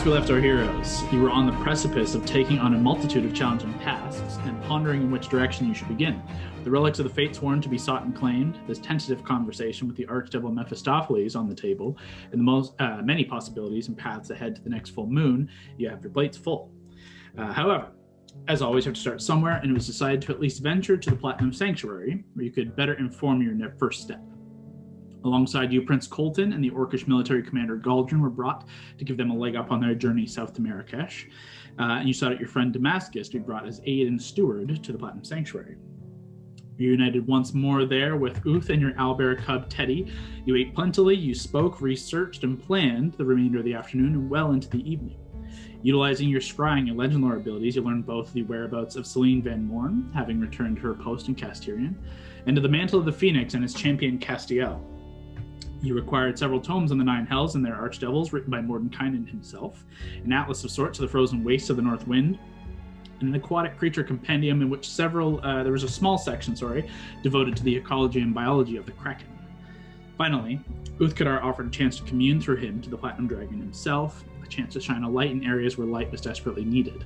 we left our heroes, you were on the precipice of taking on a multitude of challenging tasks and pondering in which direction you should begin. The relics of the Fates Horn to be sought and claimed, this tentative conversation with the Archdevil Mephistopheles on the table, and the many possibilities and paths ahead to the next full moon, you have your plates full. However, as always, you have to start somewhere, and it was decided to at least venture to the Platinum Sanctuary, where you could better inform your first step. Alongside you, Prince Colton and the Orcish military commander Galdrin were brought to give them a leg up on their journey south to Marrakesh. And you sought out your friend Damascus to be brought as aid and steward to the Platinum Sanctuary. You united once more there with Uth and your owlbear cub Teddy. You ate plentifully, you spoke, researched, and planned the remainder of the afternoon and well into the evening. Utilizing your scrying and legend lore abilities, you learned both the whereabouts of Celine Van Morn, having returned to her post in Castirian, and to the Mantle of the Phoenix and his champion Castiel. You acquired several tomes on the Nine Hells and their archdevils, written by Mordenkainen himself, an atlas of sorts of the frozen wastes of the North Wind, and an aquatic creature compendium in which there was a small section, devoted to the ecology and biology of the Kraken. Finally, Uthkadar offered a chance to commune through him to the Platinum Dragon himself, a chance to shine a light in areas where light was desperately needed.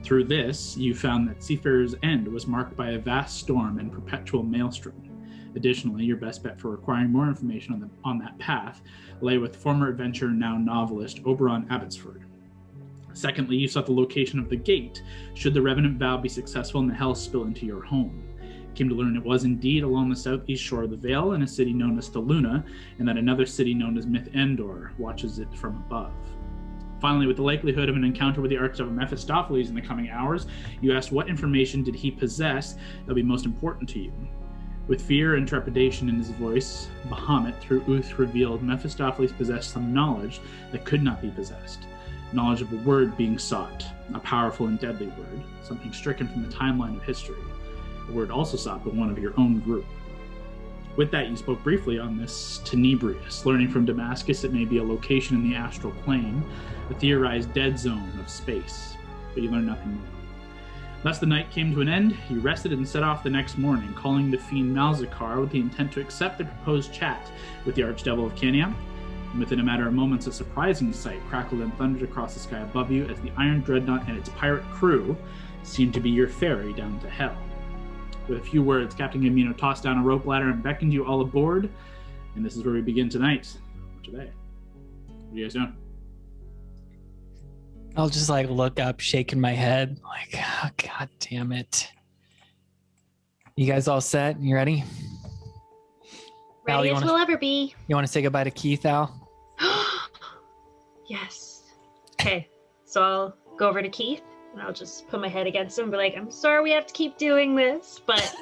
Through this, you found that Seafarer's End was marked by a vast storm and perpetual maelstrom. Additionally, your best bet for acquiring more information on that path lay with former adventurer, now novelist, Oberon Abbotsford. Secondly, you sought the location of the gate, should the Revenant Vow be successful and the Hell spill into your home. Came to learn it was indeed along the southeast shore of the Vale in a city known as Thaluna, and that another city known as Myth Endor watches it from above. Finally, with the likelihood of an encounter with the Archdevil Mephistopheles in the coming hours, you asked what information did he possess that would be most important to you. With fear and trepidation in his voice, Bahamut, through Uth, revealed Mephistopheles possessed some knowledge that could not be possessed. Knowledge of a word being sought, a powerful and deadly word, something stricken from the timeline of history, a word also sought by one of your own group. With that, you spoke briefly on this Tenebrius, learning from Damascus it may be a location in the astral plane, a theorized dead zone of space, but you learned nothing more. Thus the night came to an end. You rested and set off the next morning, calling the fiend Malzakar with the intent to accept the proposed chat with the Archdevil of Cania. And within a matter of moments, a surprising sight crackled and thundered across the sky above you as the Iron Dreadnought and its pirate crew seemed to be your ferry down to hell. With a few words, Captain Gambino tossed down a rope ladder and beckoned you all aboard. And this is where we begin tonight. Today. What are you guys doing? I'll just look up, shaking my head, oh, God damn it. You guys all set? You ready? Ready Al, as we'll ever be. You want to say goodbye to Keith, Al? Yes. Okay, so I'll go over to Keith and I'll just put my head against him and be like, I'm sorry we have to keep doing this, but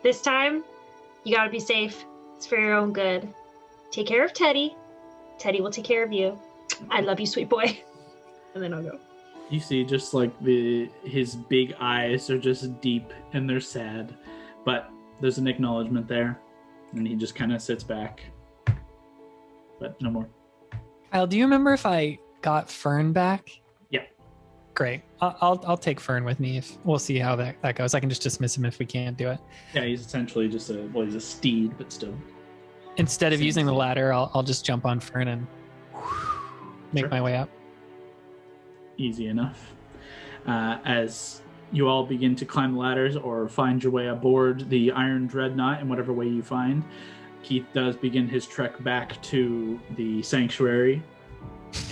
this time you gotta be safe. It's for your own good. Take care of Teddy. Teddy will take care of you. I love you, sweet boy. And then I'll go. You see just his big eyes are just deep and they're sad, but there's an acknowledgement there, and he just kind of sits back, but no more. Kyle, do you remember if I got Fern back? Yeah. Great. I'll take Fern with me. If we'll see how that goes. I can just dismiss him if we can't do it. Yeah, he's essentially just he's a steed, but still. Instead of using the ladder, I'll just jump on Fern and make my way up. Easy enough. As you all begin to climb the ladders or find your way aboard the Iron Dreadnought in whatever way you find, Keith does begin his trek back to the sanctuary,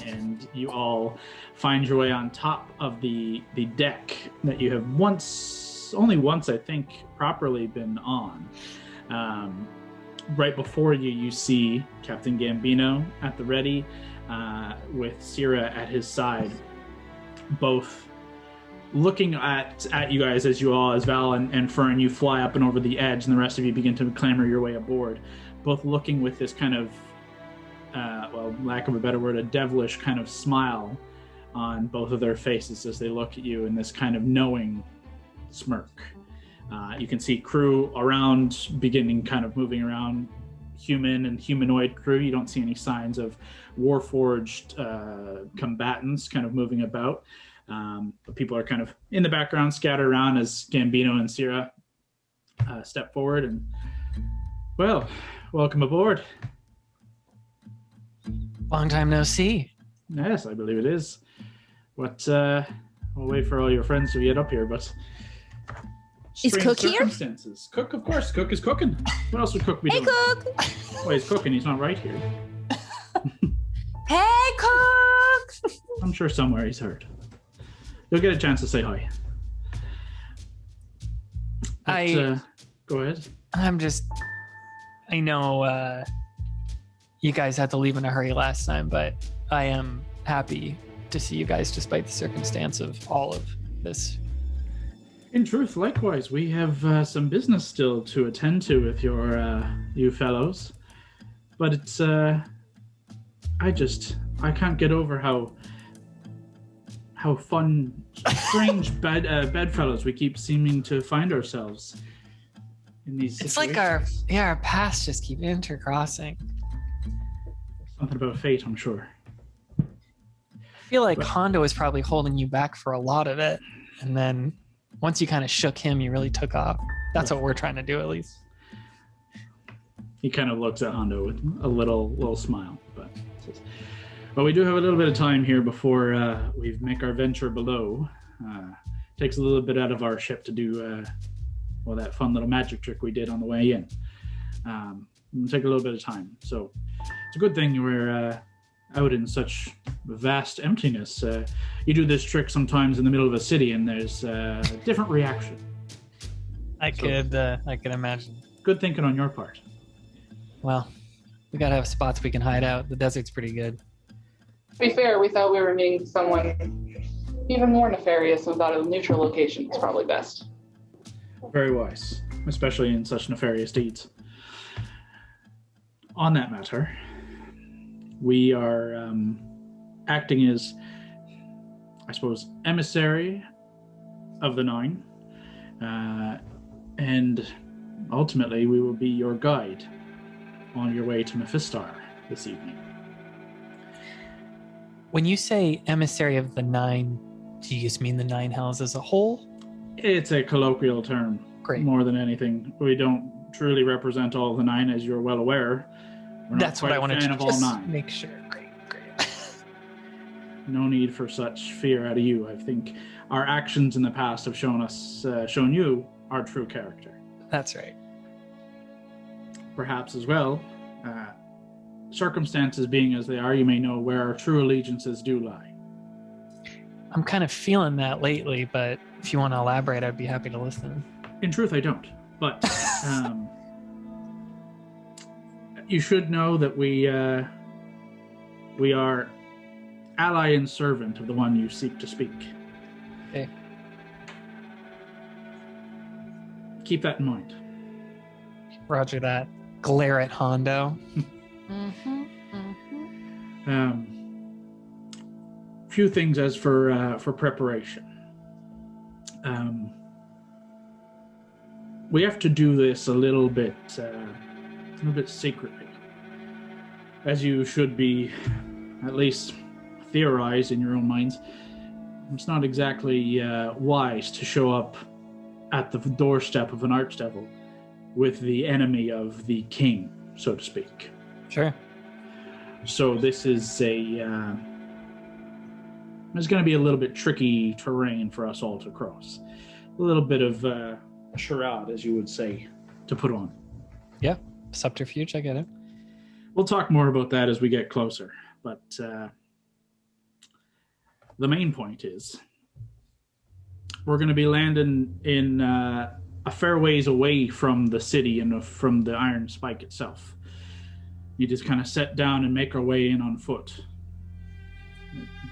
and you all find your way on top of the deck that you have only once, I think, properly been on. Right before you see Captain Gambino at the ready, with Syrah at his side, both looking at you guys as Val and Fern, you fly up and over the edge, and the rest of you begin to clamber your way aboard, both looking with this kind of, lack of a better word, a devilish kind of smile on both of their faces as they look at you in this kind of knowing smirk. You can see crew around beginning kind of moving around, human and humanoid crew. You don't see any signs of warforged combatants kind of moving about. But people are kind of in the background, scattered around as Gambino and Syrah step forward. And, well, welcome aboard. Long time no see. Yes, I believe it is. What? We'll wait for all your friends to get up here, but Is strange Cook here? circumstances. Cook, of course. Cook is cooking. What else would Cook be doing? Cook! Well, he's cooking. He's not right here. Hey, Cook! I'm sure somewhere he's heard. You'll get a chance to say hi. But, go ahead. I know you guys had to leave in a hurry last time, but I am happy to see you guys despite the circumstance of all of this. In truth, likewise, we have some business still to attend to with you fellows. But it's, I can't get over how fun, strange bedfellows we keep seeming to find ourselves in these It's situations. like our paths just keep intercrossing. Something about fate, I'm sure. I feel like Hondo is probably holding you back for a lot of it, and then once you kind of shook him, you really took off. That's what we're trying to do, at least. He kind of looks at Hondo with a little smile, but says, well, we do have a little bit of time here before we make our venture below. Takes a little bit out of our ship to do that fun little magic trick we did on the way in. It'll take a little bit of time, so it's a good thing we're out in such vast emptiness. You do this trick sometimes in the middle of a city, and there's a different reaction. I could imagine. Good thinking on your part. Well, we gotta have spots we can hide out. The desert's pretty good. To be fair, we thought we were meeting someone even more nefarious and thought a neutral location was probably best. Very wise, especially in such nefarious deeds. On that matter, we are acting as, I suppose, emissary of the Nine, and ultimately we will be your guide on your way to Mephistar this evening. When you say emissary of the Nine, do you just mean the Nine Hells as a whole? It's a colloquial term, Great. more than anything. We don't truly represent all of the Nine, as you're well aware. We're not That's what quite I a wanted fan to of all just nine. make sure. Great. No need for such fear out of you. I think our actions in the past have shown you our true character. That's right. Perhaps as well, circumstances being as they are, you may know where our true allegiances do lie. I'm kind of feeling that lately, but if you want to elaborate, I'd be happy to listen. In truth, I don't. But you should know that we are ally and servant of the one you seek to speak. Okay. Keep that in mind. Roger that. Glare at Hondo. Few things as for preparation. We have to do this a little bit secretly, as you should be, at least theorize in your own minds. It's not exactly wise to show up at the doorstep of an archdevil with the enemy of the king, so to speak. Sure. So this is there's going to be a little bit tricky terrain for us all to cross. A little bit of a charade, as you would say, to put on. Yeah. Subterfuge, I get it. We'll talk more about that as we get closer. But the main point is we're going to be landing in a fair ways away from the city and from the Iron Spike itself. You just kind of set down and make our way in on foot.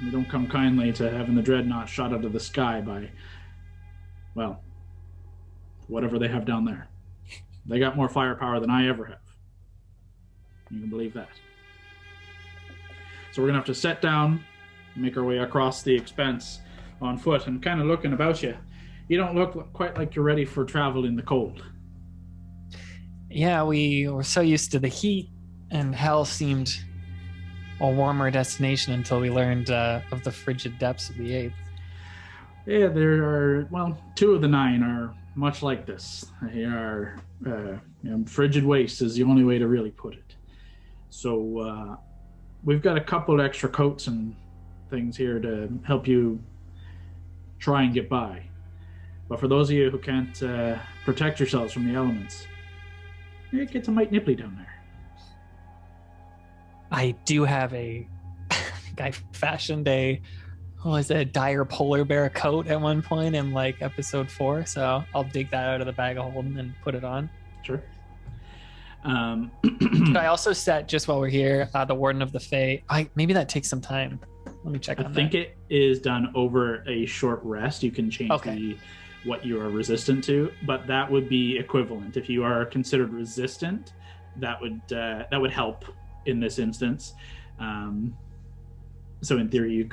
We don't come kindly to having the dreadnought shot out of the sky by, well, whatever they have down there. They got more firepower than I ever have. You can believe that. So we're going to have to set down, make our way across the expanse on foot, and kind of looking about you. You don't look quite like you're ready for travel in the cold. Yeah, we were so used to the heat, and hell seemed a warmer destination until we learned of the frigid depths of the Eighth. Yeah, there are, well, two of the nine are much like this. They are, frigid waste is the only way to really put it. So we've got a couple extra coats and things here to help you try and get by. But for those of you who can't protect yourselves from the elements, it gets a mite nipply down there. I do have I fashioned a dire polar bear coat at one point in like episode 4, so I'll dig that out of the bag of holding and put it on. Sure. Could I also set, just while we're here, the Warden of the Fae? Maybe that takes some time. Let me check on that. I think it is done over a short rest. You can change what you are resistant to, but that would be equivalent. If you are considered resistant, that would help in this instance. So in theory,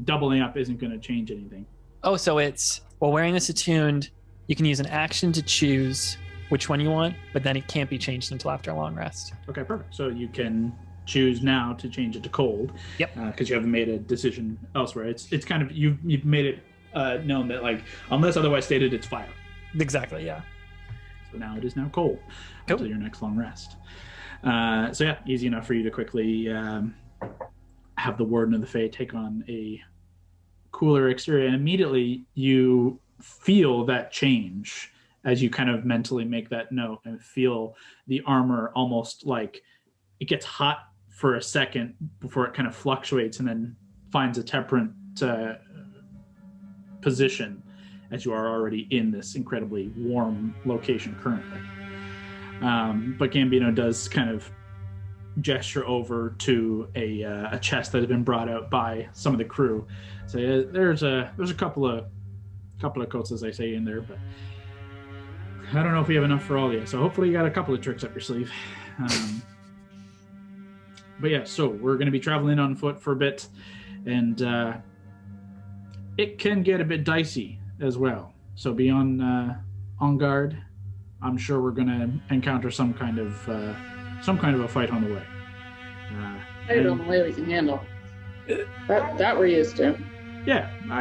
doubling up isn't going to change anything. Oh, so it's, while wearing this attuned, you can use an action to choose which one you want, but then it can't be changed until after a long rest. Okay, perfect. So you can choose now to change it to cold. Yep. Because you haven't made a decision elsewhere. It's kind of, you've made it known that, like, unless otherwise stated, it's fire. Exactly, yeah. So now it is now cold until your next long rest. So yeah, easy enough for you to quickly have the Warden of the Fae take on a cooler exterior, and immediately you feel that change as you kind of mentally make that note and feel the armor almost like it gets hot for a second before it kind of fluctuates and then finds a temperate position as you are already in this incredibly warm location currently. But Gambino does kind of gesture over to a chest that has been brought out by some of the crew. So there's a couple of coats, as I say, in there, but I don't know if we have enough for all of you. So hopefully you got a couple of tricks up your sleeve. But yeah, so we're going to be traveling on foot for a bit, and it can get a bit dicey as well. So be on guard. I'm sure we're going to encounter some kind of a fight on the way. Fight on the way we can handle. That we're used to. Yeah, I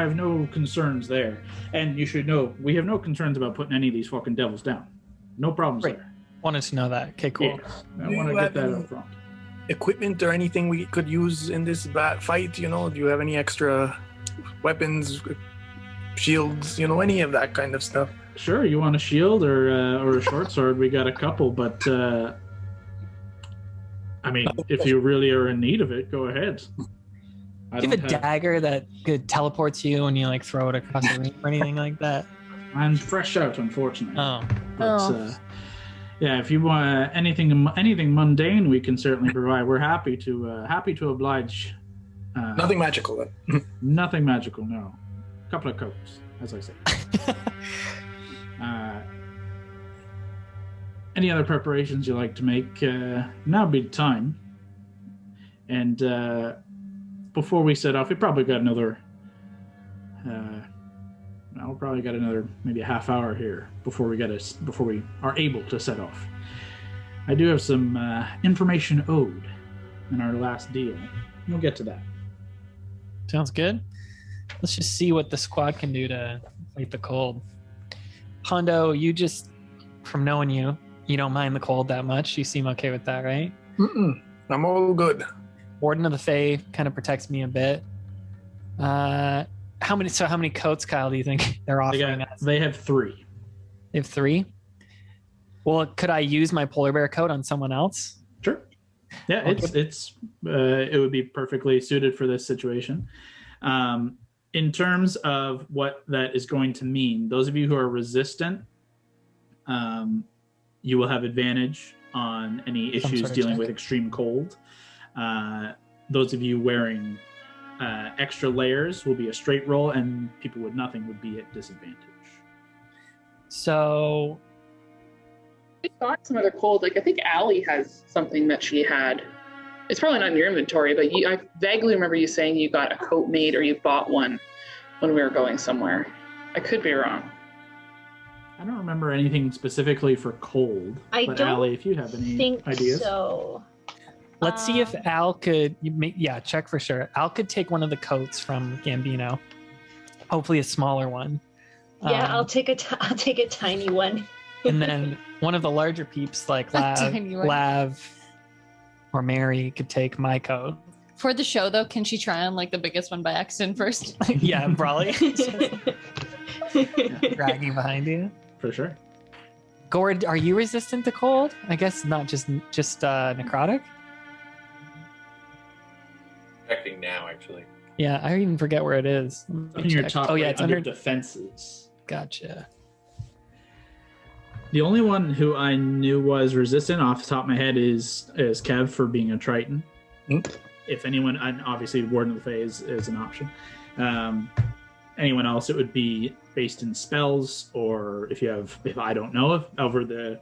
have no concerns there. And you should know, we have no concerns about putting any of these fucking devils down. No problems there. Wanted to know that. Okay, cool. Yes, I want to get that up front. Equipment or anything we could use in this fight, you know? Do you have any extra weapons, shields, you know, any of that kind of stuff? Sure, you want a shield or a short sword? We got a couple, but I mean, if you really are in need of it, go ahead. Do you have a dagger that could teleport to you when you like throw it across the room or anything like that? I'm fresh out, unfortunately. Oh. But, yeah, if you want anything mundane, we can certainly provide. We're happy to oblige. Nothing magical then. Nothing magical, no. A couple of coats, as I say. Any other preparations you like to make? Now would be the time. And before we set off, we probably got another. We'll probably got another maybe a half hour here before we are able to set off. I do have some information owed in our last deal. We'll get to that. Sounds good. Let's just see what the squad can do to fight the cold. Hondo, you just, from knowing you don't mind the cold that much. You seem okay with that, right? I'm all good. Warden of the Fae kind of protects me a bit. How many coats, Kyle, do you think they're offering us? They have 3. They have 3? Well, could I use my polar bear coat on someone else? Sure. Yeah, it would be perfectly suited for this situation. In terms of what that is going to mean, those of you who are resistant, you will have advantage on any issues dealing with extreme cold. Those of you wearing extra layers will be a straight roll, and people with nothing would be at disadvantage. So We got some other cold. Like I think Allie has something that she had. It's probably not in your inventory, but I vaguely remember you saying you got a coat made or you bought one when we were going somewhere. I could be wrong. I don't remember anything specifically for cold. But Allie, if you have any ideas. So. Let's see if Al could. Check for sure. Al could take one of the coats from Gambino. Hopefully, a smaller one. Yeah, I'll take a tiny one. And then one of the larger peeps, like Lav or Mary, could take my coat. For the show, though, can she try on like the biggest one by accident first? Yeah, probably. Dragging behind you. For sure. Gord, are you resistant to cold? I guess not just necrotic. Checking now, actually. Yeah, I even forget where it is. Let me In your check. top Oh yeah, right, it's under under. defenses. Gotcha. The only one who I knew was resistant off the top of my head is Kev for being a Triton. If anyone, and obviously Warden of the Fae is an option. Anyone else, it would be based in spells, or if I don't know, if over the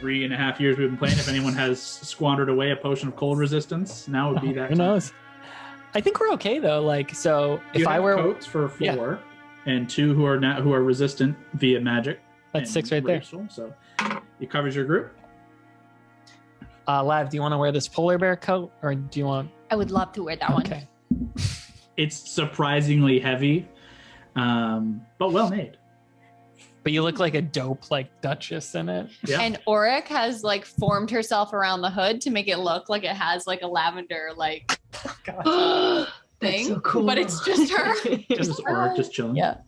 3.5 years we've been playing, if anyone has squandered away a potion of cold resistance, now would be that Who time. knows? I think we're okay though. Like, so You if I have were coats for 4, Yeah. and 2 who are resistant via magic. That's and 6 right there. racial, so it covers your group. Lav, do you want to wear this polar bear coat, or do you want? I would love to wear that one. Okay. It's surprisingly heavy, but well made. But you look like a dope, like Duchess in it. Yeah. And Auric has like formed herself around the hood to make it look like it has like a lavender like thing. so cool. But it's just her. Just or just chilling. Yeah.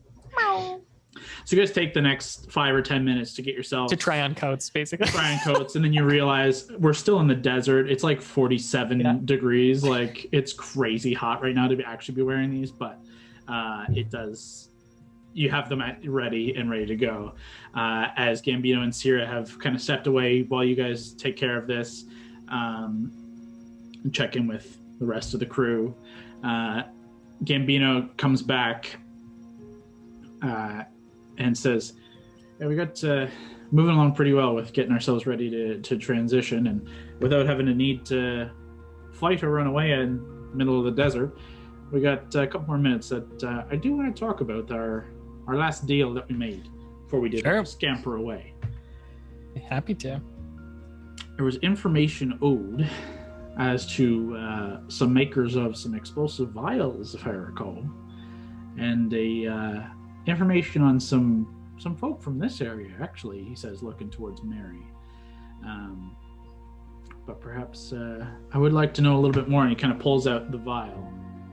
So you guys take the next 5 or 10 minutes to get yourself To try on coats, basically. trying coats, and then you realize we're still in the desert. It's like 47 degrees. Like it's crazy hot right now to actually be wearing these, but it does. You have them ready to go. As Gambino and Sierra have kind of stepped away while you guys take care of this, and check in with the rest of the crew. Gambino comes back and says, "Yeah, we got moving along pretty well with getting ourselves ready to transition, and without having a need to fight or run away in the middle of the desert. We got a couple more minutes that I do want to talk about our last deal that we made before we did Sure. scamper away. Happy to. There was information owed as to some makers of some explosive vials, if I recall, and information on some folk from this area, actually," he says, looking towards Mary. But perhaps I would like to know a little bit more. And he kind of pulls out the vial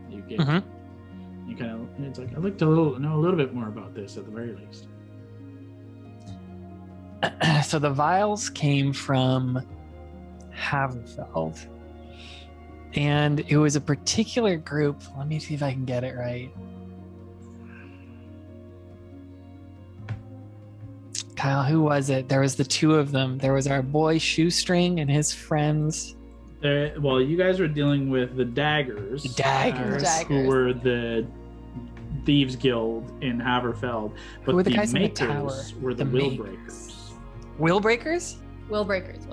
you gave. Mhm. You kind of, it's like, I'd like to know a little bit more about this at the very least. So the vials came from Haverfeld, and it was a particular group. Let me see if I can get it right. Kyle, who was it? There was the 2 of them. There was our boy Shoestring and his friends. Well, you guys were dealing with the Daggers. The Daggers. Who were the Thieves Guild in Haverfeld. But Who were the the guys in the makers tower? were the The Willbreakers. Willbreakers? Will breakers.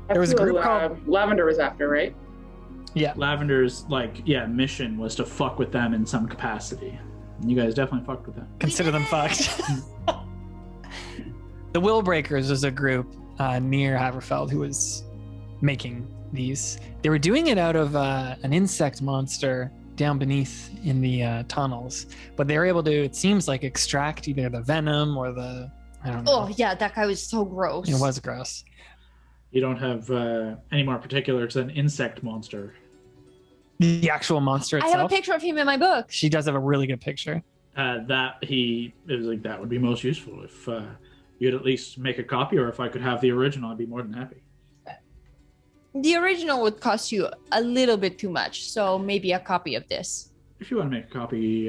There was a That's who, group called- Lavender was after, right? Yeah. Lavender's mission was to fuck with them in some capacity. And you guys definitely fucked with them. Consider them fucked. The Willbreakers was a group near Haverfeld who was making these. They were doing it out of an insect monster down beneath in the tunnels, but they were able to, it seems like, extract either the venom or the, I don't know. Oh yeah, that guy was so gross. It was gross. You don't have any more particulars than insect monster. The actual monster I itself. have a picture of him in my book. She does have a really good picture. It was like, that would be most useful if you'd at least make a copy, or if I could have the original, I'd be more than happy. The original would cost you a little bit too much, so maybe a copy of this. If you want to make a copy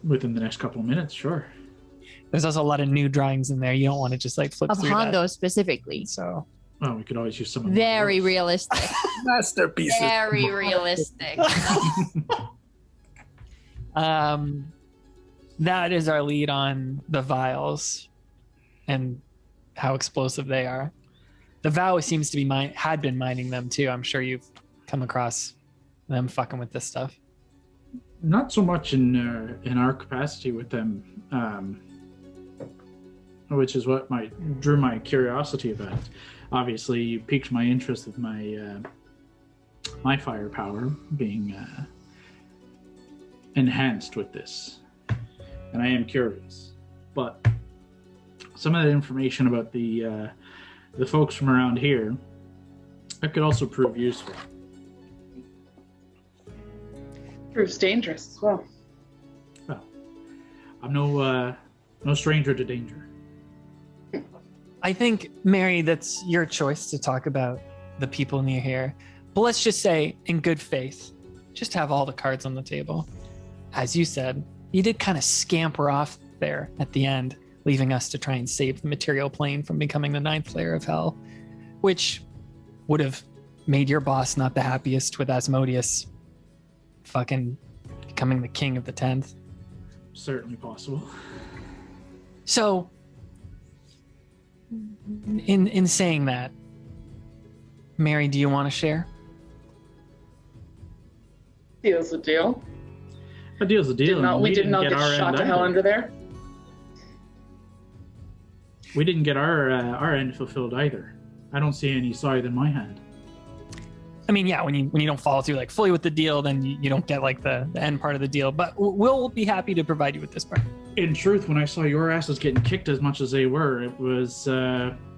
within the next couple of minutes, sure. There's also a lot of new drawings in there. You don't want to just like flip Of through Hondo specifically. that. So Well, we could always use some of Very those. realistic. Masterpieces. Very realistic. that is our lead on the vials and how explosive they are. The Vow seems to be had been mining them too. I'm sure you've come across them fucking with this stuff. Not so much in our capacity with them, which is what drew my curiosity about it. Obviously, you piqued my interest with my my firepower being enhanced with this, and I am curious. But some of that information about the folks from around here, that could also prove useful. Proves dangerous as well. Well, I'm no stranger to danger. I think, Mary, that's your choice to talk about the people near here. But let's just say, in good faith, just have all the cards on the table. As you said, you did kind of scamper off there at the end, leaving us to try and save the material plane from becoming the 9th layer of hell, which would have made your boss not the happiest with Asmodeus fucking becoming the king of the 10th. Certainly possible. So, in saying that, Mary, do you want to share? Deal's a deal. A deal's a deal. We did not get shot to hell under there. We didn't get our end fulfilled either. I don't see any side in my hand. I mean, yeah, when you don't follow through like fully with the deal, then you don't get like the end part of the deal. But we'll be happy to provide you with this part. In truth, when I saw your asses getting kicked as much as they were, it was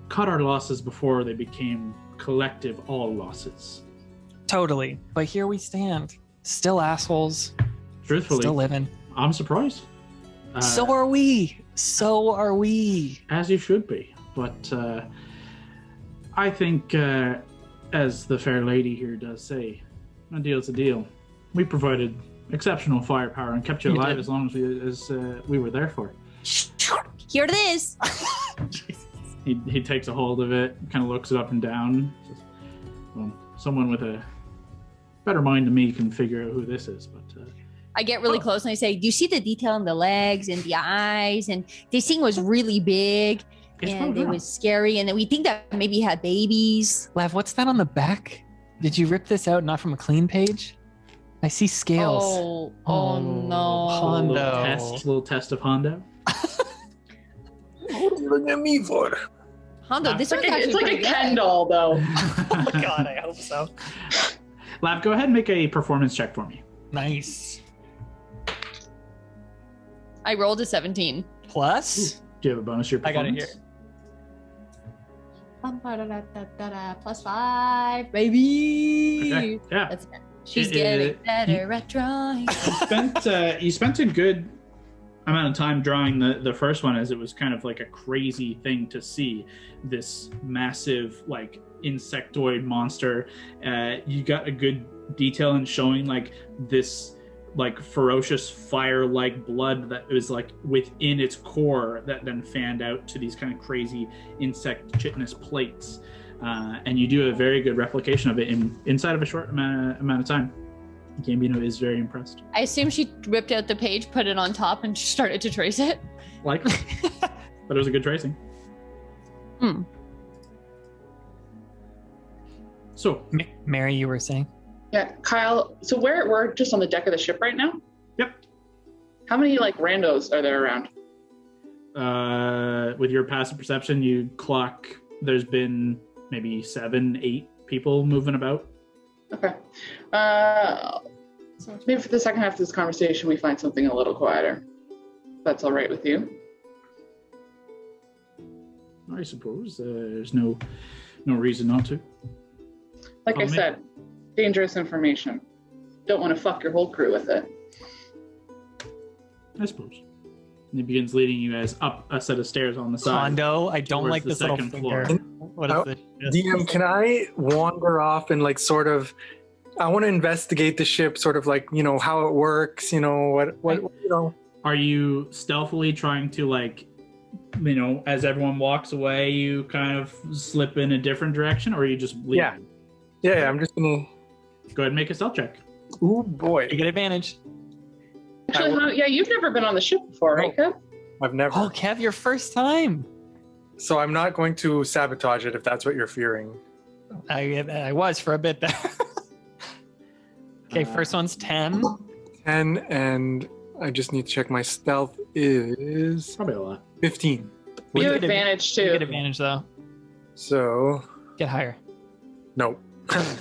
cut our losses before they became collective all losses. Totally. But here we stand, still assholes. Truthfully, still living. I'm surprised. So are we. So are we. As you should be. But I think, as the fair lady here does say, a deal's a deal. We provided exceptional firepower and kept you alive as long as we were there for. Here it is. He takes a hold of it, kind of looks it up and down. Says, well, someone with a better mind than me can figure out who this is, but... I get really close and I say, do you see the detail in the legs and the eyes? And this thing was really big and it was scary. And then we think that maybe it had babies. Lav, what's that on the back? Did you rip this out not from a clean page? I see scales. Oh no. Hondo. Little test of Hondo. What are you looking at me for? Hondo, this one's It's actually like a pretty Ken good. doll, though. Oh my god, I hope so. Lav, go ahead and make a performance check for me. Nice. I rolled a 17. Plus? Do you have a bonus to your I got performance? it here. +5, baby. Okay, yeah. That's it. She's getting better at drawing. You spent a good amount of time drawing the first one, as it was kind of like a crazy thing to see this massive like insectoid monster. You got a good detail in showing like this like ferocious fire-like blood that was like within its core that then fanned out to these kind of crazy insect chitinous plates. And you do a very good replication of it inside of a short amount of time. Gambino is very impressed. I assume she ripped out the page, put it on top, and started to trace it. Likely. But it was a good tracing. So, Mary, you were saying? Yeah, Kyle. So we're just on the deck of the ship right now? Yep. How many like randos are there around? With your passive perception, you clock there's been maybe 7-8 people moving about. Okay. Maybe for the second half of this conversation, we find something a little quieter. If that's all right with you. I suppose there's no reason not to. Like I said, dangerous information. Don't want to fuck your whole crew with it. I suppose. And he begins leading you guys up a set of stairs on the side. Hondo, I don't towards like the this little second finger. floor. What is this? DM, can I wander off and like sort of, I want to investigate the ship, sort of like, you know, how it works, you know, what you know. Are you stealthily trying to like, you know, as everyone walks away, you kind of slip in a different direction, or are you just leaving? Yeah, I'm just gonna Go ahead and make a stealth check. Ooh boy. You get advantage. Actually, you've never been on the ship before, right, Kev? I've never. Oh, Kev, your first time. So I'm not going to sabotage it if that's what you're fearing. I was for a bit there. Okay, first one's 10. 10, and I just need to check my stealth is Probably a lot. 15. You have advantage You too. get advantage though. So Get higher. no.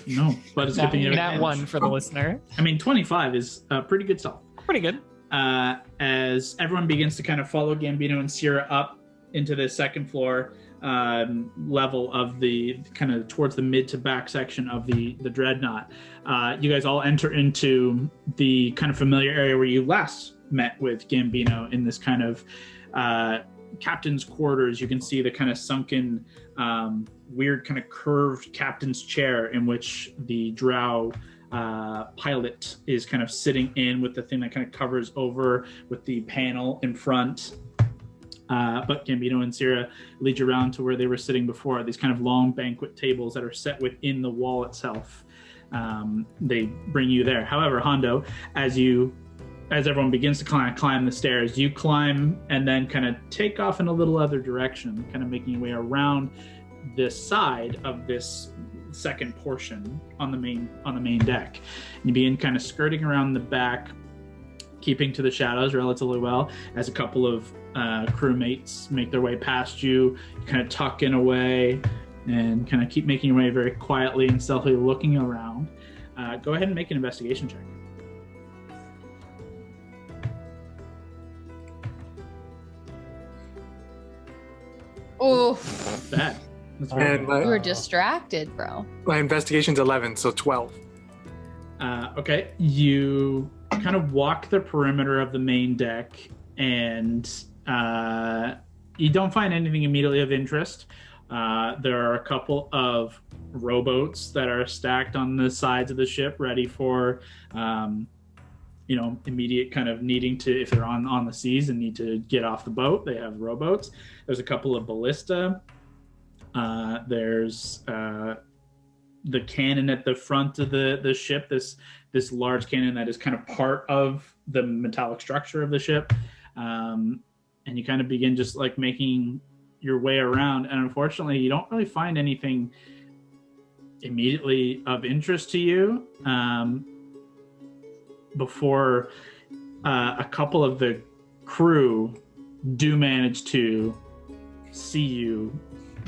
No, but it's a good thing you have That advantage. one for the listener. I mean, 25 is pretty good stealth. Pretty good. As everyone begins to kind of follow Gambino and Sierra up, into the second floor level of the kind of towards the mid to back section of the dreadnought. You guys all enter into the kind of familiar area where you last met with Gambino in this kind of captain's quarters. You can see the kind of sunken, weird kind of curved captain's chair in which the drow pilot is kind of sitting in, with the thing that kind of covers over with the panel in front. But Gambino and Sierra lead you around to where they were sitting before, these kind of long banquet tables that are set within the wall itself. They bring you there. However, Hondo, as everyone begins to climb the stairs, you climb and then kind of take off in a little other direction, kind of making your way around this side of this second portion on the main deck. And you begin kind of skirting around the back, keeping to the shadows relatively well, as a couple of crewmates make their way past you. You kind of tuck in away and kind of keep making your way very quietly and stealthily looking around. Go ahead and make an investigation check. Oh, Bad. That's very And bad. you were distracted, bro. my investigation's 11, so 12. Okay, you kind of walk the perimeter of the main deck, and you don't find anything immediately of interest. There are a couple of rowboats that are stacked on the sides of the ship, ready for immediate kind of needing to, if they're on the seas and need to get off the boat, they have rowboats. There's a couple of ballista. There's the cannon at the front of the ship, this large cannon that is kind of part of the metallic structure of the ship. And you kind of begin just like making your way around, and unfortunately you don't really find anything immediately of interest to you before a couple of the crew do manage to see you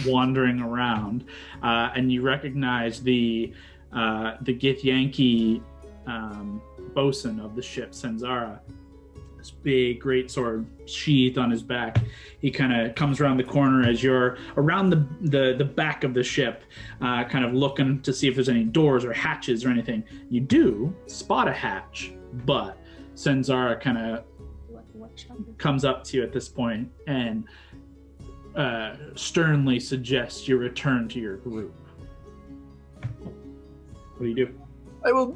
wandering around, and you recognize the Githyanki bosun of the ship, Senzara. This big great sword sheathed on his back. He kind of comes around the corner as you're around the back of the ship, kind of looking to see if there's any doors or hatches or anything. You do spot a hatch, but Senzara kind of comes up to you at this point and sternly suggests you return to your group. What do you do? I will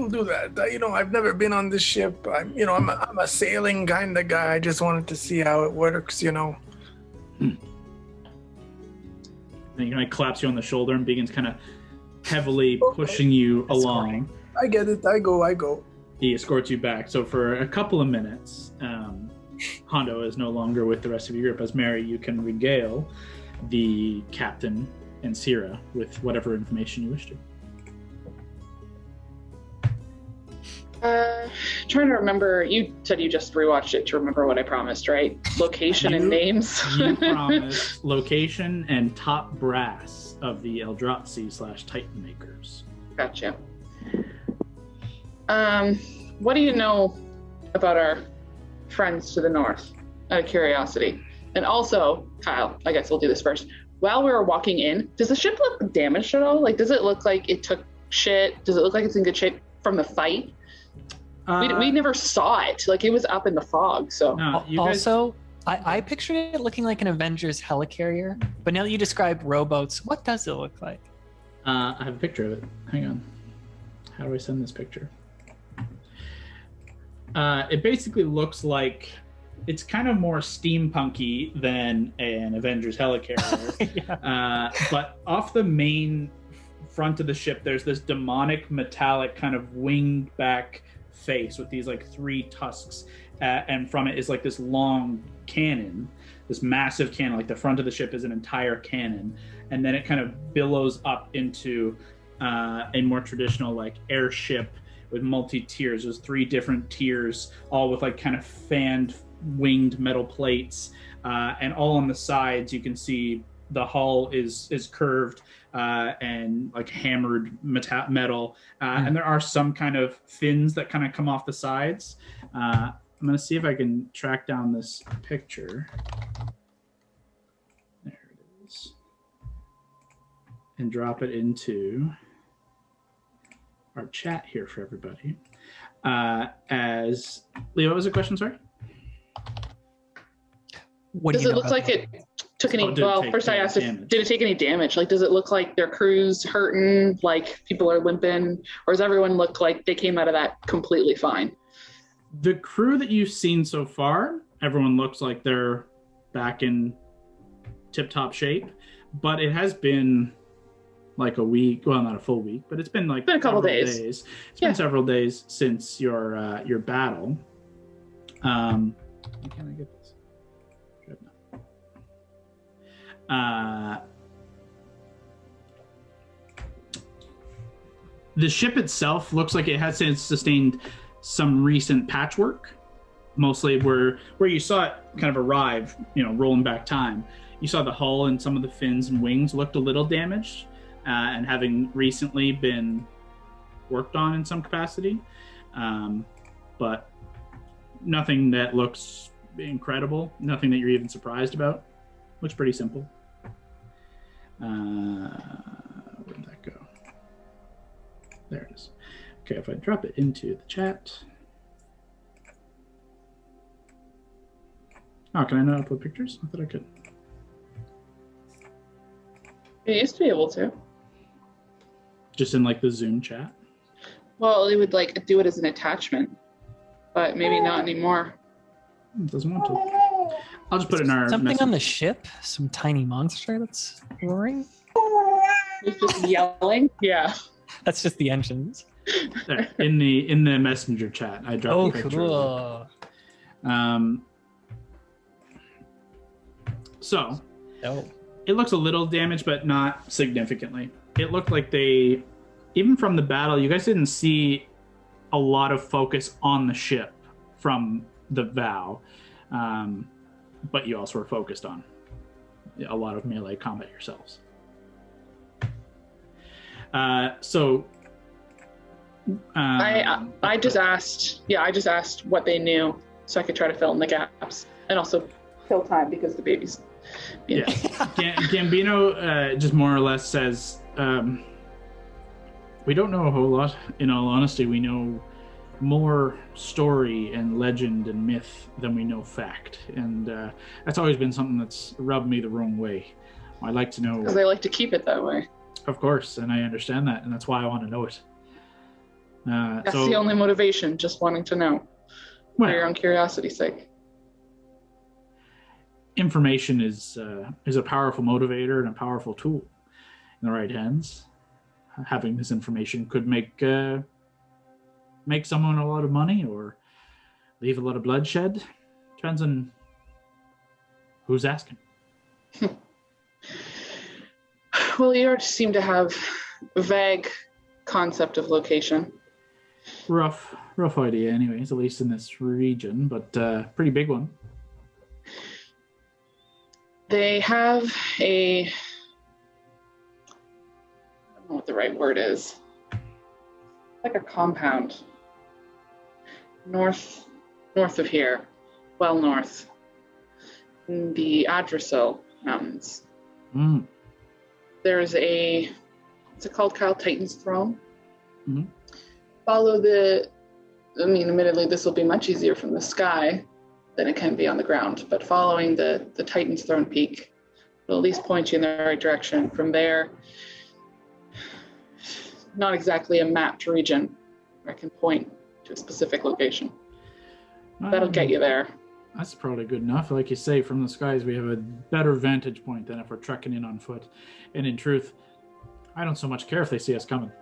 do that. I've never been on this ship. I'm a sailing kind of guy. I just wanted to see how it works, And he kind of claps you on the shoulder and begins kind of heavily pushing you along. I get it. I go. He escorts you back. So for a couple of minutes, Hondo is no longer with the rest of your group. As Mary, you can regale the captain and Sierra with whatever information you wish to. Trying to remember, you said you just rewatched it to remember what I promised, right? Location and names. You promised location and top brass of the Eldrazi / Titan makers. Gotcha. What do you know about our friends to the north, out of curiosity? And also, Kyle, I guess we'll do this first. While we were walking in, does the ship look damaged at all? Like, does it look like it took shit? Does it look like it's in good shape from the fight? We never saw it. Like, it was up in the fog, so. No, Also, I pictured it looking like an Avengers helicarrier, but now that you described rowboats, what does it look like? I have a picture of it. Hang on. How do I send this picture? It basically looks like it's kind of more steampunky than an Avengers helicarrier. Yeah. But off the main front of the ship, there's this demonic metallic kind of winged back face with these like three tusks, and from it is like this long cannon, this massive cannon. Like the front of the ship is an entire cannon, and then it kind of billows up into a more traditional like airship with multi-tiers. There's 3 different tiers, all with like kind of fanned winged metal plates, and all on the sides you can see the hull is curved and like hammered metal, and there are some kind of fins that kind of come off the sides. I'm gonna see if I can track down this picture. and drop it into our chat here for everybody. As Leo, what was the question? Sorry. What Does do you it know look about like that? it took any? Oh, did it Well, take first I any asked if damage? did it take any damage? Like, does it look like their crew's hurting? Like people are limping, or does everyone look like they came out of that completely fine? The crew that you've seen so far, everyone looks like they're back in tip-top shape, but it has been like a week, well, not a full week, but it's been like Been a couple several days. It's been several days since your battle. Can I get this? Good enough. The ship itself looks like it has sustained some recent patchwork, mostly where you saw it kind of arrive, rolling back time. You saw the hull and some of the fins and wings looked a little damaged, and having recently been worked on in some capacity, but nothing that looks incredible, nothing that you're even surprised about. Looks pretty simple. Where'd that go? There it is. Okay, if I drop it into the chat. Oh, can I not upload pictures? I thought I could. You used to be able to. Just in like the Zoom chat? Well, it would like do it as an attachment, but maybe not anymore. It doesn't want to. I'll just put it in our Something message. on the ship? Some tiny monster that's roaring? It's just yelling. Yeah. That's just the engines. There, in the messenger chat. I dropped Oh, a picture. cool. So Oh. it looks a little damaged, but not significantly. It looked like they, even from the battle, you guys didn't see a lot of focus on the ship from the Vow, but you also were focused on a lot of melee combat yourselves. I just asked. Yeah, I just asked what they knew, so I could try to fill in the gaps, and also kill time because the baby's. Yeah, Gambino just more or less says, we don't know a whole lot. In all honesty, we know more story and legend and myth than we know fact, and that's always been something that's rubbed me the wrong way. I like to know, Because they like to keep it that way. of course, and I understand that, and that's why I want to know it. That's the only motivation, just wanting to know for your own curiosity's sake. Information is a powerful motivator and a powerful tool in the right hands. Having this information could make someone a lot of money or leave a lot of bloodshed. Depends on who's asking. Well, you seem to have a vague concept of location. Rough idea anyways, at least in this region, but pretty big one. They have a, I don't know what the right word is, like a compound north of here, well north, in the Adrasil Mountains. There's what's it called, Kyle? Titan's Throne? Mm-hmm. Follow admittedly this will be much easier from the sky than it can be on the ground, but following the Titan's Throne peak will at least point you in the right direction. From there, not exactly a mapped region where I can point to a specific location. That'll get you there. That's probably good enough. Like you say, from the skies, we have a better vantage point than if we're trekking in on foot. And in truth, I don't so much care if they see us coming.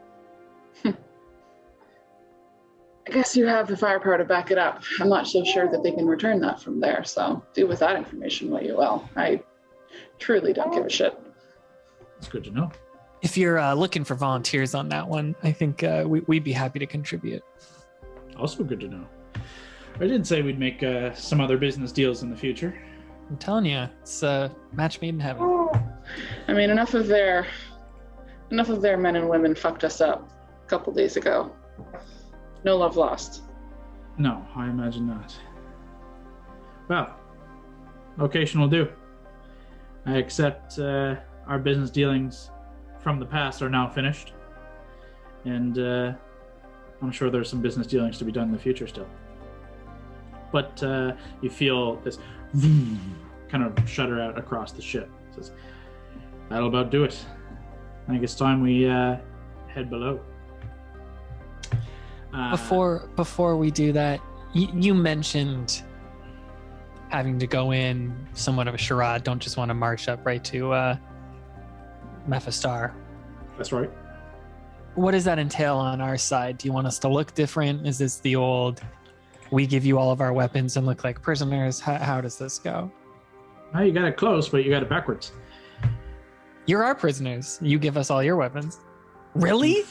I guess you have the firepower to back it up. I'm not so sure that they can return that from there, so do with that information what you will. I truly don't give a shit. It's good to know. If you're looking for volunteers on that one, I think we'd be happy to contribute. Also good to know. I did say we'd make some other business deals in the future. I'm telling you, it's a match made in heaven. I mean, enough of their men and women fucked us up a couple days ago. No love lost. No, I imagine not. Well, location will do. I accept our business dealings from the past are now finished. And I'm sure there's some business dealings to be done in the future still. But you feel this kind of shudder out across the ship. It says, that'll about do it. I think it's time we head below. Before we do that, you mentioned having to go in somewhat of a charade. Don't just want to march up right to Mephistar. That's right. What does that entail on our side? Do you want us to look different? Is this the old, we give you all of our weapons and look like prisoners? How does this go? Well, you got it close, but you got it backwards. You're our prisoners. You give us all your weapons. Really?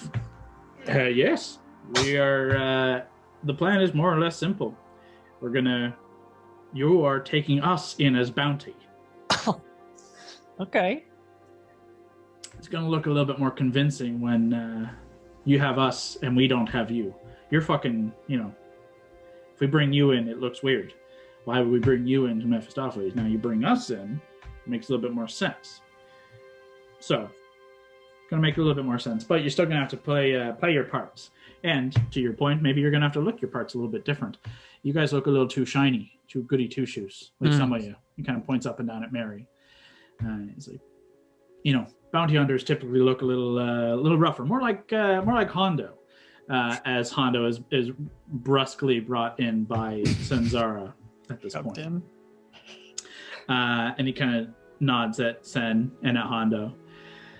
Yes. We are, the plan is more or less simple. You are taking us in as bounty. Oh, okay. It's going to look a little bit more convincing when you have us and we don't have you. You're fucking, if we bring you in, it looks weird. Why would we bring you into Mephistopheles? Now you bring us in, it makes a little bit more sense. So, going to make a little bit more sense, but you're still going to have to play your parts. And to your point, maybe you're going to have to look your parts a little bit different. You guys look a little too shiny, too goody two-shoes, like some of you. He kind of points up and down at Mary. He's like, bounty hunters typically look a little rougher, more like Hondo, as Hondo is brusquely brought in by Senzara at this point. And he kind of nods at Sen and at Hondo.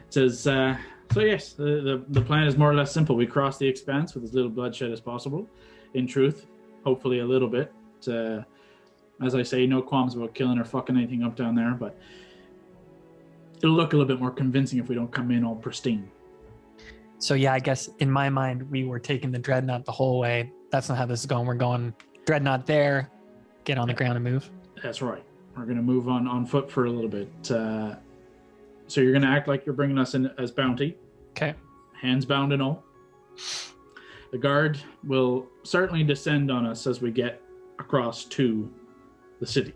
Says, so yes, the plan is more or less simple. We cross the expanse with as little bloodshed as possible. In truth, hopefully a little bit. As I say, no qualms about killing or fucking anything up down there, but it'll look a little bit more convincing if we don't come in all pristine. So yeah, I guess in my mind, we were taking the dreadnought the whole way. That's not how this is going. We're going dreadnought there, get on the ground and move. That's right. We're going to move on foot for a little bit. So you're going to act like you're bringing us in as bounty. Okay. Hands bound and all. The guard will certainly descend on us as we get across to the city.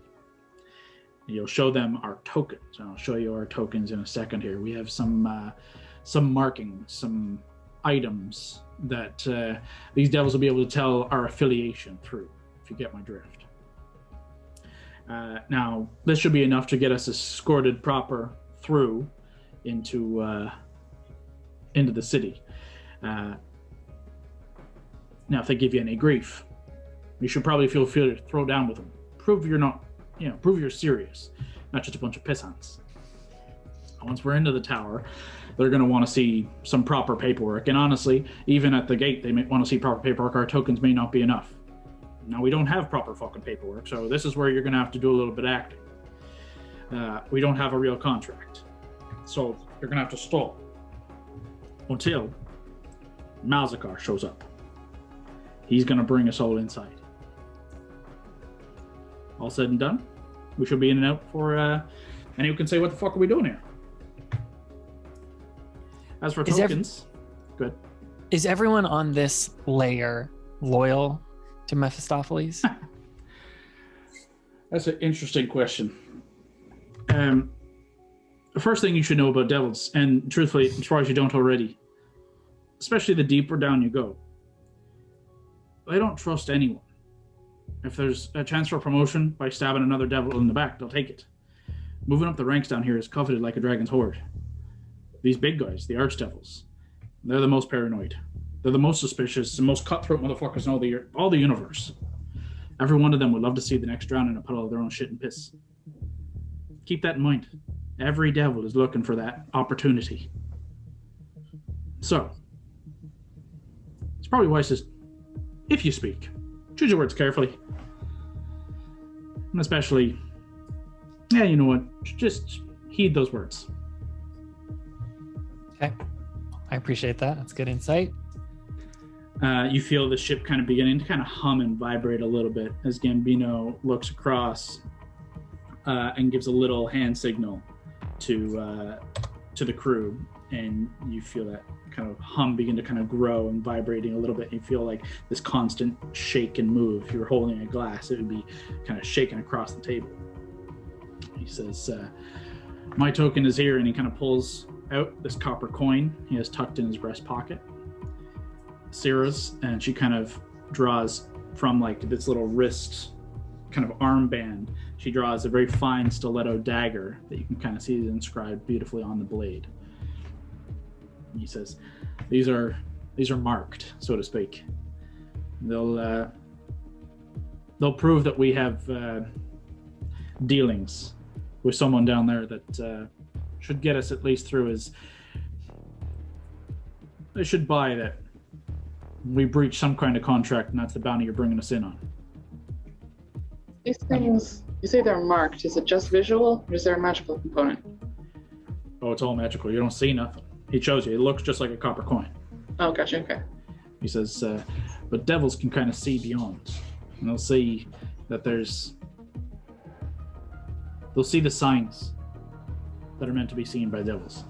You'll show them our tokens. I'll show you our tokens in a second here. We have some markings, some items that these devils will be able to tell our affiliation through, if you get my drift. Now, this should be enough to get us escorted proper through into the city. Now, if they give you any grief, you should probably feel free to throw down with them. Prove you're serious, not just a bunch of pissants. Once we're into the tower, they're going to want to see some proper paperwork. And honestly, even at the gate, they may want to see proper paperwork. Our tokens may not be enough. Now, we don't have proper fucking paperwork, so this is where you're going to have to do a little bit of acting. We don't have a real contract, so you're going to have to stall until Malzakar shows up. He's going to bring us all inside. All said and done, we should be in and out for anyone can say, what the fuck are we doing here? As for tokens, good. Is everyone on this layer loyal to Mephistopheles? That's an interesting question. The first thing you should know about devils, and truthfully, as far as you don't already, especially the deeper down you go, they don't trust anyone. If there's a chance for a promotion by stabbing another devil in the back, they'll take it. Moving up the ranks down here is coveted like a dragon's hoard. These big guys, the archdevils, they're the most paranoid. They're the most suspicious, the most cutthroat motherfuckers in all the universe. Every one of them would love to see the next drown in a puddle of their own shit and piss. Keep that in mind. Every devil is looking for that opportunity. So, it's probably wisest, if you speak, choose your words carefully. And especially, you know what, just heed those words. Okay. I appreciate that. That's good insight. You feel the ship kind of beginning to kind of hum and vibrate a little bit as Gambino looks across and gives a little hand signal to the crew, and you feel that kind of hum begin to kind of grow and vibrating a little bit. You feel like this constant shake and move. If you were holding a glass, it would be kind of shaking across the table. He says, my token is here, and he kind of pulls out this copper coin he has tucked in his breast pocket. Syrah's, and she kind of draws from like this little wrist kind of armband. She draws a very fine stiletto dagger that you can kind of see inscribed beautifully on the blade. And he says, "These are marked, so to speak. They'll prove that we have dealings with someone down there that should get us at least through as they should buy that we breach some kind of contract, and that's the bounty you're bringing us in on." These things, you say they're marked. Is it just visual, or is there a magical component? Oh, it's all magical. You don't see nothing. He shows you. It looks just like a copper coin. Oh, gotcha. Okay. He says, but devils can kind of see beyond. And they'll see that they'll see the signs that are meant to be seen by devils.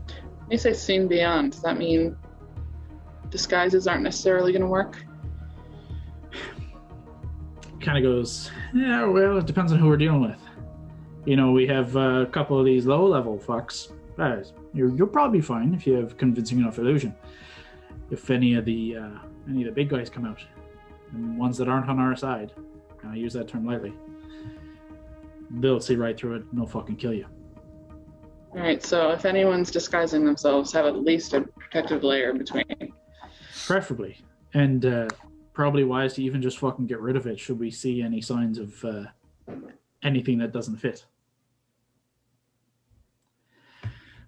When you say seen beyond, does that mean disguises aren't necessarily going to work? Kind of goes, yeah, well, it depends on who we're dealing with. You know, we have a couple of these low-level fucks. You'll probably be fine if you have convincing enough illusion. If any of the big guys come out, and ones that aren't on our side, and I use that term lightly, they'll see right through it and they'll fucking kill you. All right, so if anyone's disguising themselves, have at least a protective layer between. Preferably. And probably wise to even just fucking get rid of it should we see any signs of anything that doesn't fit.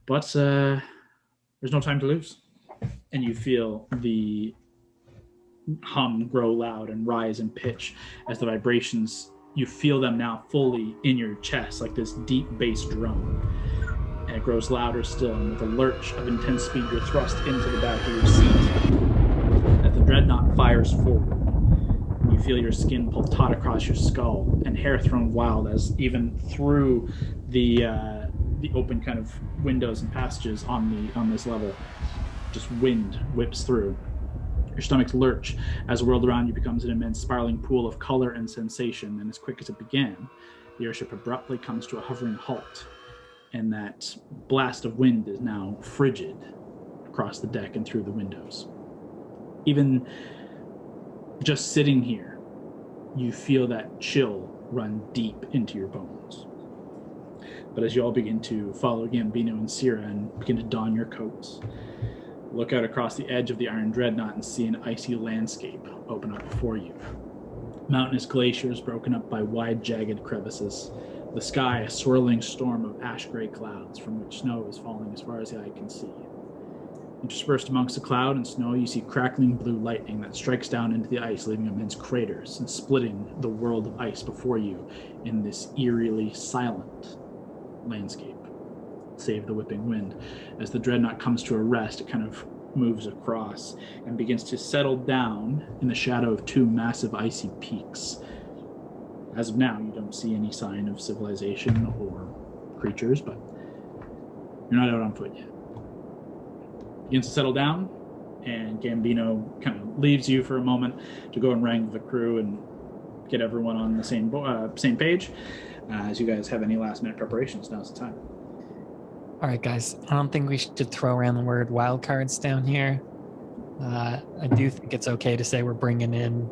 But there's no time to lose. And you feel the hum grow loud and rise in pitch as the vibrations, you feel them now fully in your chest, like this deep bass drum. And it grows louder still, and with a lurch of intense speed, you're thrust into the back of your seat. As the dreadnought fires forward, you feel your skin pull taut across your skull, and hair thrown wild as even through the open kind of windows and passages on this level, just wind whips through. Your stomachs lurch as the world around you becomes an immense spiraling pool of color and sensation, and as quick as it began, the airship abruptly comes to a hovering halt, and that blast of wind is now frigid across the deck and through the windows. Even just sitting here, you feel that chill run deep into your bones. But as you all begin to follow Gambino and Syrah and begin to don your coats, look out across the edge of the Iron Dreadnought and see an icy landscape open up before you. Mountainous glaciers broken up by wide, jagged crevices. The sky, a swirling storm of ash-gray clouds from which snow is falling as far as the eye can see. Interspersed amongst the cloud and snow, you see crackling blue lightning that strikes down into the ice, leaving immense craters and splitting the world of ice before you in this eerily silent landscape, save the whipping wind. As the dreadnought comes to a rest, it kind of moves across and begins to settle down in the shadow of two massive icy peaks. As of now, you don't see any sign of civilization or creatures, but you're not out on foot yet. Begins to settle down, and Gambino kind of leaves you for a moment to go and wrangle the crew and get everyone on the same page. As you guys have any last-minute preparations, now's the time. All right, guys. I don't think we should throw around the word wildcards down here. I do think it's okay to say we're bringing in.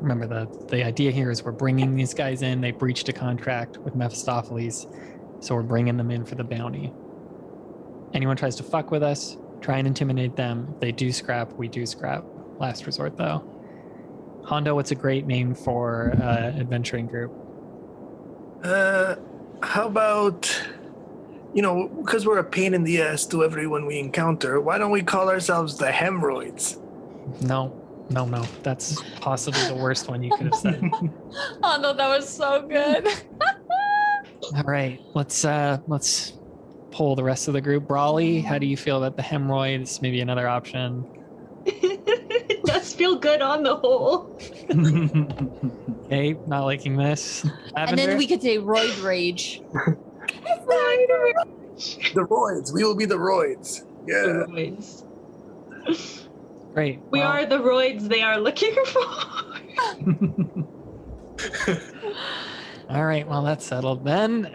Remember, the idea here is we're bringing these guys in. They breached a contract with Mephistopheles, so we're bringing them in for the bounty. Anyone tries to fuck with us, try and intimidate them. If they do scrap, we do scrap. Last resort, though. Hondo, what's a great name for adventuring group? How about, because we're a pain in the ass to everyone we encounter, why don't we call ourselves the Hemorrhoids? No. That's possibly the worst one you could have said. Oh no, that was so good. All right, let's poll the rest of the group. Brawley, how do you feel about the hemorrhoids? Maybe another option. It does feel good on the whole. Okay, not liking this. And Lavender? then we could say roid rage. The Roids. We will be the Roids. Yeah. The roids. Great. We are the roids they are looking for. All right, well, that's settled then.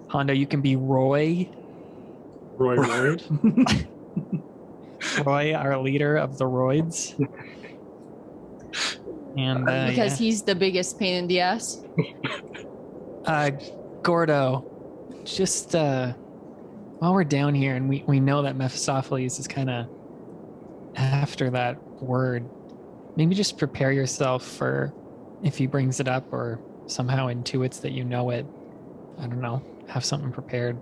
Hondo, you can be Roy. Roy Royd. Roy, our leader of the Roids. And Because he's the biggest pain in the ass. Gordo, just while we're down here and we know that Mephistopheles is kind of after that word, maybe just prepare yourself for if he brings it up or somehow intuits that you know it. I don't know. Have something prepared.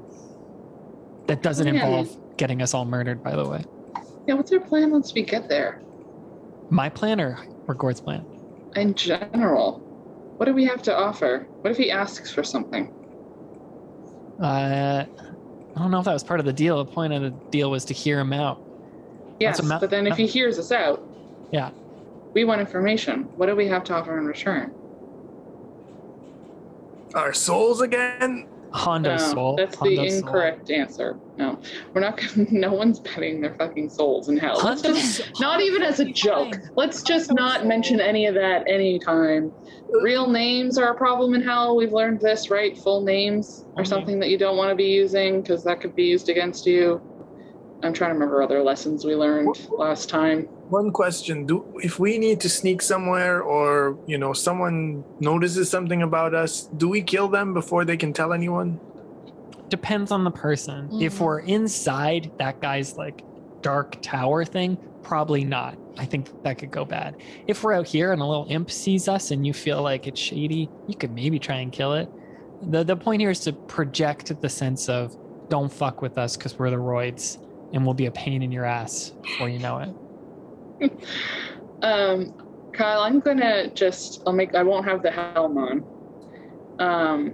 That doesn't involve getting us all murdered, by the way. Yeah, what's our plan once we get there? My plan or Gord's plan? In general, what do we have to offer? What if he asks for something? I don't know if that was part of the deal. The point of the deal was to hear him out. Yes, but then if he hears us out, yeah, we want information. What do we have to offer in return? Our souls again? Hondo's soul. That's Hondo's the incorrect answer. No, we're not. No one's betting their fucking souls in hell. Not even as a joke. Let's just not mention any of that anytime. Real names are a problem in hell. We've learned this, right? Full names are something that you don't want to be using because that could be used against you. I'm trying to remember other lessons we learned last time. One question: if we need to sneak somewhere, or someone notices something about us, do we kill them before they can tell anyone? Depends on the person. Mm. If we're inside that guy's like dark tower thing, probably not. I think that could go bad. If we're out here and a little imp sees us and you feel like it's shady, you could maybe try and kill it. The point here is to project the sense of don't fuck with us because we're the Roids and we'll be a pain in your ass before you know it. Kyle, I'm gonna I won't have the helm on.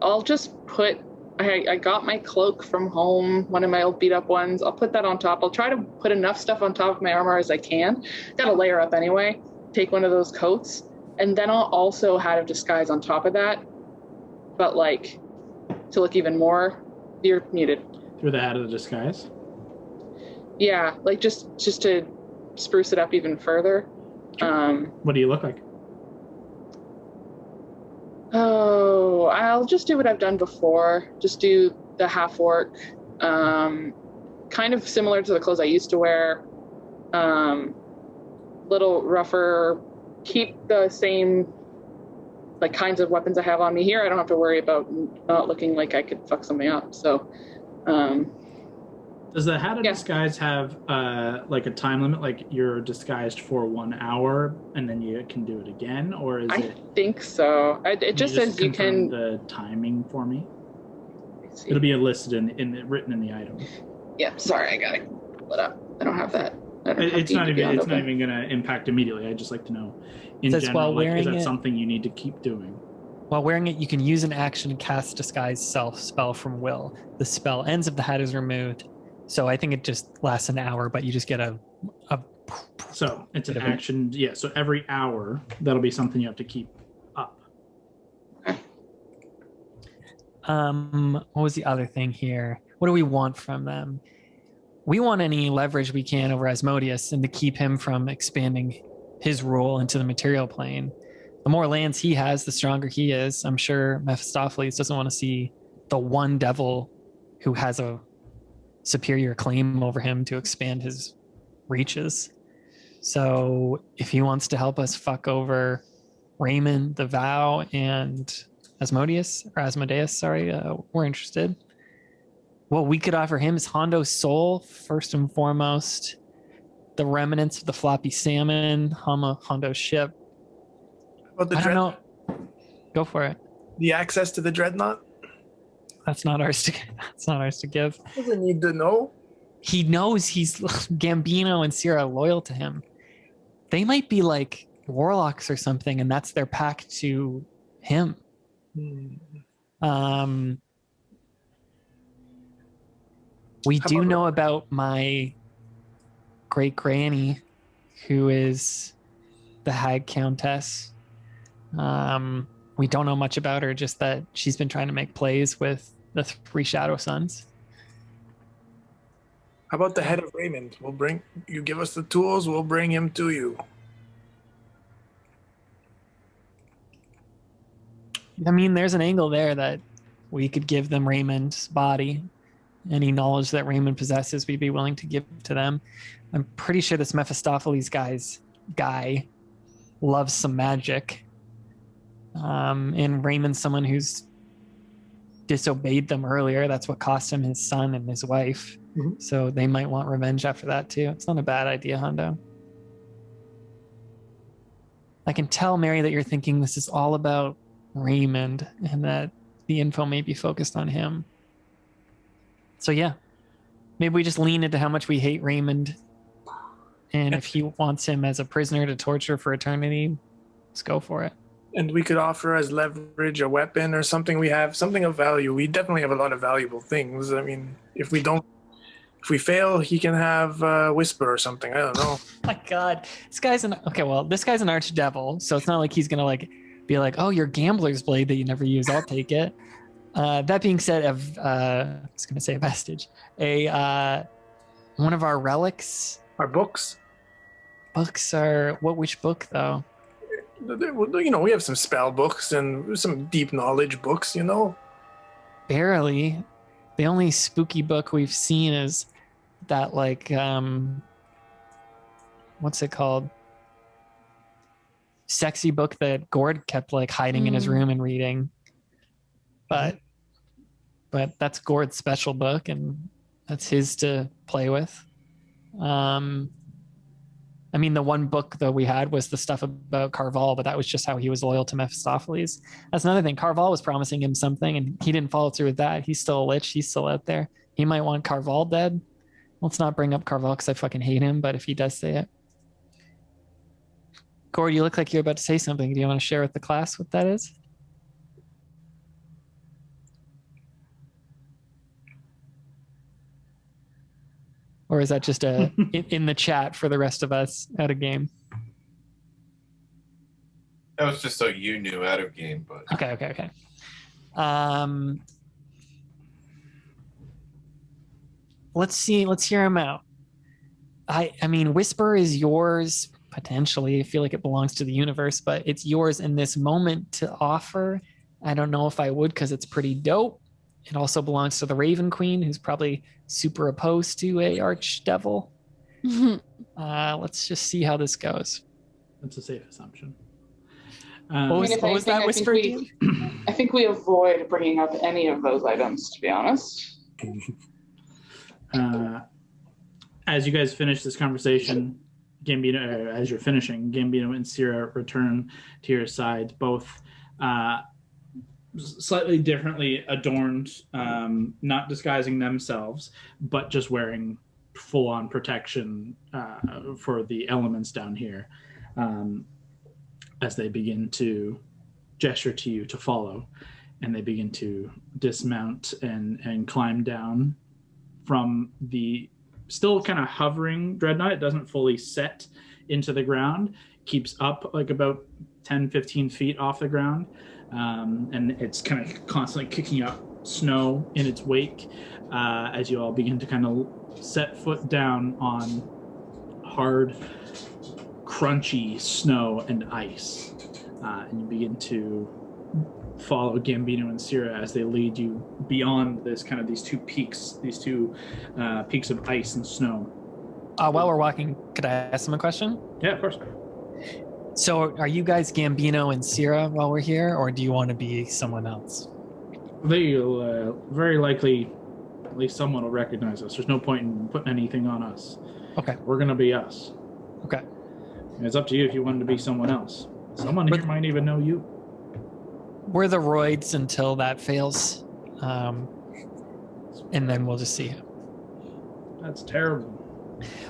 I'll just put, I got my cloak from home, one of my old beat up ones. I'll put that on top. I'll try to put enough stuff on top of my armor as I can. Got to layer up anyway. Take one of those coats. And then I'll also hat of disguise on top of that. But like, to look even more, you're muted. Through the hat of the disguise? Yeah, like just to spruce it up even further. What do you look like? Oh, I'll just do what I've done before. Just do the half orc. Kind of similar to the clothes I used to wear. Little rougher. Keep the same like kinds of weapons I have on me here. I don't have to worry about not looking like I could fuck something up. So, does the hat of disguise have like a time limit? Like you're disguised for 1 hour and then you can do it again, or is it? I think so. It just says you can. The timing for me. It'll be listed written in the item. Yeah, sorry, I got it. Split up. I don't have that. It's not even going to impact immediately. I'd just like to know in general. Is that something you need to keep doing? While wearing it, you can use an action to cast Disguise Self spell from will. The spell ends if the hat is removed. So I think it just lasts an hour, but you just get a So it's an action. Yeah. So every hour, that'll be something you have to keep up. What was the other thing here? What do we want from them? We want any leverage we can over Asmodeus and to keep him from expanding his rule into the material plane. The more lands he has, the stronger he is. I'm sure Mephistopheles doesn't want to see the one devil who has a superior claim over him to expand his reaches. So if he wants to help us fuck over Revenant Vow and Asmodeus, we're interested. What we could offer him is Hondo's soul, first and foremost. The remnants of the floppy salmon, Hondo's ship. About the I don't know. Go for it. The access to the dreadnought? That's not ours to give. That's not ours to give. Doesn't need to know. He knows he's Gambino and Sierra are loyal to him. They might be like warlocks or something, and that's their pact to him. We do know about my great granny, who is the Hag Countess. We don't know much about her, just that she's been trying to make plays with the 3 Shadow Sons. How about the head of Raymond? You give us the tools, we'll bring him to you. I mean, there's an angle there that we could give them Raymond's body. Any knowledge that Raymond possesses, we'd be willing to give to them. I'm pretty sure this Mephistopheles guy loves some magic. And Raymond's someone who's disobeyed them earlier. That's what cost him his son and his wife. Mhm. So they might want revenge after that too. It's not a bad idea, Hondo. I can tell, Mary, that you're thinking this is all about Raymond and that the info may be focused on him. So yeah, maybe we just lean into how much we hate Raymond. And if he wants him as a prisoner to torture for eternity, let's go for it. And we could offer as leverage a weapon or something. We have something of value. We definitely have a lot of valuable things. I mean, if we fail, he can have Whisper or something. I don't know. My God, this guy's an archdevil, so it's not like he's gonna be like, oh, your gambler's blade that you never use, I'll take it. That being said, I was gonna say a vestige, one of our relics. Our books. Books are which book though? You know, we have some spell books and some deep knowledge books, you know. Barely. The only spooky book we've seen is that what's it called? Sexy book that Gord kept hiding in his room and reading. But that's Gord's special book and that's his to play with. I mean, the one book that we had was the stuff about Carval, but that was just how he was loyal to Mephistopheles. That's another thing. Carval was promising him something, and he didn't follow through with that. He's still a lich. He's still out there. He might want Carval dead. Let's not bring up Carval because I fucking hate him, but if he does say it. Gord, you look like you're about to say something. Do you want to share with the class what that is? Or is that just in the chat for the rest of us out of game? That was just so you knew out of game, but Okay. Let's hear him out. I mean, Whisper is yours potentially. I feel like it belongs to the universe, but it's yours in this moment to offer. I don't know if I would because it's pretty dope. It also belongs to the Raven Queen, who's probably super opposed to a archdevil. Let's just see how this goes. That's a safe assumption. What was that Whisper? I think we avoid bringing up any of those items, to be honest. As you guys finish this conversation, Gambino, as you're finishing, Gambino and Sierra return to your side, both slightly differently adorned, not disguising themselves, but just wearing full-on protection for the elements down here, as they begin to gesture to you to follow, and they begin to dismount and climb down from the still kind of hovering dreadnought. It doesn't fully set into the ground, keeps up about 10-15 feet off the ground. And it's kind of constantly kicking up snow in its wake as you all begin to kind of set foot down on hard, crunchy snow and ice. And you begin to follow Gambino and Sierra as they lead you beyond these two peaks of ice and snow. While we're walking, could I ask them a question? Yeah, of course. So are you guys Gambino and Sierra while we're here, or do you want to be someone else? They'll very likely, at least someone will recognize us. There's no point in putting anything on us. Okay. We're going to be us. Okay. And it's up to you if you wanted to be someone else. Someone here might even know you. We're the Roids until that fails. And then we'll just see. That's terrible.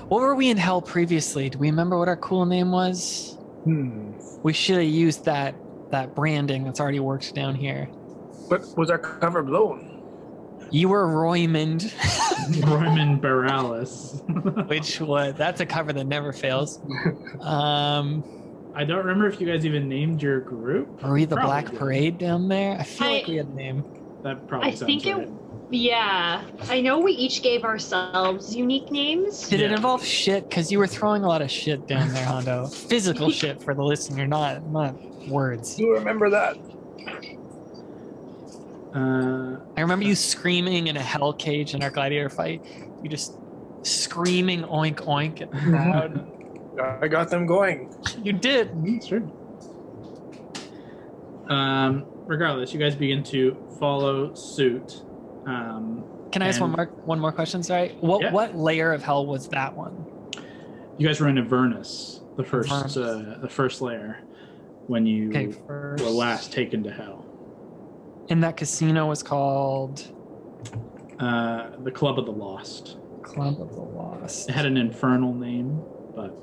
What were we in Hell previously? Do we remember what our cool name was? We should have used that branding that's already worked down here. But was our cover blown? You were Roymond. Roymond Baralis. That's a cover that never fails. I don't remember if you guys even named your group. Were we the Probably Black did. Parade down there? I feel like we had a name. That probably sounds right. Yeah. I know we each gave ourselves unique names. Did it involve shit? Because you were throwing a lot of shit down there, Hondo. Physical shit for the listener, not words. You remember that? I remember you screaming in a hell cage in our gladiator fight. You just screaming oink oink at the crowd. I got them going. You did. Sure. Regardless, you guys begin to follow suit. Can I ask and one more question? Sorry. What layer of hell was that one? You guys were in Avernus, the first layer, when you were last taken to hell. And that casino was called The Club of the Lost. Club of the Lost. It had an infernal name, but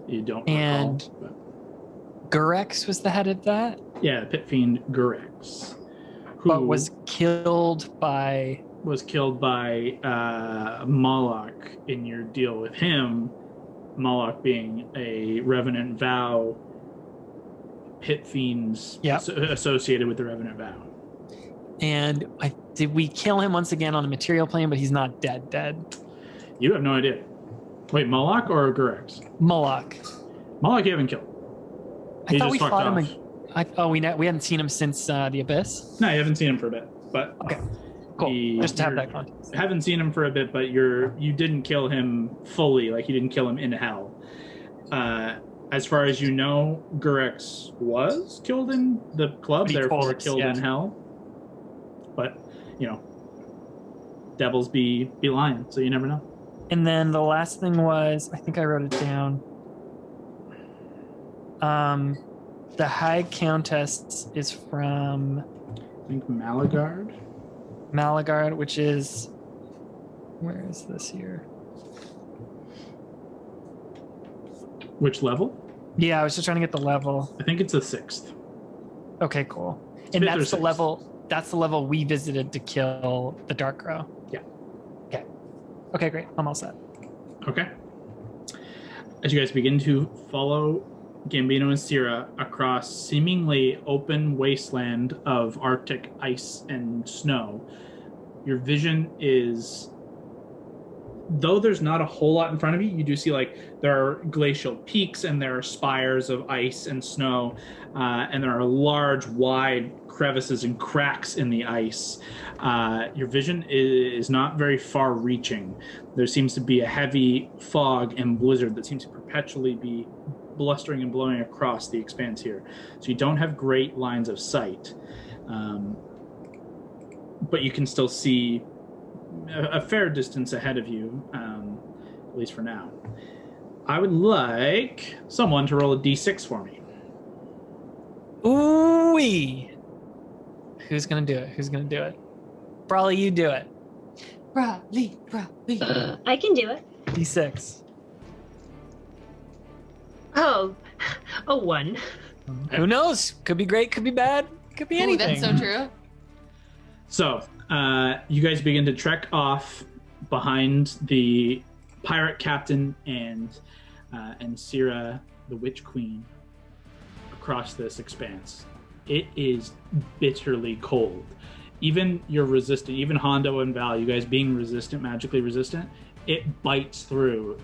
you don't and recall. Gurex was the head of that? Yeah, Pit Fiend Gurex. But was killed by Moloch in your deal with him. Moloch being a Revenant Vow, Pit Fiends associated with the Revenant Vow. And did we kill him once again on a material plane, but he's not dead? You have no idea. Wait, Moloch or Gurex? Moloch. Moloch you haven't killed. I thought we fought him. We hadn't seen him since the Abyss? No, you haven't seen him for a bit. But okay, cool. Just to have that context. Haven't seen him for a bit, but you didn't kill him fully. Like, you didn't kill him in hell. As far as you know, Gurex was killed in the club, therefore killed in hell. But, devils be lying, so you never know. And then the last thing was, I think I wrote it down. The High Countess is from, I think, Malagard, which is, where is this here? Which level? Yeah, I was just trying to get the level. I think it's the 6th. Okay, cool. And that's the level. That's the level we visited to kill the Dark Crow. Yeah. Okay, great. I'm all set. Okay. As you guys begin to follow Gambino and Sierra across seemingly open wasteland of Arctic ice and snow, your vision is, though there's not a whole lot in front of you, you do see there are glacial peaks and there are spires of ice and snow, and there are large, wide crevices and cracks in the ice. Your vision is not very far reaching. There seems to be a heavy fog and blizzard that seems to perpetually be blustering and blowing across the expanse here. So you don't have great lines of sight, but you can still see a fair distance ahead of you, at least for now. I would like someone to roll a d6 for me. Ooh-wee. Who's gonna do it? Brawley, you do it. Brawley. I can do it. D6. Oh, a 1. Who knows? Could be great, could be bad, could be anything. Ooh, that's so true. So, you guys begin to trek off behind the pirate captain and Sierra, the Witch Queen, across this expanse. It is bitterly cold. Even you're resistant, even Hondo and Val, you guys being resistant, magically resistant, it bites through.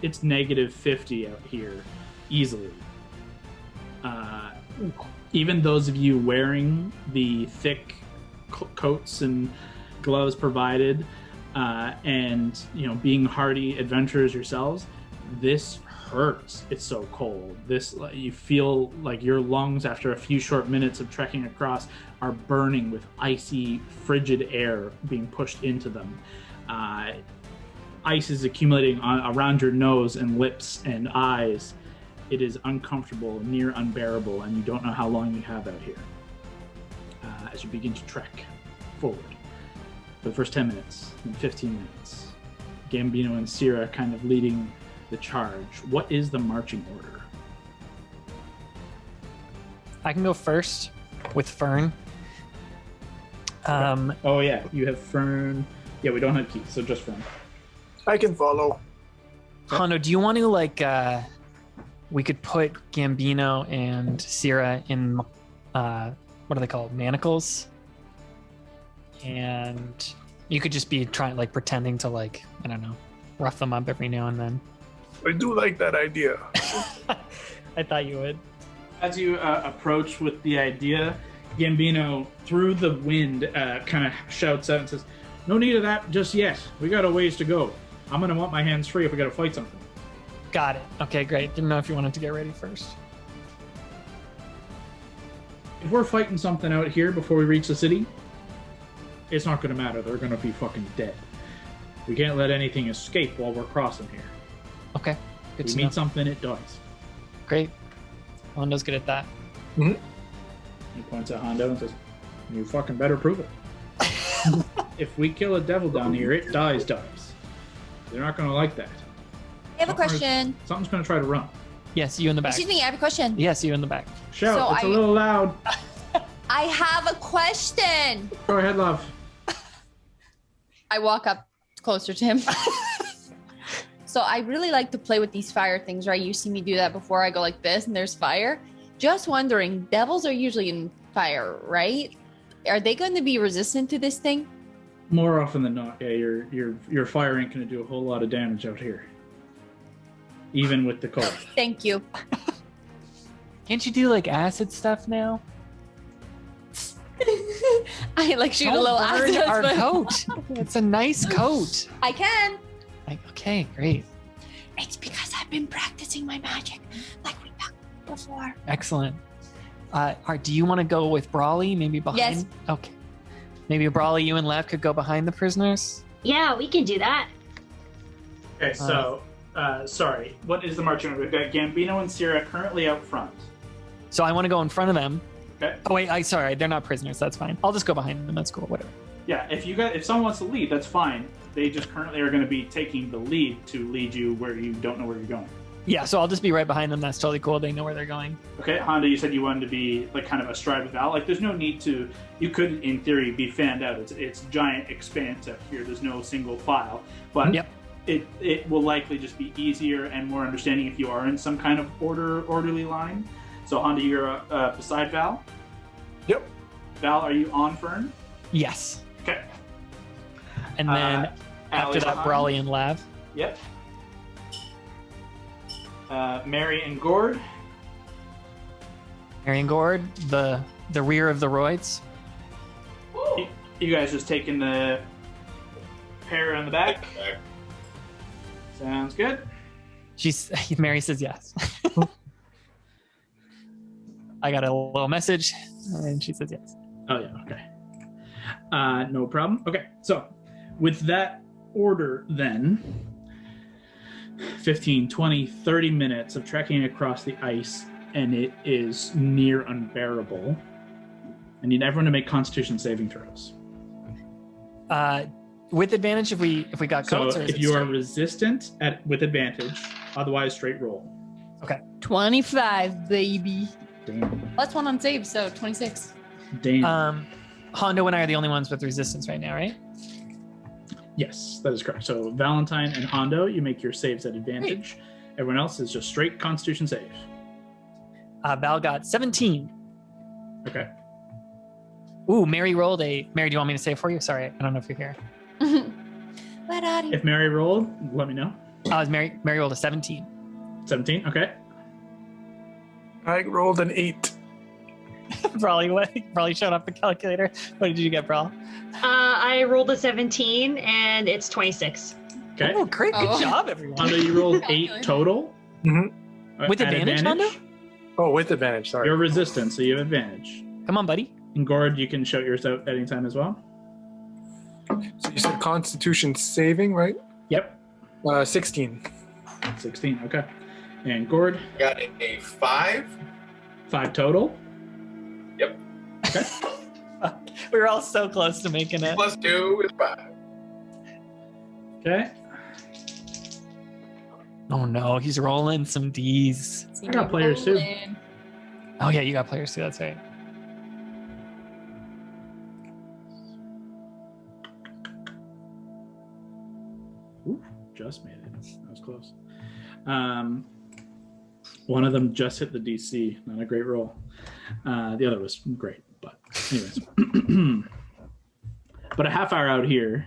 It's -50 out here, easily. Even those of you wearing the thick coats and gloves provided, and being hardy adventurers yourselves, this hurts. It's so cold. You feel like your lungs, after a few short minutes of trekking across, are burning with icy, frigid air being pushed into them. Ice is accumulating around your nose and lips and eyes. It is uncomfortable, near unbearable, and you don't know how long you have out here. As you begin to trek forward for the first 10 minutes and 15 minutes, Gambino and Sierra kind of leading the charge. What is the marching order? I can go first with Fern. Oh yeah, you have Fern. Yeah, we don't have Keith, so just Fern. I can follow. Hondo, do you want to we could put Gambino and Sierra in what are they called? Manacles? And you could just be pretending to I don't know, rough them up every now and then. I do like that idea. I thought you would. As you approach with the idea, Gambino, through the wind, kind of shouts out and says, "No need of that just yet. We got a ways to go. I'm gonna want my hands free if we gotta fight something." Got it. Okay, great. Didn't know if you wanted to get ready first. If we're fighting something out here before we reach the city, it's not gonna matter. They're gonna be fucking dead. We can't let anything escape while we're crossing here. Okay, good We to meet know. something, it dies. Great. Hondo's good at that. He points at Hondo and says, "You fucking better prove it. If we kill a devil down here, it dies. They're not gonna like that. I have a question. Something's gonna try to run. Yes, you in the back. Excuse me, I have a question. Yes, you in the back. Shout, So it's a little loud. I have a question. Go ahead, love. I walk up closer to him. So I really like to play with these fire things, right? You see me do that before. I go like this and there's fire. Just wondering, devils are usually in fire, right? Are they going to be resistant to this thing? More often than not, yeah, your fire ain't gonna do a whole lot of damage out here. Even with the cold. Thank you. Can't you do like acid stuff now? I like shoot a Don't little burn acid. our coat. It's a nice coat. I can. Like, okay, great. It's because I've been practicing my magic like we talked before. Excellent. Do you want to go with Brawley? Maybe behind? Yes. Okay. Maybe Brawley, you and Lev could go behind the prisoners? Yeah, we can do that. Okay, so sorry. What is the marching order? We've got Gambino and Sierra currently out front. So I want to go in front of them. Okay. Oh wait, sorry, they're not prisoners. That's fine. I'll just go behind them. That's cool. Whatever. Yeah, if someone wants to lead, that's fine. They just currently are going to be taking the lead to lead you where you don't know where you're going. Yeah, so I'll just be right behind them. That's totally cool. They know where they're going. Okay, Honda, you said you wanted to be like kind of astride with Val. Like, there's no need to. You could, in theory, be fanned out. It's giant expanse up here. There's no single file, but Yep. it will likely just be easier and more understanding if you are in some kind of orderly line. So, Honda, you're beside Val. Yep. Val, are you on Fern? Yes. Okay. And then after Allie that, behind. Brawley and Lav. Yep. Mary and Gord. Marion Gord, the rear of the Roids. You guys just taking the pair on the back. Sounds good. Mary says yes. I got a little message, and she says yes. Oh, yeah, okay. No problem. Okay, so with that order, then 15, 20, 30 minutes of trekking across the ice, and it is near unbearable. I need everyone to make Constitution saving throws. With advantage if we got So coats, or is if it you are straight? resistant with advantage, otherwise straight roll. 25, baby. Damn. Plus one on save, so 26. Damn. Hondo and I are the only ones with resistance right now, right? Yes, that is correct. So Valentine and Hondo, you make your saves at advantage. Everyone else is just straight Constitution save. Val got 17. Okay. Ooh, Mary rolled a... Mary, do you want me to say it for you? Sorry, I don't know if you're here. Let out If Mary rolled, let me know. Mary rolled a 17. 17, okay. I rolled an 8. Probably showed off the calculator. What did you get, Brawl? I rolled a 17 and it's 26. Okay. Oh, great. Good Oh. job, everyone. Hondo, you rolled 8 total. Mm-hmm. With At advantage, Hondo? Oh, with advantage, sorry. You're resistant, so you have advantage. Come on, buddy. And Gord, you can shout yours out at any time as well. So you said Constitution saving, right? Yep. 16. 16, okay. And Gord, Got a 5. 5 total. Yep. Okay. We were all so close to making it. Plus 2 is 5. Okay. Oh no, he's rolling some D's. I got players too. Oh yeah, you got players too. That's right. Ooh, just made it. That was close. One of them just hit the DC. Not a great roll. The other was great, but anyways. But a half hour out here,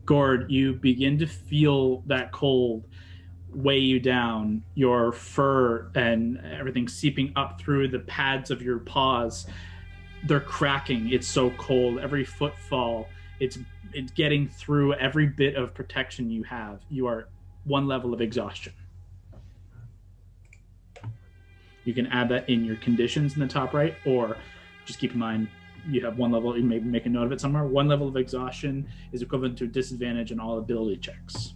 Gord, you begin to feel that cold weigh you down, your fur and everything seeping up through the pads of your paws. they're cracking. It's so cold. Every footfall, it's getting through every bit of protection you have. You are one level of exhaustion. You can add that in your conditions in the top right, or just keep in mind you have one level. You may make a note of it somewhere. One level of exhaustion is equivalent to a disadvantage in all ability checks.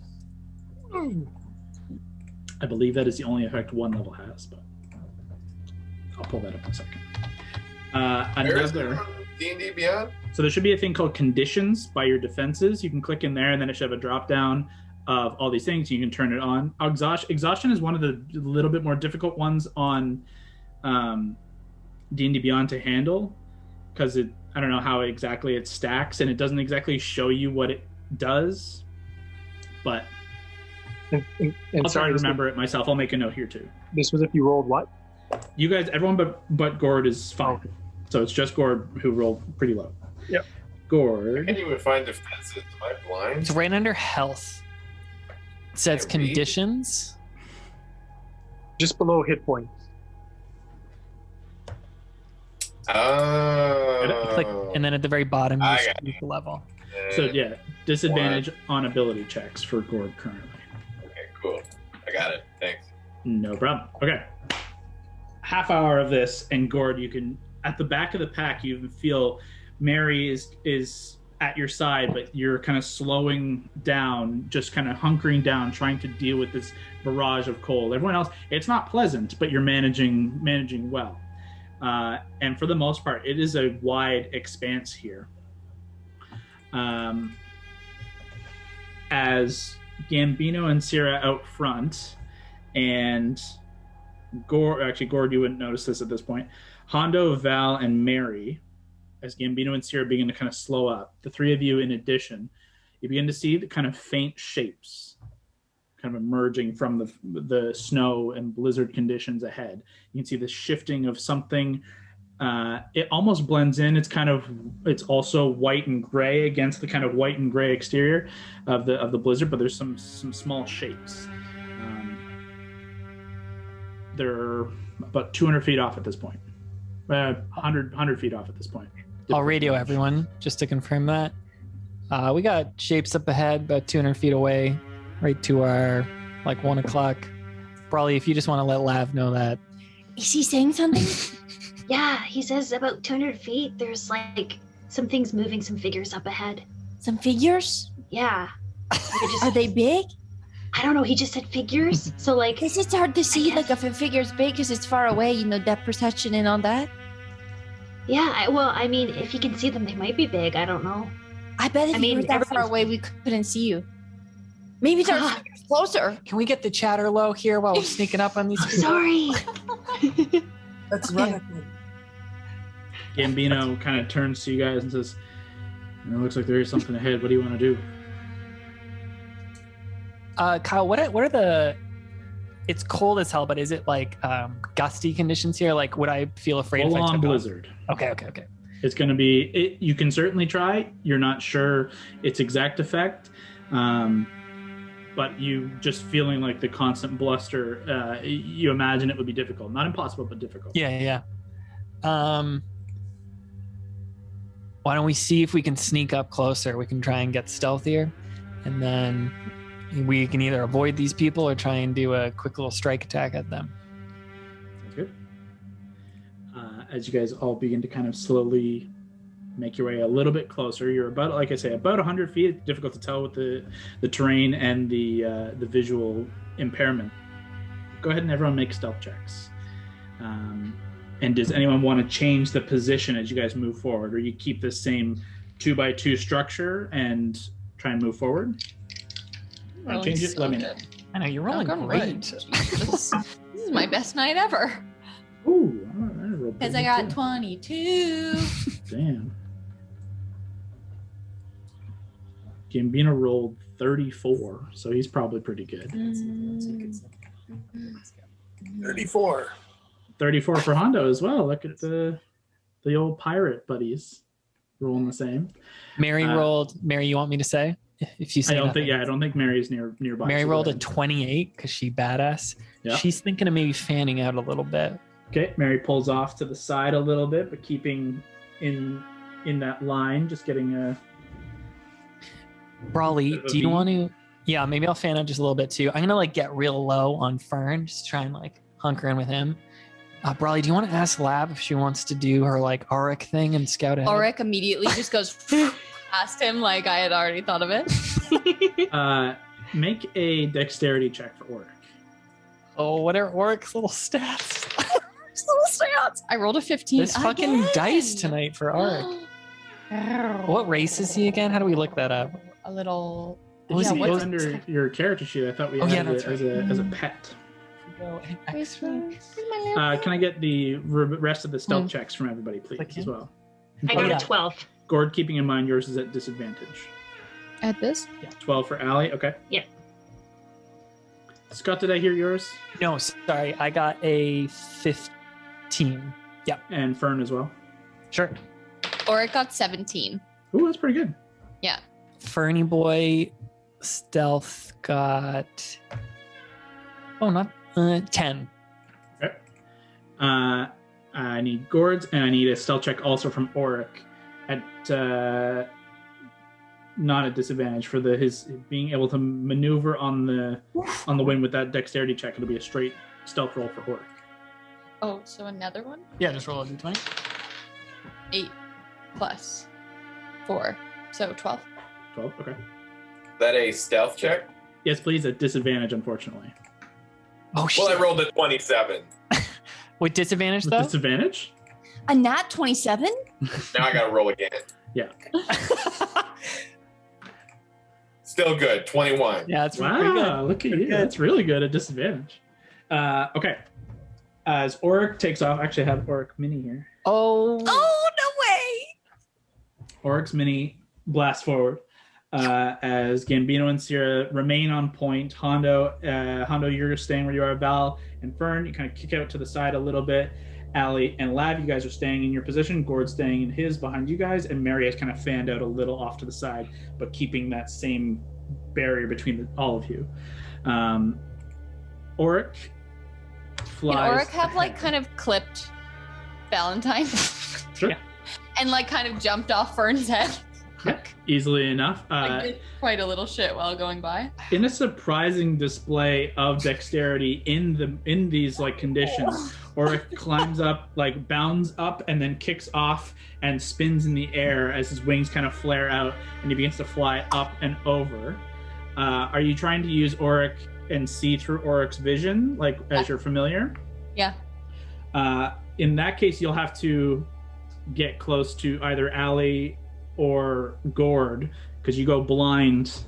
I believe that is the only effect one level has, but I'll pull that up in a second. Another D&D Beyond? So there should be a thing called conditions by your defenses. You can click in there, and then it should have a drop down of all these things. You can turn it on. Exhaustion is one of the little bit more difficult ones on D&D Beyond to handle, because I don't know how exactly it stacks, and it doesn't exactly show you what it does. But I'll try to remember it myself. I'll make a note here too. This was if you rolled what? You guys, everyone but Gord is fine. Oh. So it's just Gord who rolled pretty low. Yep. Gord. I can't even find defenses. Am I blind? It's right under health. It says Can't read. conditions. Just below hit points. Click, and then at the very bottom, you I see got the level. So yeah, disadvantage on ability checks for Gord currently. Okay, cool. I got it. Thanks. No problem. Okay. Half hour of this, and Gord, you can, at the back of the pack, you feel Mary is at your side, but you're kind of slowing down, just kind of hunkering down, trying to deal with this barrage of cold. Everyone else, it's not pleasant, but you're managing well. And for the most part, it is a wide expanse here. As Gambino and Sierra out front, and Gord, you wouldn't notice this at this point. Hondo, Val, and Mary, as Gambino and Sierra begin to kind of slow up, the three of you in addition, you begin to see the kind of faint shapes kind of emerging from the snow and blizzard conditions ahead. You can see the shifting of something. It almost blends in. It's also white and gray against the kind of white and gray exterior of the blizzard, but there's some small shapes. They're about 200 feet off at this point. 100 feet off at this point. I'll radio everyone just to confirm that. We got shapes up ahead, about 200 feet away, right to our 1 o'clock. Probably if you just want to let Lav know that. Is he saying something? Yeah, he says about 200 feet, there's some things moving, some figures up ahead. Some figures? Yeah. Are they big? I don't know, he just said figures. So Because it's hard to see if a figure's big because it's far away, depth perception and all that. Yeah, if you can see them, they might be big. I don't know. I bet if you were that far away, we couldn't see you. Maybe there's figures closer. Can we get the chatter low here while we're sneaking up on these people? Sorry. Let's run it. Gambino kind of turns to you guys and says, "It looks like there is something ahead. What do you want to do?" Kyle, what are the? It's cold as hell, but is it gusty conditions here? Would I feel afraid if I Full-on took blizzard. off? Okay. It's going to be. You can certainly try. You're not sure its exact effect, but you just feeling like the constant bluster. You imagine it would be difficult, not impossible, but difficult. Yeah. Why don't we see if we can sneak up closer? We can try and get stealthier, and then we can either avoid these people or try and do a quick little strike attack at them. Sounds good. As you guys all begin to kind of slowly make your way a little bit closer, you're about 100 feet. It's difficult to tell with the terrain and the visual impairment. Go ahead and everyone make stealth checks. And does anyone want to change the position as you guys move forward, or you keep the same 2x2 structure and try and move forward? Change it. Let me know. I know you're rolling great. This is my best night ever. Ooh, Because I got 22. Damn. Gambino rolled 34, so he's probably pretty good. 34. 34 for Hondo as well. Look at the old pirate buddies rolling the same. Mary rolled. Mary, you want me to say? If you say I don't nothing. think Mary's nearby. Mary so rolled go a ahead. 28 because she badass. Yeah. She's thinking of maybe fanning out a little bit. Okay, Mary pulls off to the side a little bit, but keeping in that line, just getting a. Brawly, Bit of a do you V. want to? Yeah, maybe I'll fan out just a little bit too. I'm gonna like get real low on Fern, just try and like hunker in with him. Brawly, do you want to ask Lab if she wants to do her like Auric thing and scout ahead? Auric immediately just goes past him like I had already thought of it. Make a dexterity check for Auric. Oh, what are Auric's little stats? Little stats. I rolled a 15. This fucking again. dice tonight for Auric. What race is he again? How do we look that up? A little. What was Yeah, he? what's What was under your character sheet? I thought we Oh, yeah, had it that's as a pet. Where's my Can I get the rest of the stealth checks from everybody, please, Click as in. well? I got yeah. a 12. Gord, keeping in mind yours is at disadvantage. At this? 12 for Allie. Okay. Yeah. Scott, did I hear yours? No, sorry. I got a 15. Yeah, And Fern as well. sure. Auric got 17. Ooh, that's pretty good. Fernie Boy stealth got. Oh, not 10. Okay. I need Gord's, and I need a stealth check also from Auric at not at disadvantage for his being able to maneuver on the wind with that dexterity check. It'll be a straight stealth roll for Auric. Oh, so another one? Yeah, just roll a d20. 8 plus 4. So 12. 12. Okay. Is that a stealth check? Yes, please. At disadvantage, unfortunately. Oh, shit. Well, I rolled a 27. With disadvantage, With though? disadvantage? A nat 27? Now I gotta roll again. Still good. 21. Yeah, it's pretty good. Wow, look at you. That's really good at disadvantage. Okay. As Auric takes off, actually, I have Auric Mini here. Oh. Oh, no way! Auric's Mini blasts forward. As Gambino and Sierra remain on point. Hondo, you're staying where you are. Val and Fern, you kind of kick out to the side a little bit. Allie and Lav, you guys are staying in your position. Gord's staying in his behind you guys. And Mary has kind of fanned out a little off to the side, but keeping that same barrier between all of you. Auric flies. Can Auric have like ahead. kind of clipped Valentine Sure. Yeah. and like kind of jumped off Fern's head? Easily enough. Like did quite a little shit while going by. In a surprising display of dexterity in these like conditions, Auric climbs up, like bounds up, and then kicks off and spins in the air as his wings kind of flare out, and he begins to fly up and over. Are you trying to use Auric and see through Auric's vision, like as you're familiar? Yeah. In that case, you'll have to get close to either Allie or Gord, because you go blind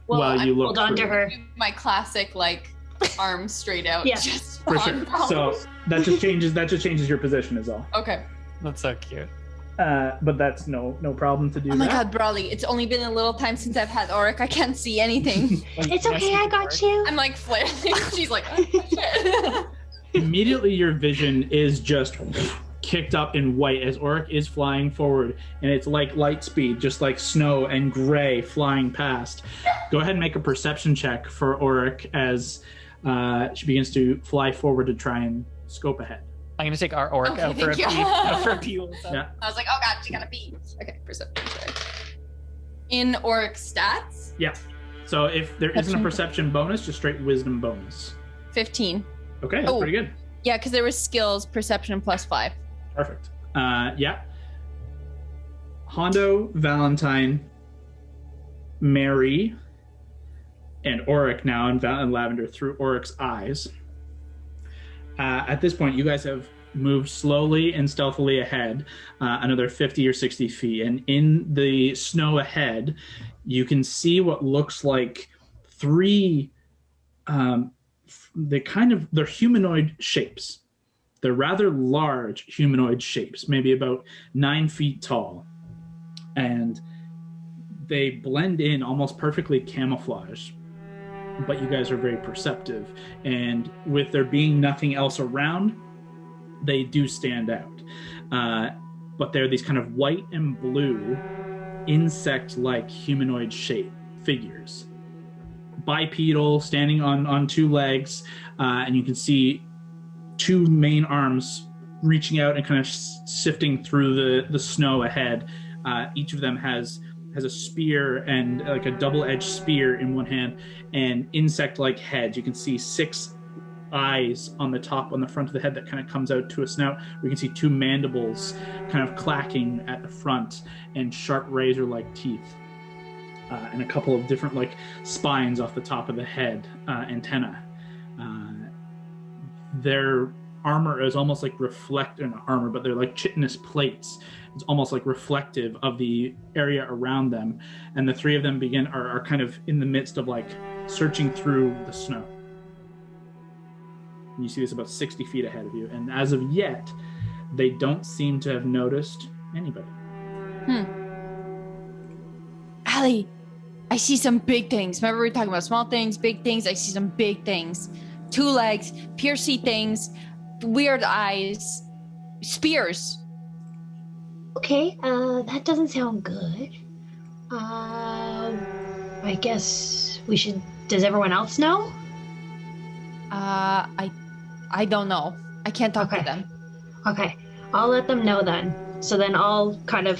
while you look hold on to through. her. My classic like arms straight out. Yeah. Just For sure. So that just changes your position is all. okay. That's so cute. But that's no problem to do. Oh my that. god, Brawley, it's only been a little time since I've had Auric. I can't see anything. It's okay, I got you. I'm like flailing. She's like, oh, shit. Immediately your vision is just kicked up in white as Auric is flying forward, and it's like light speed, just like snow and gray flying past. Go ahead and make a perception check for Auric as she begins to fly forward to try and scope ahead. I'm going to take our Auric Okay, out for a thank pee. you. Out for a pee. Yeah. I was like, oh god, she got a pee. Okay, perception check. In Auric stats, Yeah. So if there isn't a perception bonus, just straight wisdom bonus. 15. Okay, that's Oh. pretty good. Yeah, because there was skills, perception plus 5. Perfect. Yeah. Hondo, Valentine, Mary, and Auric now, and Lavender through Auric's eyes. At this point, you guys have moved slowly and stealthily ahead, another 50 or 60 feet. And in the snow ahead, you can see what looks like three, they're humanoid shapes. They're rather large humanoid shapes, maybe about 9 feet tall. And they blend in almost perfectly camouflaged. But you guys are very perceptive. And with there being nothing else around, they do stand out. But they're these kind of white and blue insect-like humanoid shape figures. Bipedal, standing on 2 legs, and you can see 2 main arms reaching out and kind of sifting through the snow ahead. Each of them has a spear and like a double-edged spear in one hand and insect-like heads. You can see 6 eyes on the top, on the front of the head that kind of comes out to a snout. We can see 2 mandibles kind of clacking at the front and sharp razor-like teeth. And a couple of different like spines off the top of the head, antenna. Their armor is almost like not armor, but they're like chitinous plates. It's almost like reflective of the area around them. And the 3 of them are kind of in the midst of like searching through the snow. And you see this about 60 feet ahead of you. And as of yet, they don't seem to have noticed anybody. Allie, I see some big things. Remember we were talking about small things, big things? I see some big things. 2 legs, piercy things, weird eyes, spears. Okay, that doesn't sound good. I guess we should. Does everyone else know? I don't know. I can't talk to them. Okay, I'll let them know then. So then I'll kind of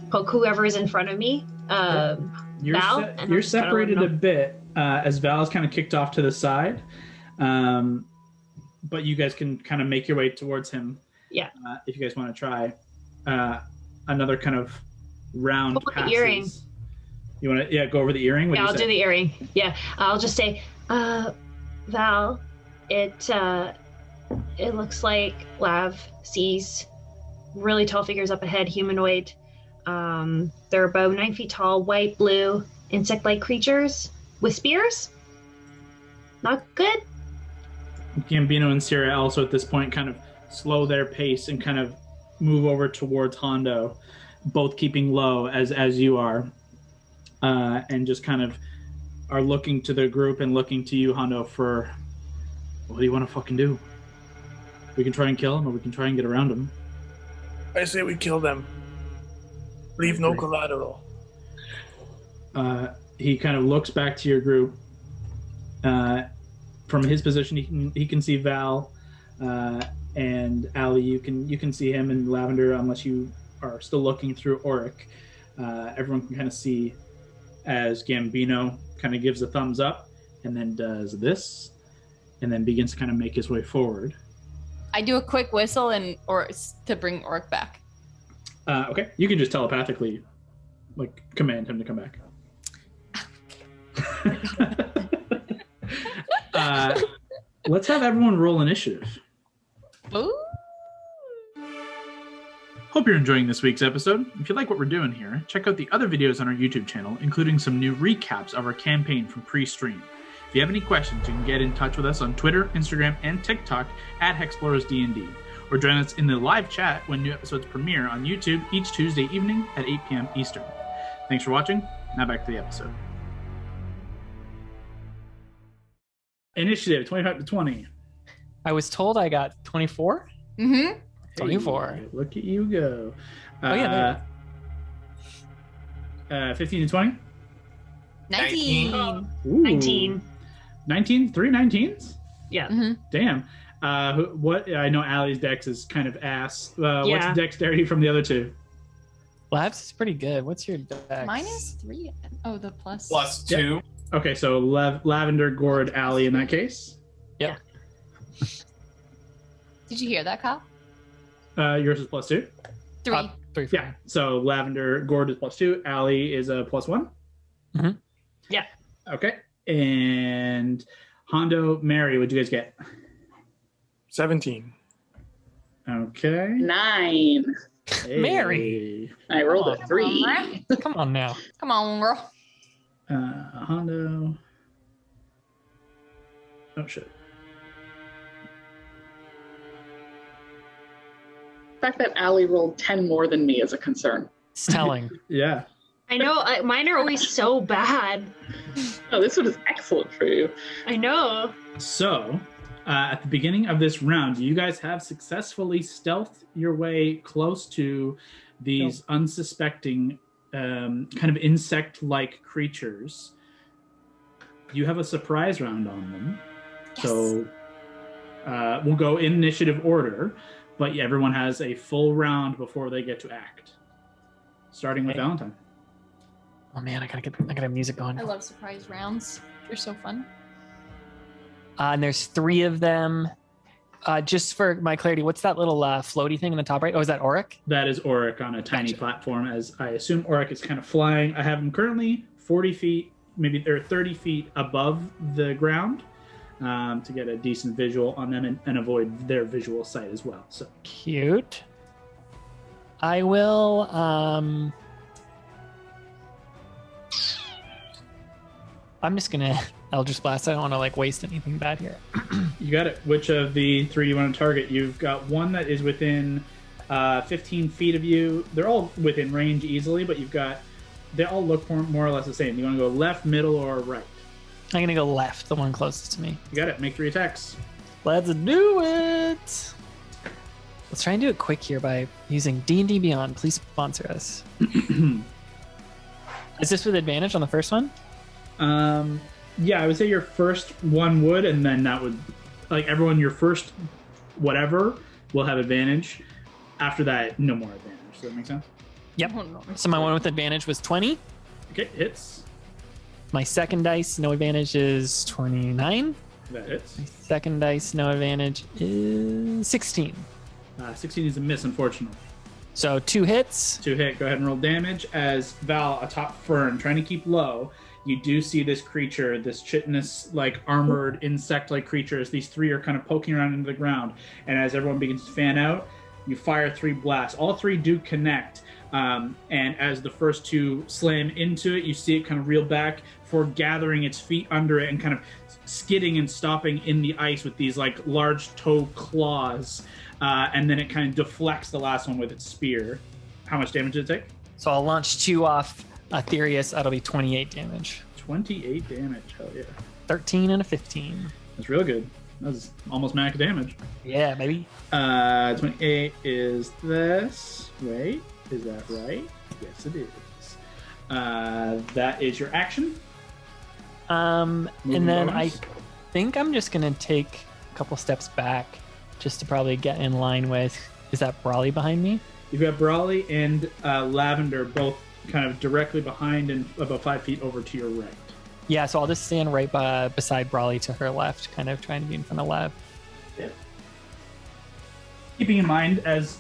poke whoever is in front of me. Val. You're separated a bit as Val's kind of kicked off to the side, but you guys can kind of make your way towards him. Yeah. If you guys want to try another kind of round passes. The earring. You want to go over the earring? I'll do the earring. Yeah, I'll just say, Val, it looks like Lav sees really tall figures up ahead, humanoid. They're about 9 feet tall, white, blue, insect-like creatures with spears. Not good. Gambino and Sierra also at this point kind of slow their pace and kind of move over towards Hondo, both keeping low as you are, and just kind of are looking to the group and looking to you, Hondo, for what do you want to fucking do? We can try and kill him, or we can try and get around him. I say we kill them. Leave no collateral. He kind of looks back to your group. From his position, he can see Val and Allie. You can see him and Lavender, unless you are still looking through Auric. Everyone can kind of see as Gambino kind of gives a thumbs up and then does this, and then begins to kind of make his way forward. I do a quick whistle to bring Auric back. Okay, you can just telepathically, like, command him to come back. Let's have everyone roll initiative. Ooh. Hope you're enjoying this week's episode. If you like what we're doing here, check out the other videos on our YouTube channel, including some new recaps of our campaign from pre-stream. If you have any questions, you can get in touch with us on Twitter, Instagram, and TikTok at Hexplorers DnD, or join us in the live chat when new episodes premiere on YouTube each Tuesday evening at 8 p.m. Eastern. Thanks for watching. Now back to the episode. Initiative 25 to 20. I was told I got 24. Mm-hmm. 24. Hey, look at you go. Oh, yeah. 15 to 20. 19. Oh, Ooh. 19. 19? 3 19s? Yeah. Mm-hmm. Damn. What? I know Allie's dex is kind of ass. What's Yeah. dexterity from the other two? Labs is pretty good. What's your dex? Mine is 3. Oh, the plus. Plus 2. Okay, so Lavender, Gord, Allie in that case. Yep. Did you hear that, Kyle? Yours is plus 2. 3. 3. Yeah. So Lavender, Gord is plus 2. Allie is a plus 1. Mm-hmm. Yeah. Okay. And Hondo, Mary, what'd you guys get? 17. Okay. 9. Hey. Mary. I rolled a 3. Come on now. Come on, girl. Hondo. Oh, shit. The fact that Allie rolled 10 more than me is a concern. It's telling. Yeah. I know. Mine are always so bad. Oh, this one is excellent for you. I know. So, at the beginning of this round, you guys have successfully stealthed your way close to these unsuspecting kind of insect-like creatures. You have a surprise round on them. Yes. So We'll go in initiative order, but everyone has a full round before they get to act. Starting with Valentine. Oh man, I gotta have music on. I love surprise rounds. They're so fun. And there's 3 of them. Just for my clarity, what's that little floaty thing in the top right? Oh, is that Auric? That is Auric on a tiny platform, as I assume Auric is kind of flying. I have him currently 40 feet, maybe they're 30 feet above the ground to get a decent visual on them and avoid their visual sight as well. So Cute. I will I'm just gonna Eldritch Blast. I don't want to waste anything bad here. You got it. Which of the 3 do you want to target? You've got one that is within 15 feet of you. They're all within range easily, but they all look more or less the same. You want to go left, middle, or right? I'm gonna go left, the one closest to me. You got it. Make 3 attacks. Let's do it. Let's try and do it quick here by using D&D Beyond. Please sponsor us. Is this with advantage on the first one? Yeah, I would say your first one would, and then that would, everyone, your first whatever will have advantage. After that, no more advantage. Does that make sense? Yep. So my one with advantage was 20. Okay, hits. My second dice, no advantage, is 29. That hits. My second dice, no advantage, is 16. 16 is a miss, unfortunately. So 2 hits. 2 hit. Go ahead and roll damage. As Val, atop Fern, trying to keep low, you do see this creature, this chitinous, armored insect-like creature, as these 3 are kind of poking around into the ground. And as everyone begins to fan out, you fire 3 blasts. All 3 do connect. And as the first 2 slam into it, you see it kind of reel back before gathering its feet under it and kind of skidding and stopping in the ice with these large toe claws. And then it kind of deflects the last one with its spear. How much damage did it take? So I'll launch 2 off Aetherius. That'll be 28 damage. 28 damage. Hell yeah. 13 and a 15. That's real good. That's almost max damage. Yeah, baby. 28 is this. Wait, is that right? Yes, it is. That is your action. And Moving then bonus. I think I'm just going to take a couple steps back just to probably get in line with... Is that Brawley behind me? You've got Brawley and Lavender both kind of directly behind and about 5 feet over to your right. Yeah, so I'll just stand right beside Brawley to her left, kind of trying to be in front of Lav. Yep. Keeping in mind, as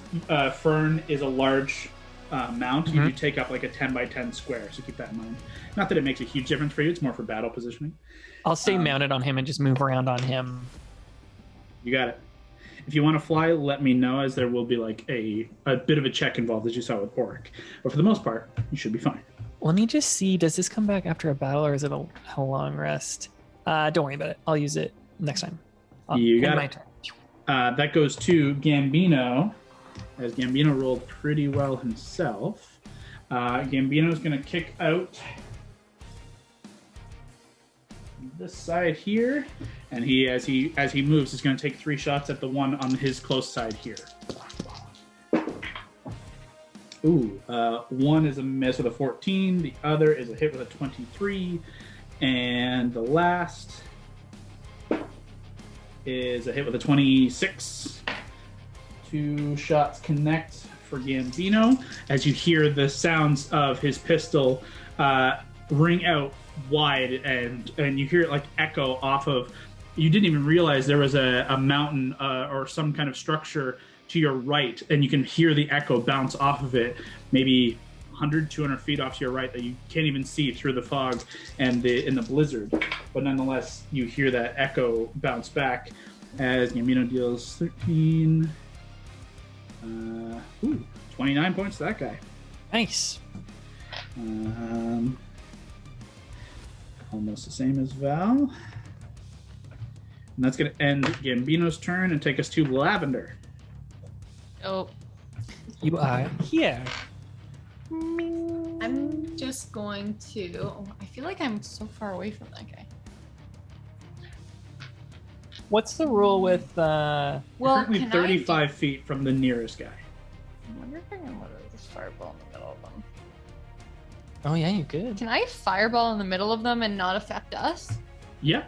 Fern is a large mount, you do take up a 10 by 10 square, so keep that in mind. Not that it makes a huge difference for you, it's more for battle positioning. I'll stay mounted on him and just move around on him. You got it. If you want to fly, let me know, as there will be a bit of a check involved, as you saw with Auric. But for the most part, you should be fine. Let me just see, does this come back after a battle or is it a long rest? Don't worry about it. I'll use it next time. You got my it. turn. That goes to Gambino, as Gambino rolled pretty well himself. Gambino's going to kick out this side here, and he, as he moves, is going to take 3 shots at the one on his close side here. Ooh, one is a miss with a 14, the other is a hit with a 23, and the last is a hit with a 26. 2 shots connect for Gambino, as you hear the sounds of his pistol ring out wide, and you hear it echo off of... You didn't even realize there was a mountain or some kind of structure to your right, and you can hear the echo bounce off of it, maybe 100, 200 feet off to your right, that you can't even see through the fog and in the blizzard. But nonetheless, you hear that echo bounce back as Gambino deals 13... 29 points to that guy. Nice. Almost the same as Val. And that's going to end Gambino's turn and take us to Lavender. Oh, You are here. I'm just going to... Oh, I feel like I'm so far away from that guy. What's the rule with... You're Well, currently can 35 feet from the nearest guy. I wonder if I can literally just fireball in the middle of them. Oh, yeah, you could. Can I fireball in the middle of them and not affect us? Yeah.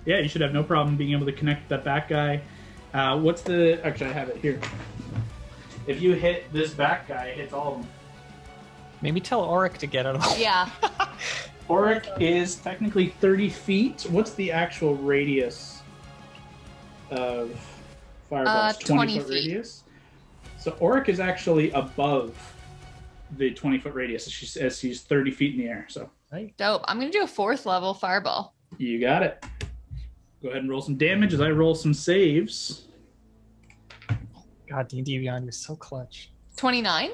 Yeah, you should have no problem being able to connect that back guy. What's the... Actually, I have it here. If you hit this back guy, it hits all of them. Maybe tell Auric to get out of the way. Yeah. Auric is technically 30 feet. What's the actual radius of fireballs? 20 foot feet. radius? So Auric is actually above the 20-foot radius as she's 30 feet in the air. So Dope. I'm going to do a 4th level fireball. you got it. Go ahead and roll some damage as I roll some saves. God, D&D Beyond, you're so clutch. 29.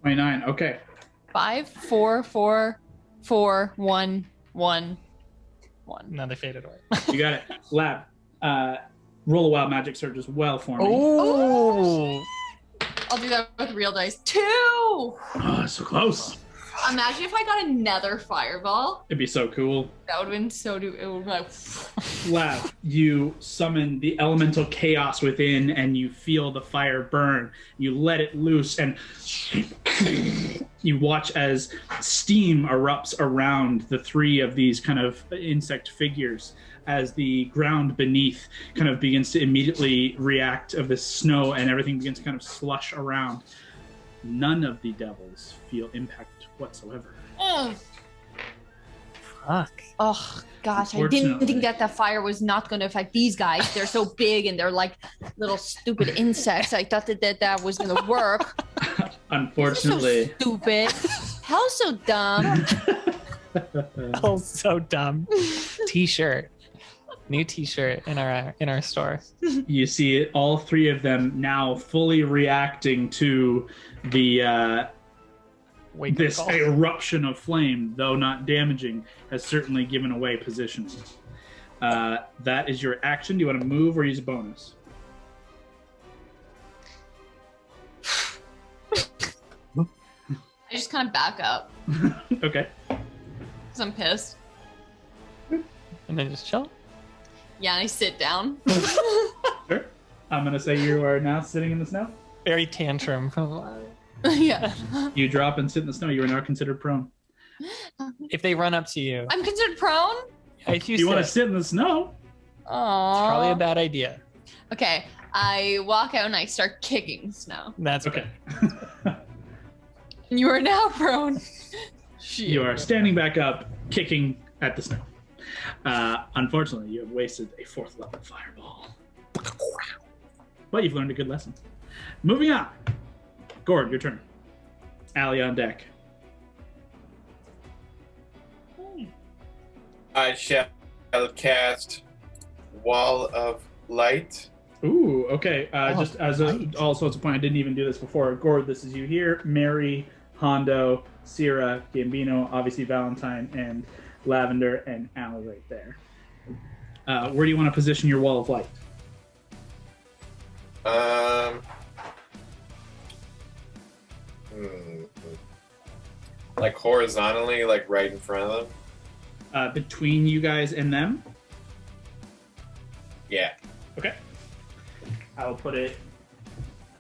29. Okay. 5, 4, 4, 4, 1, 1, 1. Now they faded away. You got it. Lab. Roll a wild magic surge as well for me. Oh! I'll do that with real dice. 2! Oh, so close. Imagine if I got another fireball. It'd be so cool. That would have been so... It would be like... Lab, you summon the elemental chaos within and you feel the fire burn. You let it loose and you watch as steam erupts around the 3 of these kind of insect figures as the ground beneath kind of begins to immediately react of this snow and everything begins to kind of slush around. None of the devils feel impact whatsoever. Fuck. Oh, gosh. I didn't think that the fire was not going to affect these guys. They're so big and they're like little stupid insects. I thought that was going to work. Unfortunately. So stupid. How so dumb. Oh, so dumb. T-shirt. New T-shirt in our store. You see it, all 3 of them now fully reacting to the this call. eruption of flame, though not damaging, has certainly given away position. That is your action. Do you want to move or use a bonus? I just kind of back up Okay. because I'm pissed. And then just chill. Yeah, and I sit down. Sure. I'm going to say you are now sitting in the snow. Very tantrum. Yeah. You drop and sit in the snow. You are now considered prone. If they run up to you, I'm considered prone? if you You want to sit, sit in the snow? Aww. it's probably a bad idea. Okay, I walk out and I start kicking snow. That's okay. You are now prone. You are standing back up, kicking at the snow. Unfortunately, you have wasted a 4th level fireball. But you've learned a good lesson. Moving on. Gord, your turn. Allie on deck. I shall cast Wall of Light. Ooh, okay. Just as also as a point, I didn't even do this before. Gord, this is you here. Mary, Hondo, Sierra, Gambino, obviously Valentine, and Lavender, and Al right there. Where do you want to position your wall of light? Like horizontally, like right in front of them. Between you guys and them? Yeah. Okay. I will put it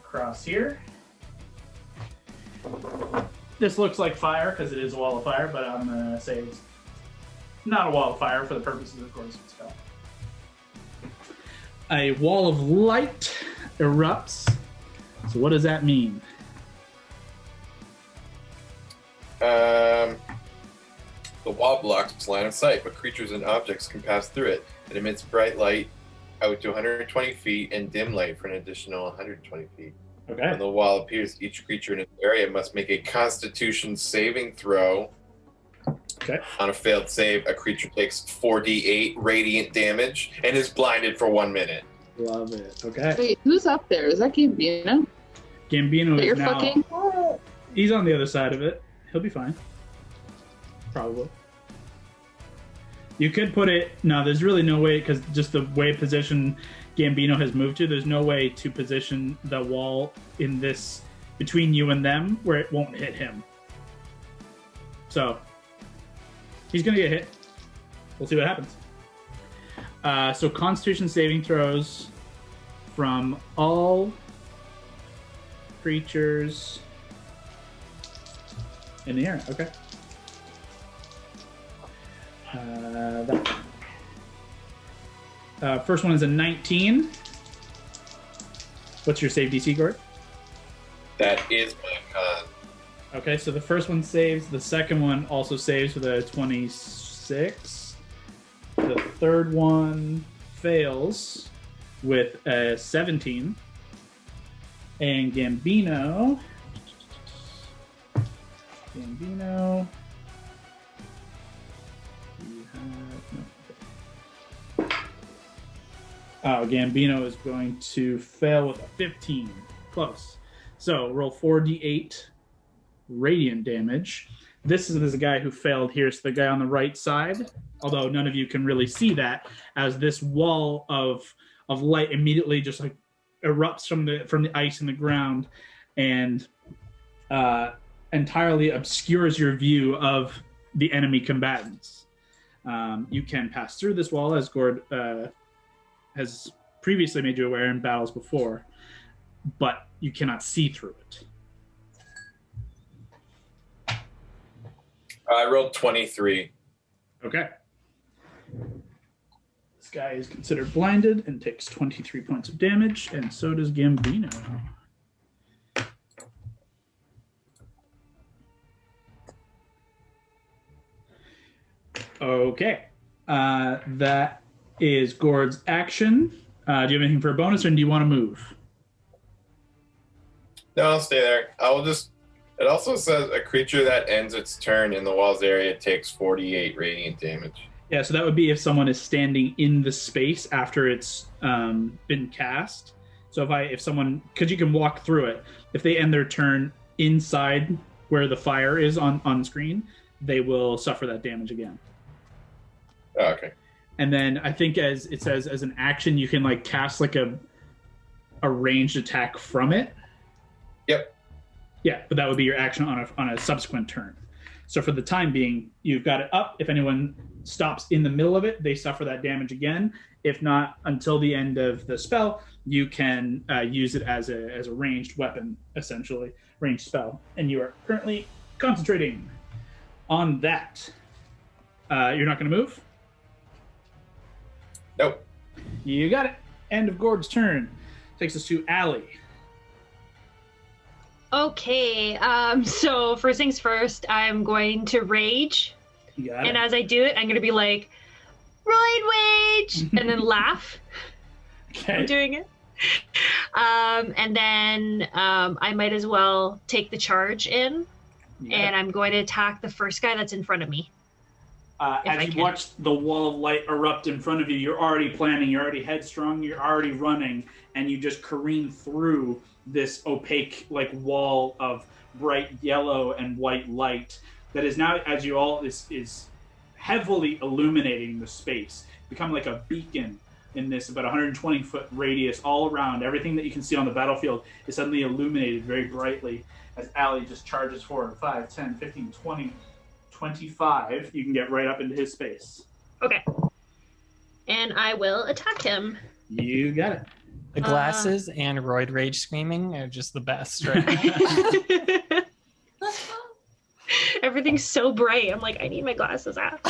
across here. This looks like fire because it is a wall of fire, but I'm going to say it's not a wall of fire for the purposes of course of spell. A wall of light erupts. So what does that mean? The wall blocks line of sight, but creatures and objects can pass through it. It emits bright light out to 120 feet and dim light for an additional 120 feet. Okay. When the wall appears, each creature in its area must make a Constitution saving throw. Okay. On a failed save, a creature takes 4d8 radiant damage and is blinded for 1 minute. Love it. Okay. Wait, who's up there? Is that Gambino? Gambino That is you're now... fucking? He's on the other side of it. He'll be fine. Probably. You could put it... No, there's really no way, because just the way position Gambino has moved to, there's no way to position the wall in this... between you and them, where it won't hit him. So, he's going to get hit. We'll see what happens. So, Constitution saving throws from all creatures in the area. Okay. First one is a 19. What's your save DC, Gord? That is my con. Okay, so the first one saves. The second one also saves with a 26. The third one fails with a 17. And Gambino. You have, no. Gambino is going to fail with a 15. Close. So roll 4d8 radiant damage. This is the guy who failed here. So the guy on the right side, although none of you can really see that, as this wall of light immediately just like erupts from the ice in the ground and entirely obscures your view of the enemy combatants. You can pass through this wall, as Gord has previously made you aware in battles before, but you cannot see through it. I rolled 23. Okay. This guy is considered blinded and takes 23 points of damage, and so does Gambino. Okay. That is Gord's action. Do you have anything for a bonus, or do you want to move? No, I'll stay there. I will just... It also says a creature that ends its turn in the walls area takes 48 radiant damage. Yeah, so that would be if someone is standing in the space after it's been cast. So if someone, because you can walk through it, if they end their turn inside where the fire is on screen, they will suffer that damage again. Oh, okay. And then I think as it says, as an action, you can like cast like a ranged attack from it. Yep. Yeah, but that would be your action on a subsequent turn. So for the time being, you've got it up. If anyone stops in the middle of it, they suffer that damage again. If not, until the end of the spell, you can use it as a ranged weapon, essentially, ranged spell. And you are currently concentrating on that. You're not going to move? Nope. You got it. End of Gord's turn. Takes us to Allie. Okay, so first things first, I'm going to rage. You got And it. as I do it, I'm going to be like, Roid Wage! And then laugh. Okay. I'm doing it. And then I might as well take the charge in. You got And it. I'm going to attack the first guy that's in front of me. if I As you can. watch the wall of light erupt in front of you, you're already planning, you're already headstrong, you're already running, and you just careen through this opaque like wall of bright yellow and white light that is now, as you all is heavily illuminating the space, become like a beacon in this about 120 foot radius all around. Everything that you can see on the battlefield is suddenly illuminated very brightly as Allie just charges forward. 5, 10, 15, 20, 25. You can get right up into his space. Okay. And I will attack him. You got it. The glasses and Roid Rage screaming are just the best, right? Everything's so bright. I'm like, I need my glasses out.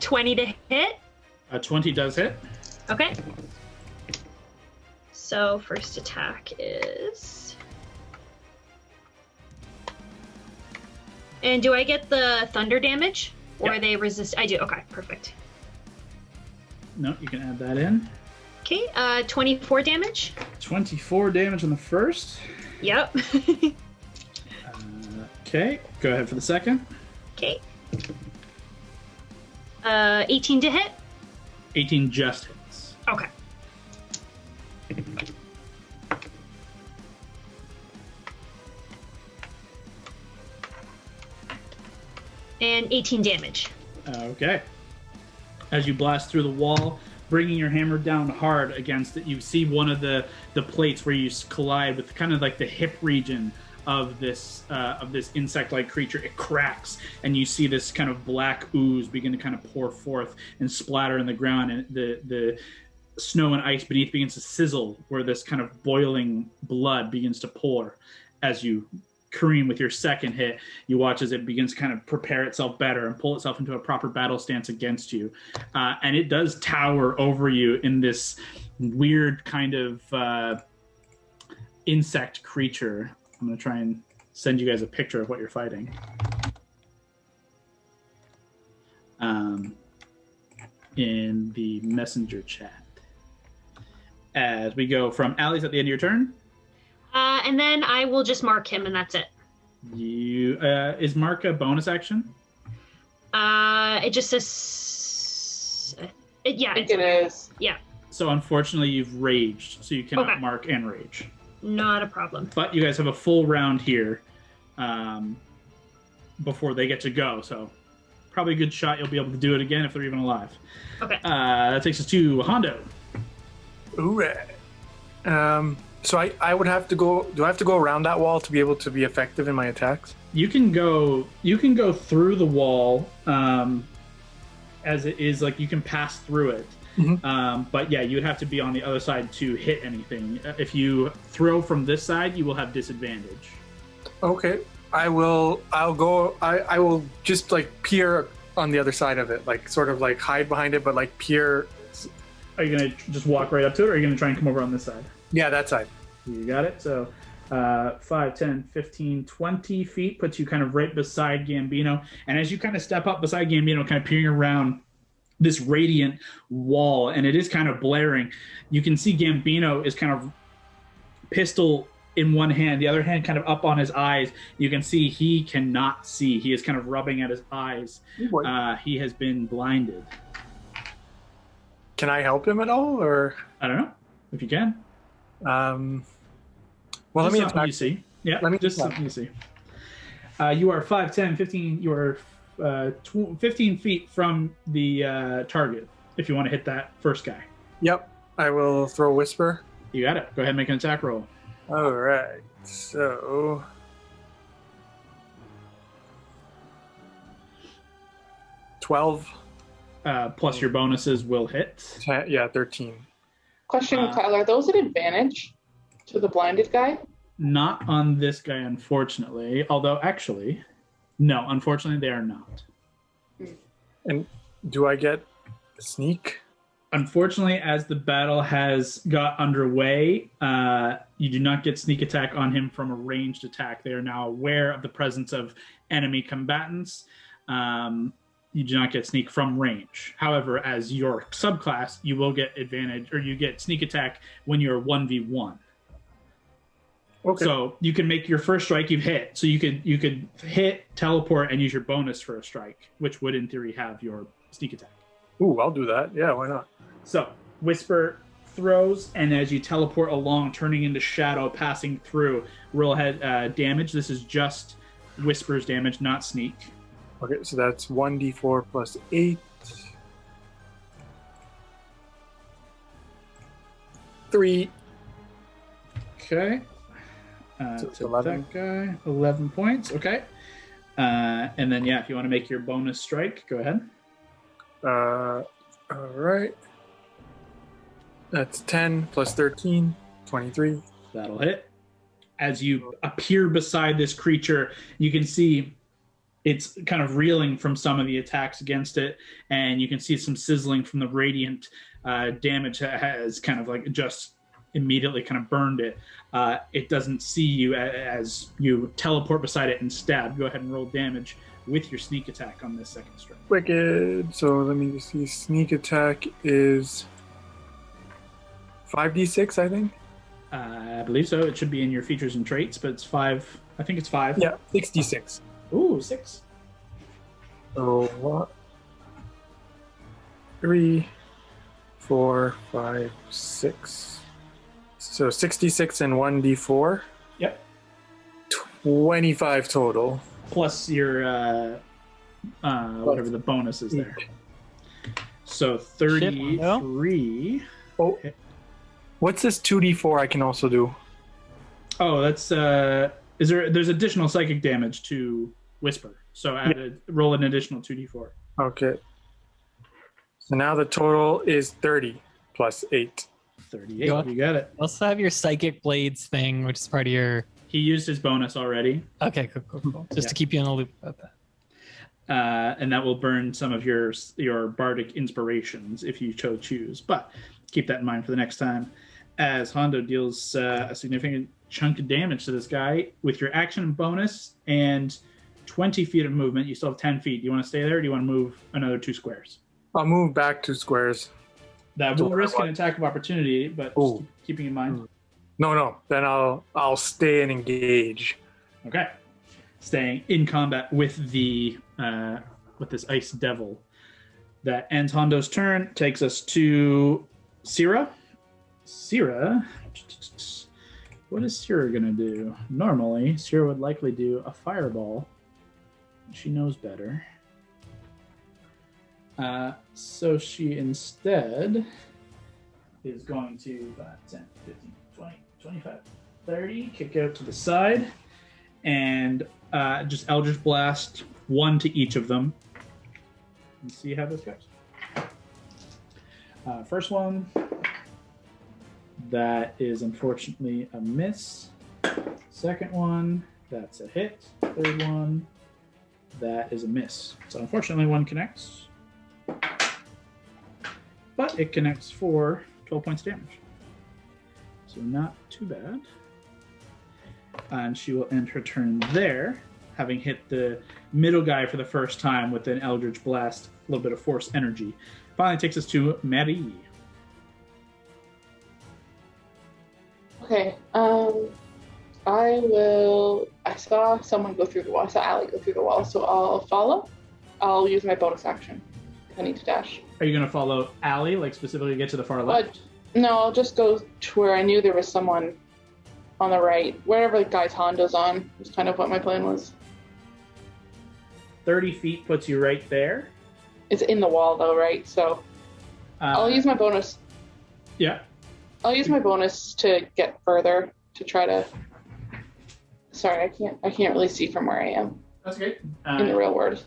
20 to hit. 20 does hit. Okay. So first attack is... And do I get the thunder damage? Or Yeah. they resist? I do. Okay, perfect. No, you can add that in. Okay, 24 damage. 24 damage on the first. Yep. Okay, go ahead for the second. Okay. 18 to hit. 18 just hits. Okay. And 18 damage. Okay. As you blast through the wall, bringing your hammer down hard against it, you see one of the plates where you collide with kind of like the hip region of this insect-like creature. It cracks, and you see this kind of black ooze begin to kind of pour forth and splatter in the ground, and the snow and ice beneath begins to sizzle, where this kind of boiling blood begins to pour. As you careen with your second hit, you watch as it begins to kind of prepare itself better and pull itself into a proper battle stance against you. And it does tower over you in this weird kind of insect creature. I'm going to try and send you guys a picture of what you're fighting. In the messenger chat. As we go from Allie's at the end of your turn. And then I will just mark him, and that's it. You is mark a bonus action? It just says, yeah, I think it is. Yeah, So unfortunately, you've raged, so you cannot Okay. mark and rage. not a problem. But you guys have a full round here before they get to go. So probably a good shot you'll be able to do it again if they're even alive. Okay. That takes us to Hondo. Hooray. So I would have to go. Do I have to go around that wall to be able to be effective in my attacks? You can go through the wall as it is, like you can pass through it. Mhm. But yeah, you would have to be on the other side to hit anything. If you throw from this side, you will have disadvantage. Okay. I'll go. I will just like peer on the other side of it, like sort of like hide behind it, but like peer. Are you going to just walk right up to it, or are you going to try and come over on this side? Yeah, that side. You got it. So 5, 10, 15, 20 feet puts you kind of right beside Gambino. And as you kind of step up beside Gambino, kind of peering around this radiant wall, and it is kind of blaring, you can see Gambino is kind of pistol in one hand, the other hand kind of up on his eyes. You can see he cannot see. He is kind of rubbing at his eyes. He has been blinded. Can I help him at all, or? I don't know if you can. Well, let Just me something attack. you see. Yeah, Let me just attack. something you see. You are 5, 10, 15. You are 15 feet from the target. If you want to hit that first guy, Yep. I will throw Whisper. you got it. Go ahead and make an attack roll. All right. So 12. Plus your bonuses will hit. 13. Question, Uh, Kyle, are those an advantage to the blinded guy? Not on this guy, unfortunately. Although, actually, no. Unfortunately, they are not. And do I get sneak? Unfortunately, as the battle has got underway, you do not get sneak attack on him from a ranged attack. They are now aware of the presence of enemy combatants. You do not get sneak from range. However, as your subclass, you will get advantage, or you get sneak attack when you're 1v1. Okay. So you can make your first strike, you've hit. So you could hit, teleport, and use your bonus for a strike, which would in theory have your sneak attack. Ooh, I'll do that. Yeah, why not? So Whisper throws, and as you teleport along, turning into shadow, passing through, roll ahead damage. This is just Whisper's damage, not sneak. Okay, so that's 1d4 plus 8. 3. Okay. So it's So 11. that guy, 11 points. Okay. And then, yeah, if you want to make your bonus strike, go ahead. All right. That's 10 plus 13, 23. That'll hit. As you appear beside this creature, you can see it's kind of reeling from some of the attacks against it, and you can see some sizzling from the radiant damage that has kind of like just immediately kind of burned it. It doesn't see you as you teleport beside it and stab. Go ahead and roll damage with your sneak attack on this second strike. Wicked. So let me just see. Sneak attack is 5d6, I think. I believe so. It should be in your features and traits, but it's 5. I think it's 5. Yeah, 66. Ooh, 6. So 1, 3, 4, 5, 6. So 66 and 1d4. Yep. 25 total. Plus your whatever the bonus is there. So 33. Oh, what's this 2d4 I can also do? Oh, that's there's additional psychic damage to Whisper. So roll an additional 2d4. Okay. So now the total is 30 plus 8. 38. You got it. You also have your psychic blades thing, which is part of your. He used his bonus already. Okay, cool. Just to keep you in the loop about and that will burn some of your bardic inspirations if you choose. But keep that in mind for the next time. As Hondo deals a significant chunk of damage to this guy with your action bonus and 20 feet of movement. You still have 10 feet. Do you want to stay there, or do you want to move another 2 squares? I'll move back 2 squares. That will risk an attack of opportunity, but just keeping in mind. No. Then I'll stay and engage. Okay. Staying in combat with the with this ice devil. That ends Hondo's turn. Takes us to Syrah. Syrah. What is Syrah gonna do? Normally, Syrah would likely do a fireball. She knows better. So she instead is going to 5, 10, 15, 20, 25, 30, kick out to the side, and just Eldritch Blast 1 to each of them. And see how this goes. First one, that is unfortunately a miss. Second one, that's a hit. Third one, that is a miss. So unfortunately one connects. But it connects for 12 points of damage. So not too bad. And she will end her turn there, having hit the middle guy for the first time with an Eldritch Blast, a little bit of force energy. Finally takes us to Maddie. Okay, I saw someone go through the wall. I saw Allie go through the wall, so I'll follow. I'll use my bonus action. I need to dash. Are you going to follow Allie, like specifically get to the far left? No, I'll just go to where I knew there was someone on the right. Wherever the guy's Hondo's on was kind of what my plan was. 30 feet puts you right there. It's in the wall though, right? So I'll use my bonus. Yeah. I'll use my bonus to get further to try to. Sorry, I can't really see from where I am. That's okay. In the real world.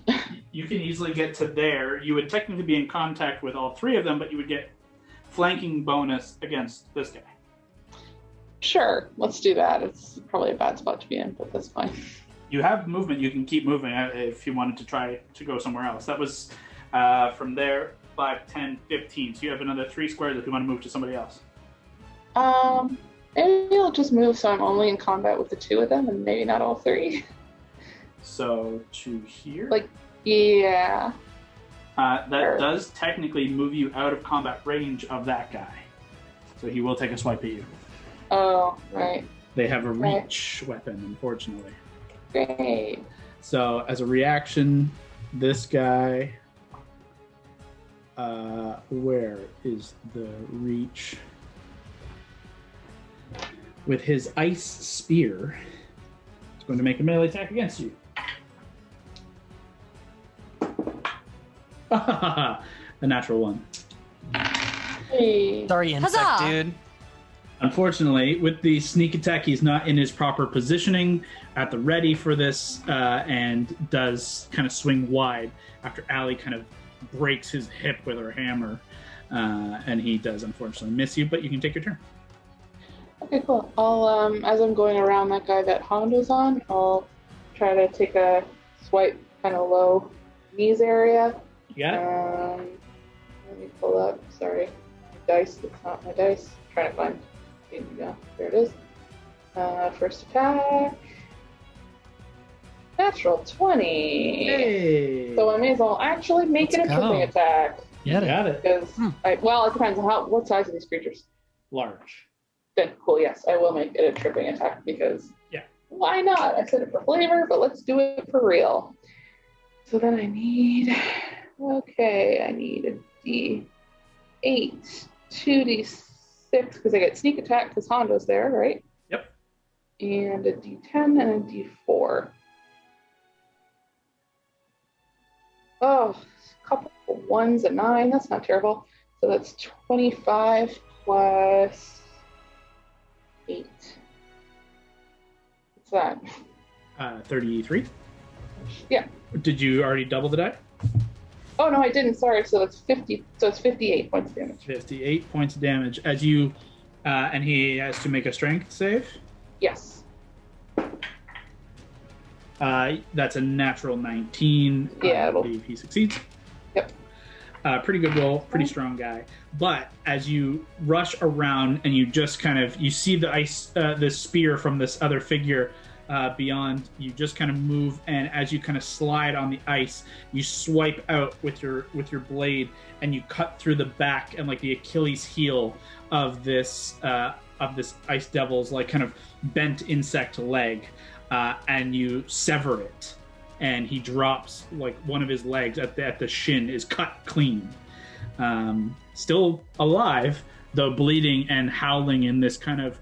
You can easily get to there. You would technically be in contact with all 3 of them, but you would get flanking bonus against this guy. Sure, let's do that. It's probably a bad spot to be in, but that's fine. You have movement. You can keep moving if you wanted to try to go somewhere else. That was from there, 5, 10, 15. So you have another 3 squares if you want to move to somebody else. Maybe I'll just move so I'm only in combat with the 2 of them and maybe not all 3. So to here? Yeah. That does technically move you out of combat range of that guy. So he will take a swipe at you. Oh, right. They have a reach weapon, unfortunately. Great. So as a reaction, this guy... where is the reach? With his ice spear, it's going to make a melee attack against you. A natural 1. Hey. Sorry, insect Huzzah! dude. Unfortunately, with the sneak attack, he's not in his proper positioning at the ready for this, and does kind of swing wide after Allie kind of breaks his hip with her hammer, and he does unfortunately miss you, but you can take your turn. Okay, cool. I'll, as I'm going around that guy that Hondo's on, I'll try to take a swipe kind of low knees area. You got it? Let me pull up. Sorry. My dice. It's not my dice. I'm trying to find. Here we go. There it is. First attack. Natural 20. Hey! So I may as well actually make Let's it a tripping go. attack. You got it. Because, it depends on what size are these creatures. Large. Then cool, yes, I will make it a tripping attack because why not? I said it for flavor, but let's do it for real. So then I need a D8, 2D6 because I get sneak attack because Hondo's there, right? Yep. And a D10 and a D4. Oh, a couple of 1s and 9. That's not terrible. So that's 25 plus 8. What's that? 33. Yeah. Did you already double the die? Oh no, I didn't. Sorry. So that's 50. So it's 58 points of damage. 58 points of damage as you, and he has to make a strength save. Yes. That's a natural 19. Yeah, I believe he succeeds. Yep. Pretty good roll, pretty strong guy. But as you rush around and you just kind of you see the ice, the spear from this other figure beyond, you just kind of move, and as you kind of slide on the ice, you swipe out with your blade, and you cut through the back and like the Achilles heel of this ice devil's like kind of bent insect leg, and you sever it. And he drops, like one of his legs at the shin is cut clean. Still alive, though bleeding and howling in this kind of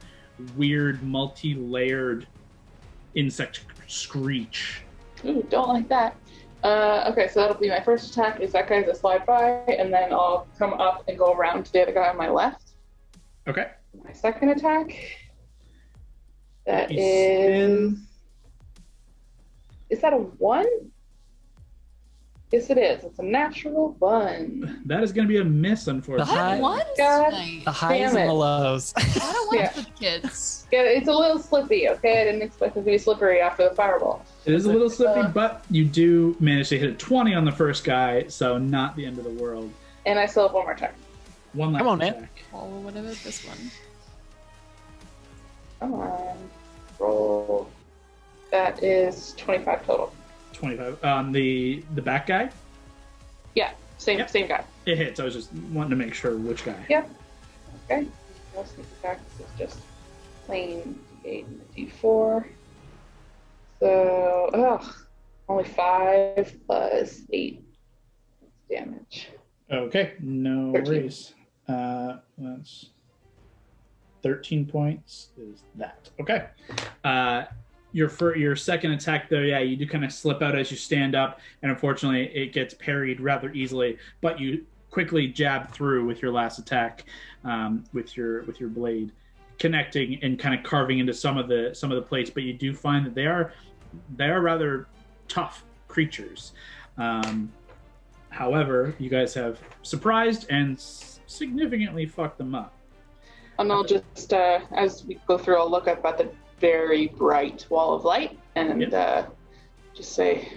weird, multi-layered insect screech. Ooh, don't like that. Okay, so that'll be my first attack. Is that guy's a slide by, and then I'll come up and go around to the other guy on my left. Okay. My second attack. That You is. spin. Is that a 1? Yes, it is. It's a natural 1. That is going to be a miss, unfortunately. The high- What? God. Nice. The highs Damn and the it. lows. I don't want Yeah. for the kids. Yeah, it's a little slippy, okay? I didn't expect it to be slippery after the fireball. It is a little slippy, but you do manage to hit a 20 on the first guy, so not the end of the world. And I still have one more attack. One last Come on, man. attack. Oh, what about this one? Come on. Roll. That is 25 total. 25. On the back guy, Yeah, same Yep. same guy. it hits. I was just wanting to make sure which guy. Yep. Okay. No sneak attack. This is just plain D8 and a D4. So, only 5 plus 8 damage. Okay, no 13. worries. That's 13 points is that. Okay. Your second attack, though, yeah, you do kind of slip out as you stand up, and unfortunately it gets parried rather easily, but you quickly jab through with your last attack, with your blade, connecting and kind of carving into some of the plates, but you do find that they are rather tough creatures. However, you guys have surprised and significantly fucked them up. And I'll just, as we go through, I'll look up at the very bright wall of light and just say,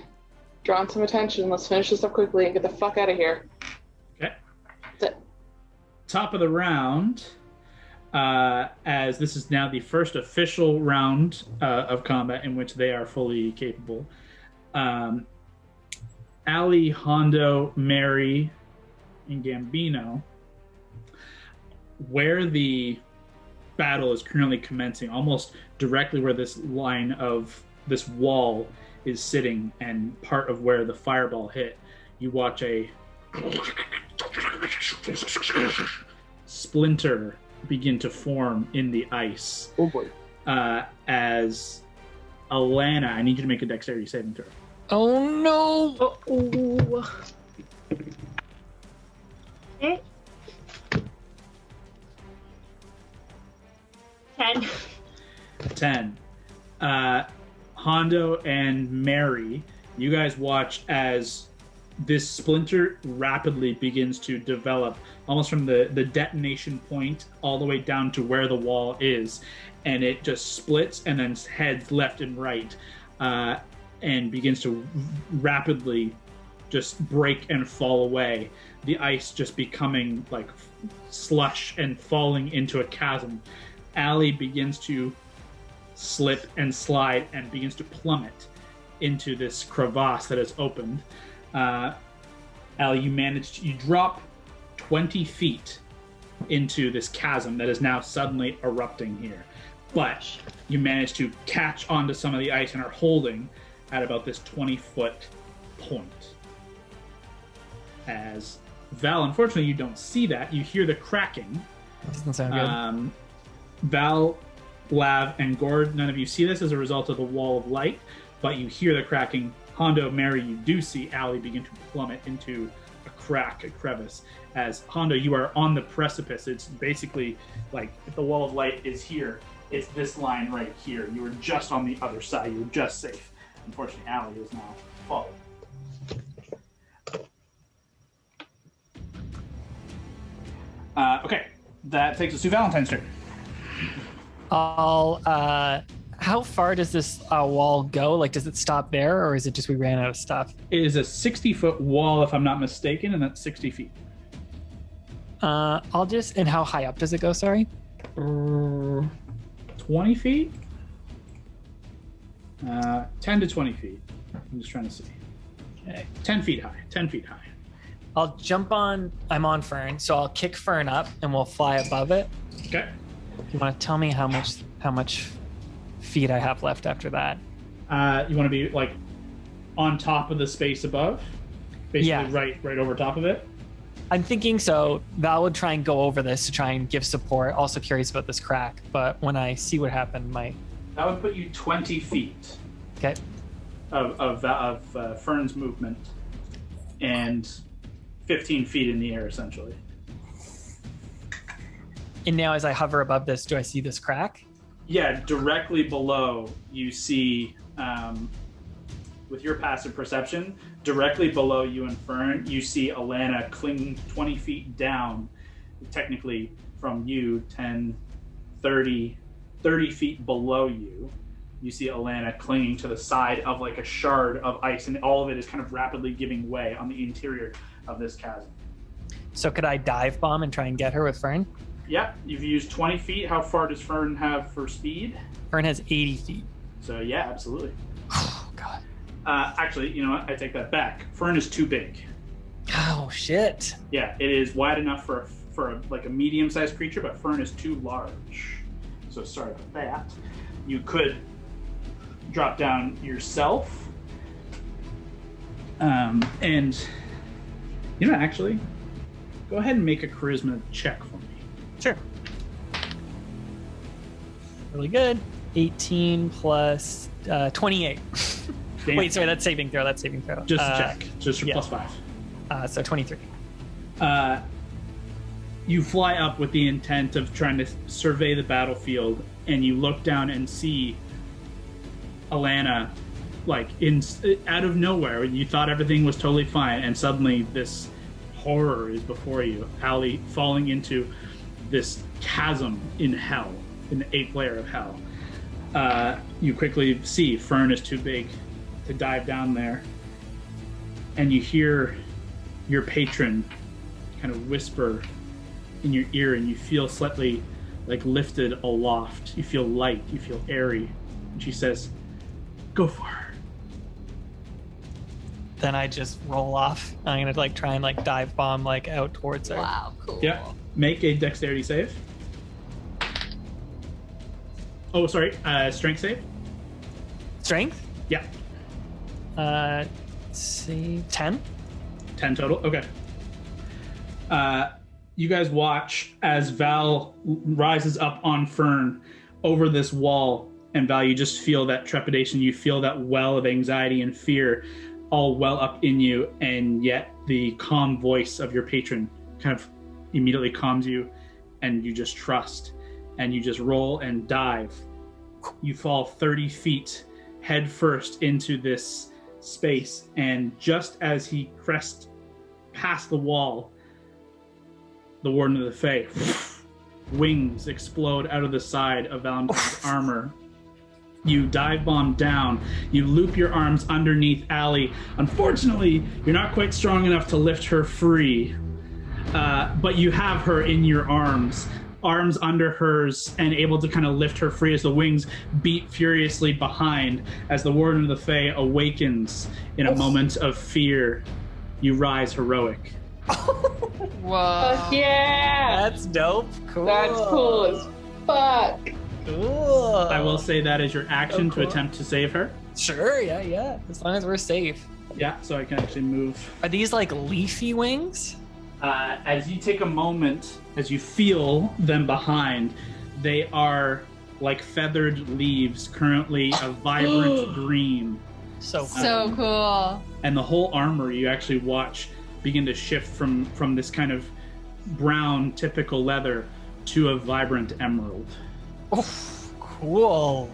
drawing some attention, let's finish this up quickly and get the fuck out of here. Okay. That's it. Top of the round, as this is now the first official round of combat in which they are fully capable. Ali, Hondo, Mary, and Gambino, where the battle is currently commencing, almost directly where this line of this wall is sitting and part of where the fireball hit, you watch a splinter begin to form in the ice. Oh boy. As Alana, I need you to make a dexterity saving throw. Oh no! Oh. Okay. 10. 10. Hondo and Mary, you guys watch as this splinter rapidly begins to develop, almost from the detonation point all the way down to where the wall is, and it just splits and then heads left and right, and begins to rapidly just break and fall away. The ice just becoming like slush and falling into a chasm. Allie begins to slip and slide and begins to plummet into this crevasse that has opened. Allie, you drop 20 feet into this chasm that is now suddenly erupting here. But you manage to catch onto some of the ice and are holding at about this 20-foot point. As Val, unfortunately, you don't see that. You hear the cracking. Doesn't sound good. Val, Lav, and Gord, none of you see this as a result of the wall of light, but you hear the cracking. Hondo, Mary, you do see Allie begin to plummet into a crevice. As Hondo, you are on the precipice. It's basically like if the wall of light is here, it's this line right here. You were just on the other side. You were just safe. Unfortunately, Allie is now falling. Okay, that takes us to Valentine's turn. I'll How far does this wall go? Like, does it stop there, or is it just we ran out of stuff? It is a 60-foot wall, if I'm not mistaken, and that's 60 feet. I'll just... And how high up does it go, sorry? 20 feet? 10 to 20 feet. I'm just trying to see. Okay. 10 feet high. 10 feet high. I'll jump on... I'm on Fern, so I'll kick Fern up, and we'll fly above it. Okay. You want to tell me how much feet I have left after that? You want to be, like, on top of the space above? Basically, Yeah. right over top of it? I'm thinking so. Val would try and go over this to try and give support. Also curious about this crack, but when I see what happened, That would put you 20 feet okay. of Fern's movement and 15 feet in the air, essentially. And now as I hover above this, do I see this crack? Yeah, directly below you see, with your passive perception, directly below you and Fern, you see Alana clinging 20 feet down, technically from you, 10, 30 feet below you. You see Alana clinging to the side of like a shard of ice, and all of it is kind of rapidly giving way on the interior of this chasm. So could I dive bomb and try and get her with Fern? Yeah, you've used 20 feet. How far does Fern have for speed? Fern has 80 feet. So yeah, absolutely. Oh, God. Actually, you know what? I take that back. Fern is too big. Oh, shit. Yeah, it is wide enough for like a medium-sized creature, but Fern is too large. So sorry about that. You could drop down yourself. And, you know, actually, go ahead and make a charisma check for me. Sure. Really good. 18 plus 28. Damn. Wait, sorry, that's saving throw. Just a check. Just for yeah. plus 5. So 23. You fly up with the intent of trying to survey the battlefield, and you look down and see Alana, like, out of nowhere. You thought everything was totally fine, and suddenly this horror is before you. Allie falling into this chasm in hell, in the 8th layer of hell. You quickly see Fern is too big to dive down there, and you hear your patron kind of whisper in your ear, and you feel slightly like lifted aloft. You feel light, you feel airy, and she says, "Go for her." Then I just roll off. I'm gonna like try and like dive bomb like out towards her. Wow, cool. Yeah, make a dexterity save. Oh, sorry, strength save. Strength? Yeah, Let's see, 10. 10 total. Okay. You guys watch as Val rises up on Fern over this wall, and Val, you just feel that trepidation. You feel that well of anxiety and fear all well up in you, and yet the calm voice of your patron kind of immediately calms you, and you just trust, and you just roll and dive. You fall 30 feet head first into this space, and just as he crests past the wall, the Warden of the Fae, wings explode out of the side of Valentine's armor. You dive bomb down. You loop your arms underneath Allie. Unfortunately, you're not quite strong enough to lift her free, but you have her in your arms under hers, and able to kind of lift her free as the wings beat furiously behind. As the Warden of the Fae awakens in a moment of fear, you rise heroic. Whoa. Fuck yeah! That's dope. Cool. That's cool as fuck. Cool. I will say that is your action Oh, cool. to attempt to save her. Sure, yeah. As long as we're safe. Yeah, so I can actually move. Are these like leafy wings? As you take a moment, as you feel them behind, they are like feathered leaves, currently a vibrant green. So So cool. And the whole armor you actually watch begin to shift from this kind of brown, typical leather to a vibrant emerald. Oh, cool.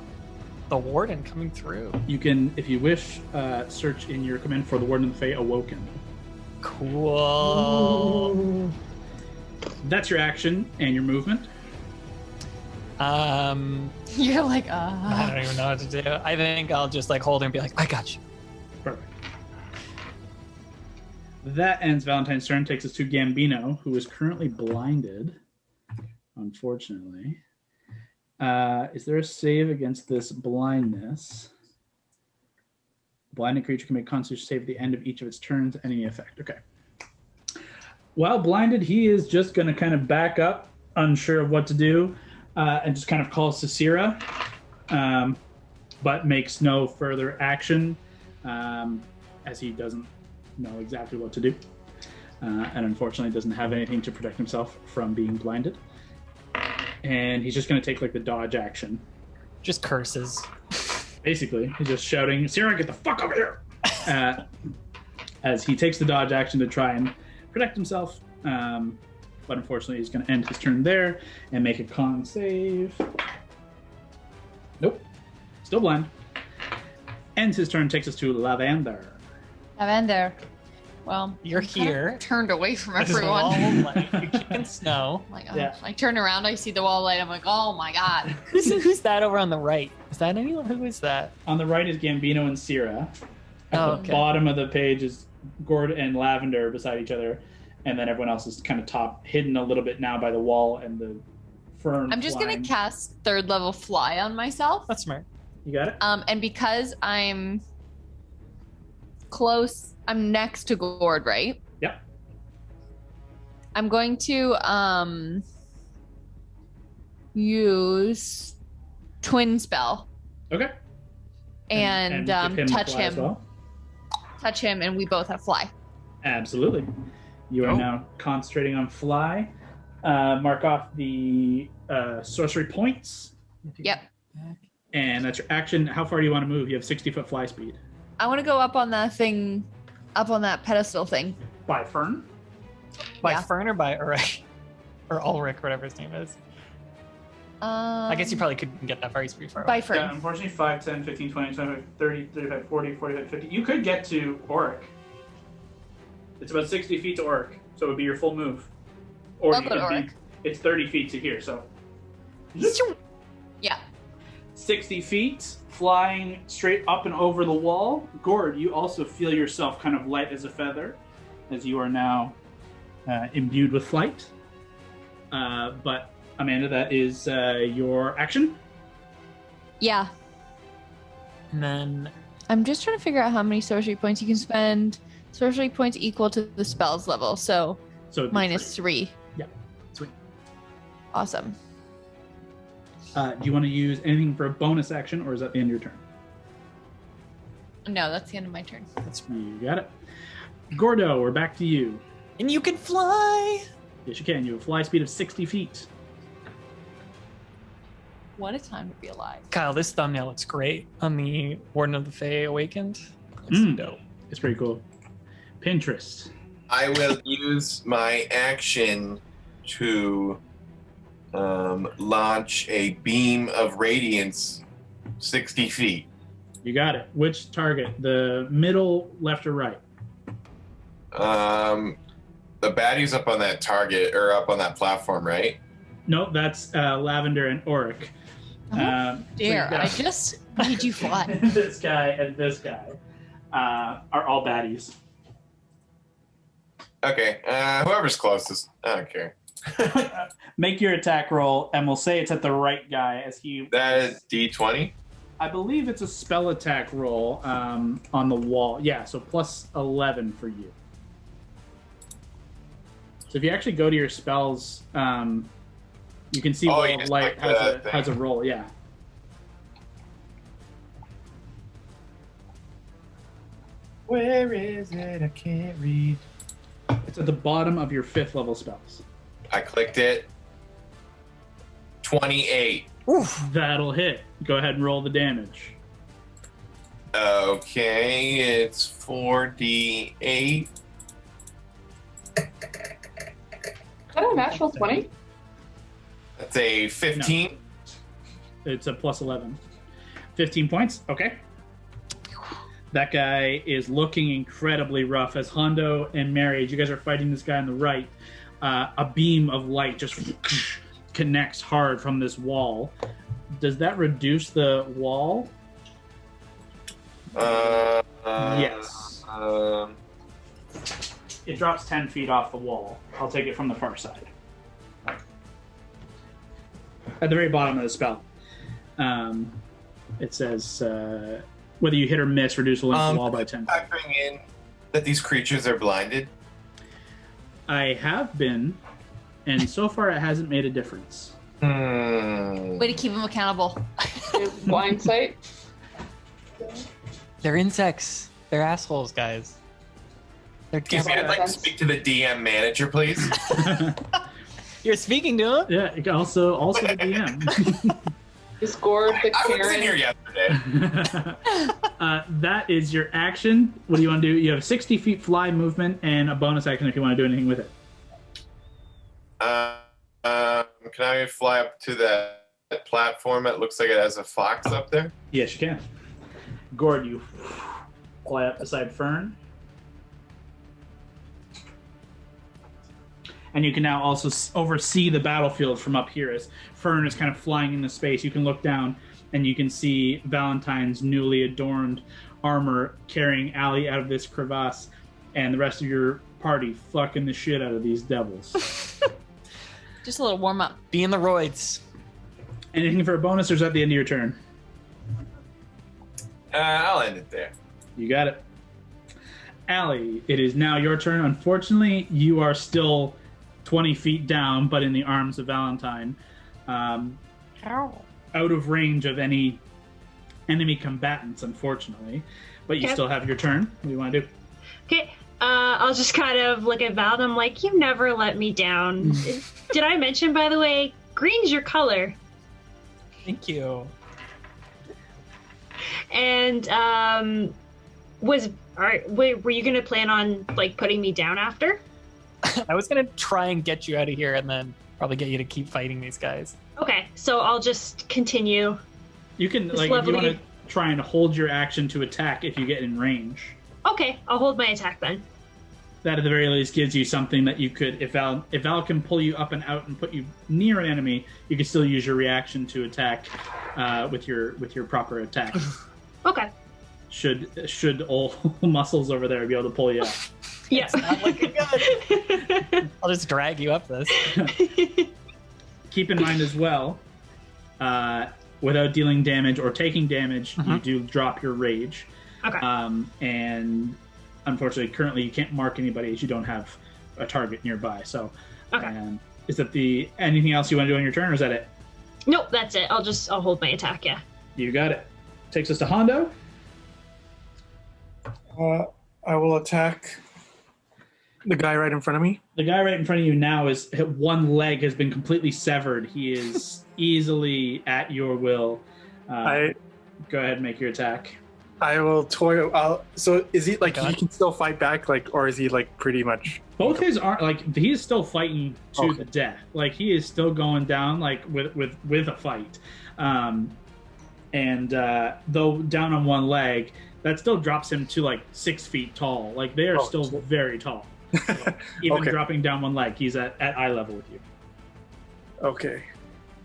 The Warden coming through. You can, if you wish, search in your command for the Warden of the Fae Awoken. Cool. That's your action and your movement. You're like, I don't even know what to do. I think I'll just like hold her and be like, I got you. Perfect. That ends Valentine's turn. Takes us to Gambino, who is currently blinded, unfortunately. Is there a save against this blindness? A blinded creature can make a Constitution save at the end of each of its turns, any effect. Okay. While blinded, he is just going to kind of back up, unsure of what to do, and just kind of calls to Sierra, but makes no further action, as he doesn't know exactly what to do, and unfortunately doesn't have anything to protect himself from being blinded. And he's just going to take like the dodge action. Just curses. Basically, he's just shouting, Sierra, get the fuck over here! As he takes the dodge action to try and protect himself. But unfortunately, he's going to end his turn there and make a con save. Nope. Still blind. Ends his turn, takes us to Lavander. Lavender. Well, You're I'm kinda here. turned away from There's a wall everyone. of light. You're kicking snow. Oh my God. Yeah. I turn around, I see the wall light. I'm like, oh my God. Who's that over on the right? Is that anyone? Who is that? On the right is Gambino and Sierra. At Oh, the okay. bottom of the page is Gord and Lavender beside each other. And then everyone else is kind of top hidden a little bit now by the wall and the fern. I'm just flying. going to cast third level fly on myself. That's smart. You got it? And because I'm close, I'm next to Gord, right? Yep. I'm going to use twin spell Okay. and, give him touch fly as him. well. Touch him, and we both have fly. Absolutely. You are now concentrating on fly. Mark off the sorcery points. Yep. And that's your action. How far do you want to move? You have 60-foot fly speed. I want to go up on that thing, up on that pedestal thing. By Fern? By Yeah. Fern or by Ulrich? Or Ulrich, whatever his name is. I guess you probably couldn't get that far. He's pretty far By away. Fern. Yeah, unfortunately, 5, 10, 15, 20, 25, 30, 35, 40, 45, 50. You could get to Auric. It's about 60 feet to Auric, so it would be your full move. Or I'll you go to could Auric. it's 30 feet to here, so. Yeah. 60 feet, flying straight up and over the wall. Gord, you also feel yourself kind of light as a feather, as you are now imbued with flight. But Amanda, that is your action. Yeah. And then I'm just trying to figure out how many sorcery points you can spend. Sorcery points equal to the spell's level, so So it'd be minus 3. Yeah, sweet. Awesome. Do you want to use anything for a bonus action, or is that the end of your turn? No, that's the end of my turn. You got it. Gordo, we're back to you. and you can fly. Yes, you can. You have a fly speed of 60 feet. What a time to be alive. Kyle, this thumbnail looks great on the Warden of the Fae Awakened. Looks dope. It's pretty cool. Pinterest. I will use my action to launch a beam of radiance 60 feet. You got it. Which target? The middle, left, or right? The baddie's up on that target, or up on that platform, right? No, that's Lavender and Auric. Oh, So dear, you've got- I just made you fly. this guy and this guy are all baddies. Okay, whoever's closest. I don't care. Make your attack roll, and we'll say it's at the right guy as he. That is D20. I believe it's a spell attack roll on the wall. Yeah, so plus 11 for you. So if you actually go to your spells, you can see Oh, Wall you of just Light click the thing. has a roll. Yeah. Where is it? I can't read. It's at the bottom of your 5th level spells. I clicked it. 28. That'll hit. Go ahead and roll the damage. Okay, it's 4d8. Is that a natural 20? That's a 15. It's a plus 11. 15 points. Okay. That guy is looking incredibly rough as Hondo and Mary, as you guys are fighting this guy on the right, a beam of light just connects hard from this wall. Does that reduce the wall? Yes. It drops 10 feet off the wall. I'll take it from the far side. At the very bottom of the spell, it says, whether you hit or miss, reduce the length of the wall by 10 feet. Factoring in that these creatures are blinded? I have been, and so far it hasn't made a difference. Way to keep them accountable. Blind sight. They're insects. They're assholes, guys. They're Excuse me, I'd like to speak to the DM manager, please. You're speaking to him? Yeah, also the DM. Is Gord the I was in here Karen? yesterday. That is your action. What do you want to do? You have 60 feet fly movement and a bonus action if you want to do anything with it. Can I fly up to that platform? It looks like it has a fox up there. Yes, you can. Gord, you fly up beside Fern. And you can now also oversee the battlefield from up here as Fern is kind of flying into space. You can look down and you can see Valentine's newly adorned armor carrying Allie out of this crevasse and the rest of your party fucking the shit out of these devils. Just a little warm up. Be in the roids. Anything for a bonus or is that the end of your turn? I'll end it there. You got it. Allie, it is now your turn. Unfortunately, you are still 20 feet down, but in the arms of Valentine. Out of range of any enemy combatants, unfortunately. But you still have your turn. What do you want to do? Okay. I'll just kind of look at Val and I'm like, you never let me down. Did I mention, by the way, green's your color? Thank you. And were you gonna plan on like putting me down after? I was going to try and get you out of here and then probably get you to keep fighting these guys. Okay, so I'll just continue. You can, like, if you want to try and hold your action to attack if you get in range. Okay, I'll hold my attack then. That at the very least gives you something that you could, if Val can pull you up and out and put you near an enemy, you can still use your reaction to attack with your proper attack. Okay. Should all muscles over there be able to pull you up? Yeah. It's not looking good. I'll just drag you up this. Keep in mind as well, without dealing damage or taking damage, you do drop your rage. Okay. And unfortunately, currently you can't mark anybody as you don't have a target nearby. So, Okay. Is that anything else you want to do on your turn, or is that it? Nope, that's it. I'll hold my attack. Yeah. You got it. Takes us to Hondo. I will attack the guy right in front of me. The guy right in front of you now is one leg has been completely severed. He is easily at your will. Go ahead and make your attack. I will toy. So is he like he can still fight back, like, or is he like pretty much? Both his aren't like he is still fighting to the death. Like he is still going down like with a fight. And though down on one leg, that still drops him to like 6 feet tall. Like they are still very tall. Even dropping down one leg, he's at eye level with you. Okay.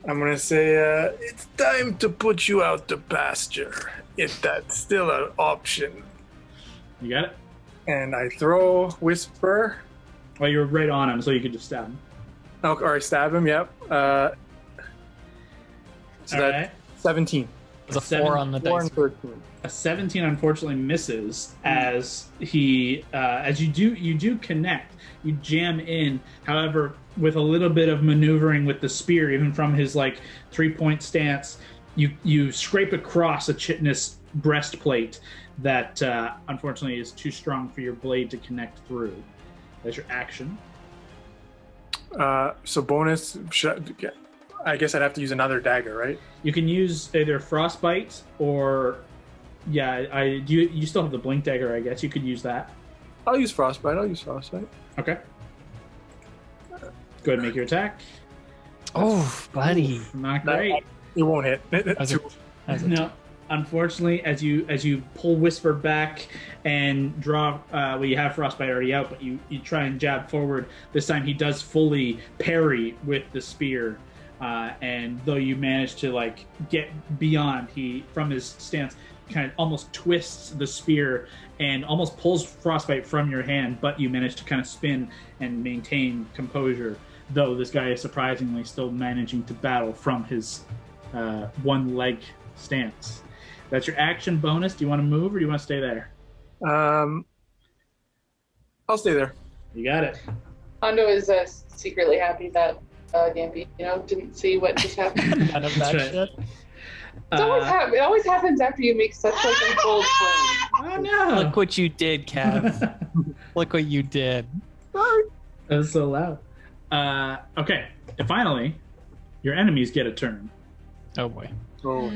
I'm going to say, it's time to put you out to pasture, if that's still an option. You got it? And I throw Whisper. Well, you're right on him, so you could just stab him. Oh, or I stab him, yep. So that's 17. There's a 4 on the dice. 13. A 17 unfortunately misses as as you do connect. You jam in. However, with a little bit of maneuvering with the spear, even from his like 3-point stance, you scrape across a chitinous breastplate that unfortunately is too strong for your blade to connect through. That's your action. So bonus, I guess I'd have to use another dagger, right? You can use either frostbite or you still have the blink dagger, I guess. You could use that. I'll use frostbite. Okay. Go ahead and make your attack. Oh, buddy. Not great. It won't hit. No. Unfortunately, as you pull Whisper back and draw, you have frostbite already out, but you try and jab forward. This time he does fully parry with the spear, And though you manage to like get beyond, he from his stance kind of almost twists the spear and almost pulls frostbite from your hand, but you manage to kind of spin and maintain composure, though this guy is surprisingly still managing to battle from his one leg stance. That's your action bonus. Do you want to move or do you want to stay there? I'll stay there. You got it. Hondo is secretly happy that Gambino didn't see what just happened. None of that right. shit. It always happens after you make such like a bold claim. Oh no! Look what you did, Kev. Look what you did. That was so loud. Okay, and finally, your enemies get a turn. Oh boy. Oh,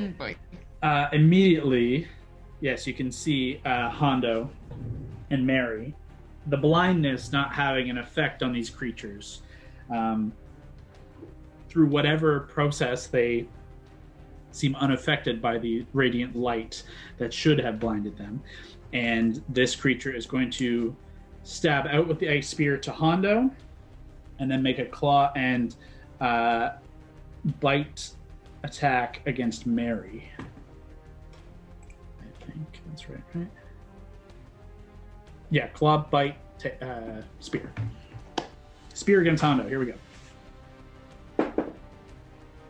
Immediately, yes, you can see Hondo and Mary. The blindness not having an effect on these creatures. Through whatever process, they seem unaffected by the radiant light that should have blinded them. And this creature is going to stab out with the ice spear to Hondo, and then make a claw and bite attack against Mary. I think that's right? Yeah, claw, bite, spear. Spear against Hondo. Here we go.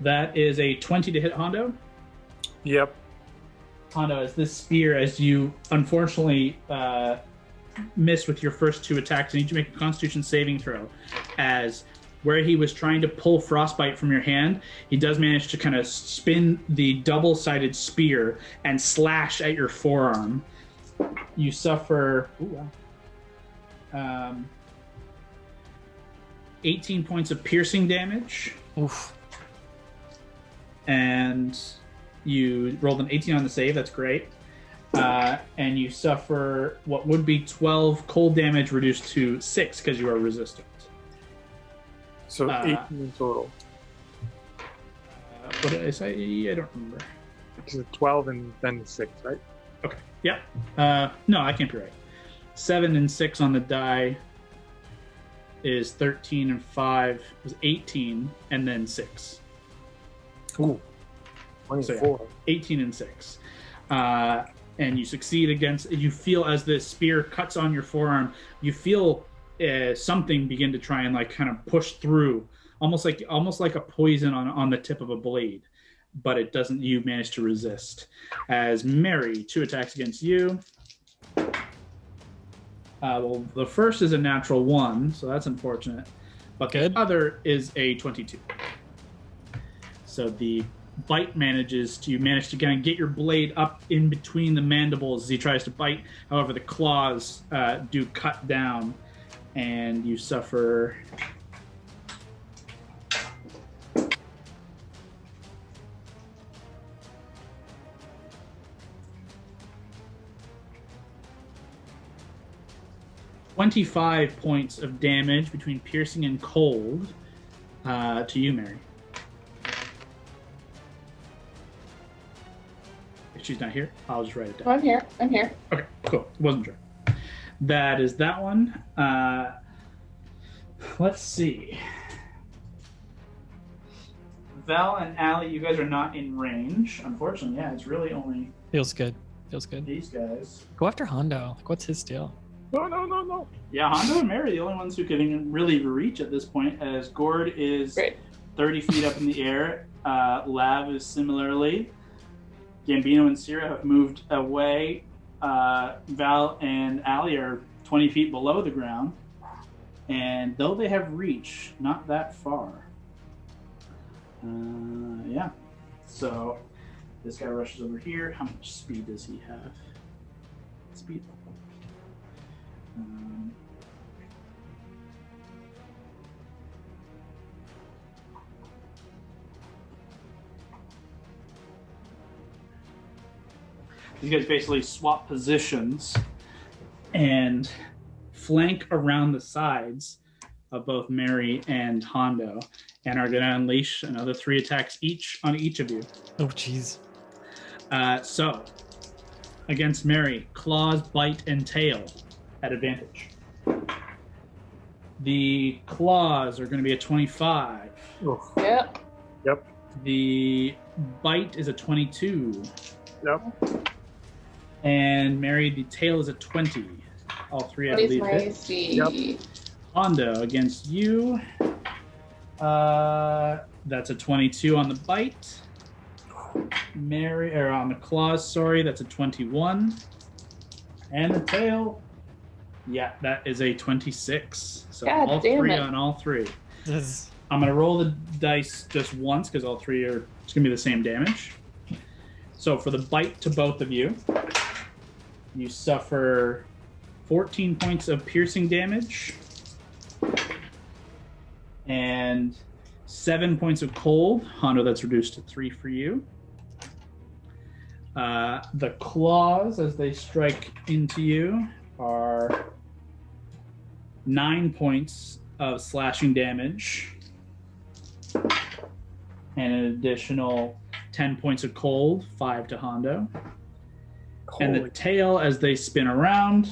That is a 20 to hit Hondo. Yep. Hondo, as this spear, as you unfortunately miss with your first two attacks, I need you to make a Constitution saving throw. As where he was trying to pull frostbite from your hand, he does manage to kind of spin the double-sided spear and slash at your forearm. You suffer 18 points of piercing damage. Oof. And you rolled an 18 on the save. That's great. And you suffer what would be 12 cold damage reduced to 6 because you are resistant. So 18 in total. What did I say? I don't remember. it's 12 and then 6, right? Okay. Yep. No, I can't be right. 7 and 6 on the die is 13 and 5 is 18 and then 6. Ooh. So, 24. 18 and 6. And you succeed against, you feel as the spear cuts on your forearm, you feel something begin to try and like kind of push through, almost like a poison on the tip of a blade, but it doesn't, you manage to resist. As Mary, 2 attacks against you. Well, the first is a natural 1, so that's unfortunate, but Good. The other is a 22. So the bite manage to kind of get your blade up in between the mandibles as he tries to bite. However, the claws do cut down, and you suffer 25 points of damage between piercing and cold to you, Mary. If she's not here, I'll just write it down. I'm here. Okay, cool. Wasn't sure. That is that one. Let's see. Val and Allie, you guys are not in range. Unfortunately, yeah, it's really only Feels good. these guys. Go after Hondo. Like, what's his deal? No. Yeah, Hondo and Mary are the only ones who can really reach at this point, as Gord is Great. 30 feet up in the air. Lav is similarly. Gambino and Sierra have moved away. Val and Allie are 20 feet below the ground. And though they have reach, not that far. Yeah. So this guy rushes over here. How much speed does he have? Speed. These guys basically swap positions and flank around the sides of both Mary and Hondo, and are going to unleash another 3 attacks each on each of you. Oh, jeez. So, against Mary, claws, bite, and tail at advantage. The claws are going to be a 25. Oh, Yep. Yep. The bite is a 22. Yep. And Mary, the tail is a 20. All three, I What is believe, my hit. AC? Yep. Hondo against you. That's a 22 on the bite. Mary, or on the claws, sorry, that's a 21. And the tail, yeah, that is a 26. So God all damn three it. on all three. This is I'm going to roll the dice just once because all three are, it's going to be the same damage. So for the bite to both of you, you suffer 14 points of piercing damage and 7 points of cold. Hondo, that's reduced to 3 for you. The claws, as they strike into you, are 9 points of slashing damage and an additional 10 points of cold, 5 to Hondo. And the Holy- tail, as they spin around,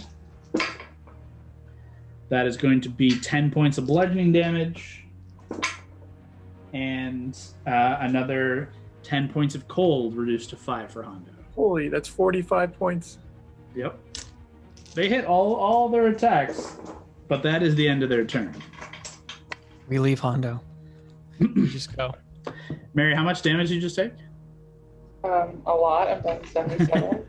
that is going to be 10 points of bludgeoning damage and another 10 points of cold, reduced to 5 for Hondo. Holy, that's 45 points. Yep. They hit all their attacks, but that is the end of their turn. we leave Hondo. We just go. Mary, how much damage did you just take? A lot. I'm down to 77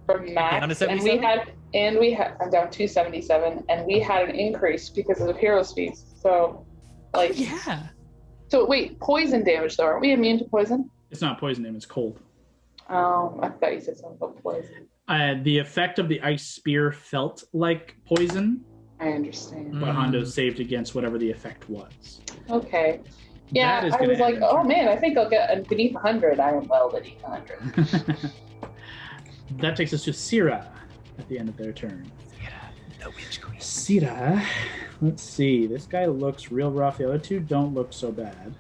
from max. Down to 77? And we had I'm down to 77, and we had an increase because of Hero's Feast. So, like, Yeah. so wait, poison damage though. Aren't we immune to poison? It's not poison damage, it's cold. I thought you said something about poison. The effect of the ice spear felt like poison, I understand. but Hondo saved against whatever the effect was. Okay. Yeah, That is I gonna was like, end your oh turn. man, I think I'll get beneath 100. I am well beneath 100. That takes us to Syrah at the end of their turn. The witch queen. Syrah, let's see. This guy looks real rough. The other two don't look so bad.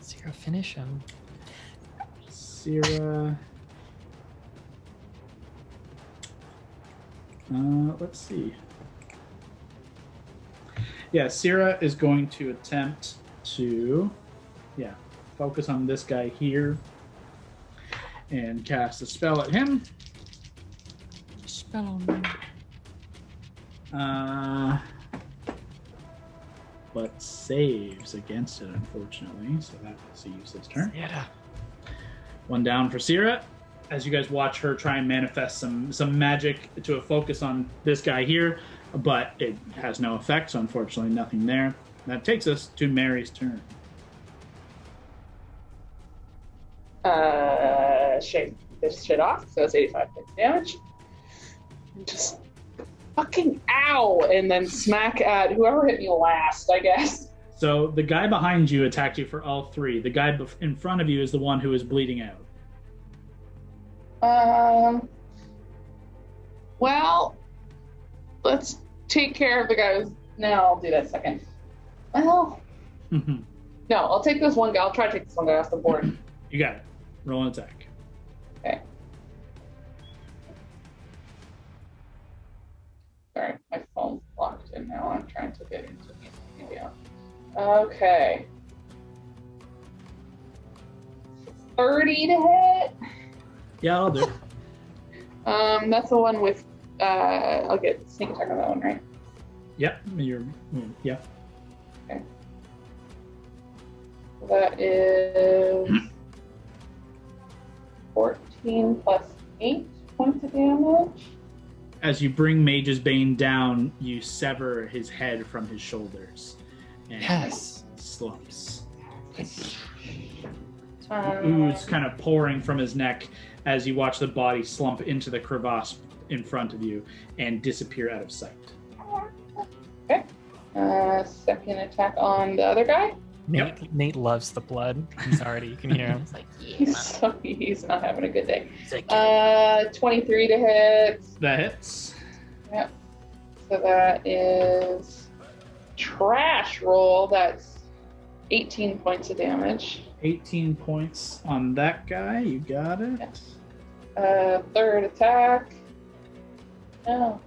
Zero, finish him. Syrah. Let's see. Yeah, Syrah is going to attempt to, focus on this guy here and cast a spell at him. Spell on me. But saves against it, unfortunately. So that was a useless turn. Yeah. One down for Syrah. As you guys watch her try and manifest some magic to a focus on this guy here, but it has no effect, so unfortunately nothing there. That takes us to Mary's turn. Shake this shit off. So it's 85 points damage. Just fucking ow, and then smack at whoever hit me last, I guess. So the guy behind you attacked you for all three. The guy in front of you is the one who is bleeding out. Well, let's take care of the guy who's... No, I'll do that second. Well, no, I'll take this one guy. I'll try to take this one guy off the board. You got it. Roll an attack. Okay. Sorry, my phone's locked in now. I'm trying to get into media. Okay. 30 to hit. Yeah, I'll do. That's the one with I'll get sneak attack on that one, right? Yep. Yeah. That is 14 plus 8 points of damage. As you bring Mage's Bane down, you sever his head from his shoulders. And Yes. slumps. Ooze kind of pouring from his neck as you watch the body slump into the crevasse in front of you and disappear out of sight. Okay. Second attack on the other guy. Nate loves the blood. He's already, you can hear him. It's like, He's not having a good day. he's like, 23 to hit. That hits. Yep. So that is trash roll. That's 18 points of damage. 18 points on that guy. You got it. Third attack. No.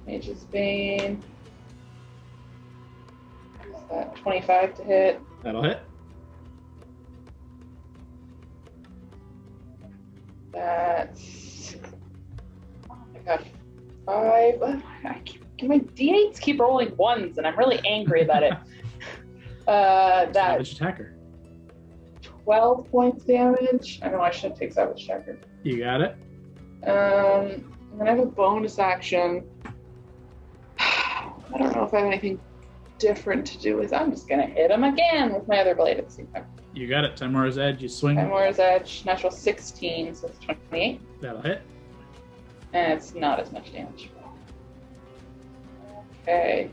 Mage's Bane. Is that 25 to hit? That'll hit. That's... Oh my god. 5... My D8s keep rolling ones, and I'm really angry about it. That's Savage attacker. 12 points damage. I know I should take Savage Attacker. You got it. And then I have a bonus action. I don't know if I have anything different to do with. I'm just gonna hit him again with my other blade at the same time. You got it. Timor's Edge. You swing. Timor's Edge, natural 16, so it's 28. That'll hit. And it's not as much damage. Okay.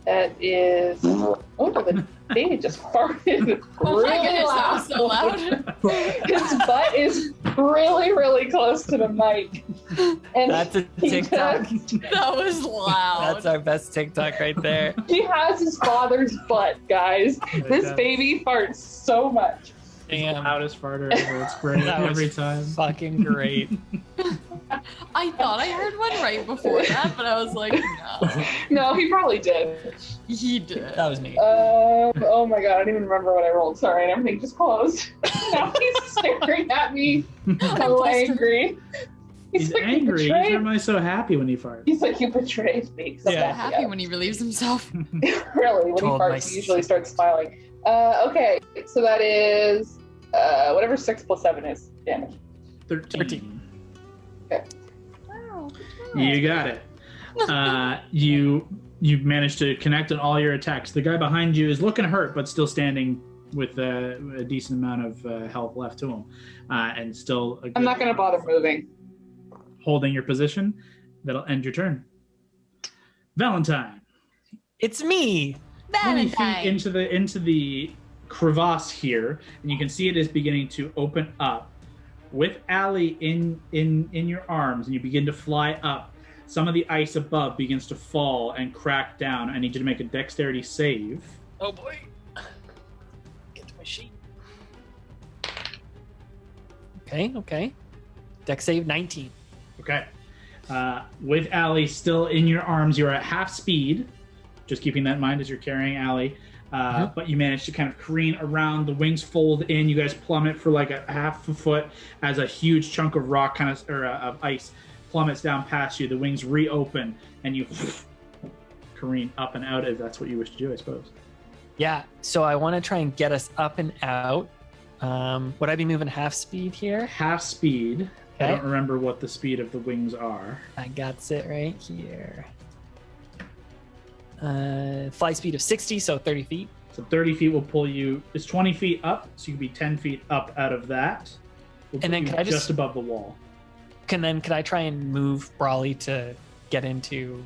That is... Oh, the baby just farted Oh my really goodness, that loud. was so loud. His butt is really, really close to the mic. And That's a he TikTok. does- That was loud. That's our best TikTok right there. He has his father's butt, guys. This baby farts so much. Damn. Loudest farter ever. It's great That was every time. fucking great. I thought I heard one right before that, but I was like, no. No, he probably did. He did. That was me. Oh my god, I don't even remember what I rolled. Sorry, and everything just closed. Now he's staring at me, so angry. He's like, angry. You He's betrayed. why am I so happy when he farts? He's like, you betrayed me. 'Cause I'm Yeah. not Happy happy. when he relieves himself. Really, when he Told my farts, he usually starts smiling. Okay, so that is whatever 6 plus 7 is damage. 13. Okay. Wow. You got it. You managed to connect on all your attacks. The guy behind you is looking hurt, but still standing with a decent amount of health left to him, and still. I'm not going to bother moving. Holding your position. That'll end your turn. Valentine. It's me. 20 feet Valentine. into the crevasse here, and you can see it is beginning to open up. With Allie in your arms, and you begin to fly up. Some of the ice above begins to fall and crack down. I need you to make a dexterity save. Oh boy. Get to my sheet. Okay. Dex save 19. Okay. With Allie still in your arms, you're at half speed. Just keeping that in mind as you're carrying Allie. But you manage to kind of careen around. The wings fold in. You guys plummet for like a half a foot as a huge chunk of rock of ice plummets down past you. The wings reopen and you careen up and out if that's what you wish to do, I suppose. Yeah, so I want to try and get us up and out. Would I be moving half speed here? Half speed. I Okay. don't remember what the speed of the wings are. I got it right here. Fly speed of 60, so 30 feet. So 30 feet will pull you. It's 20 feet up, so you can be 10 feet up out of that. We'll And then put you can I just- just above the wall. Could I try and move Brawley to get into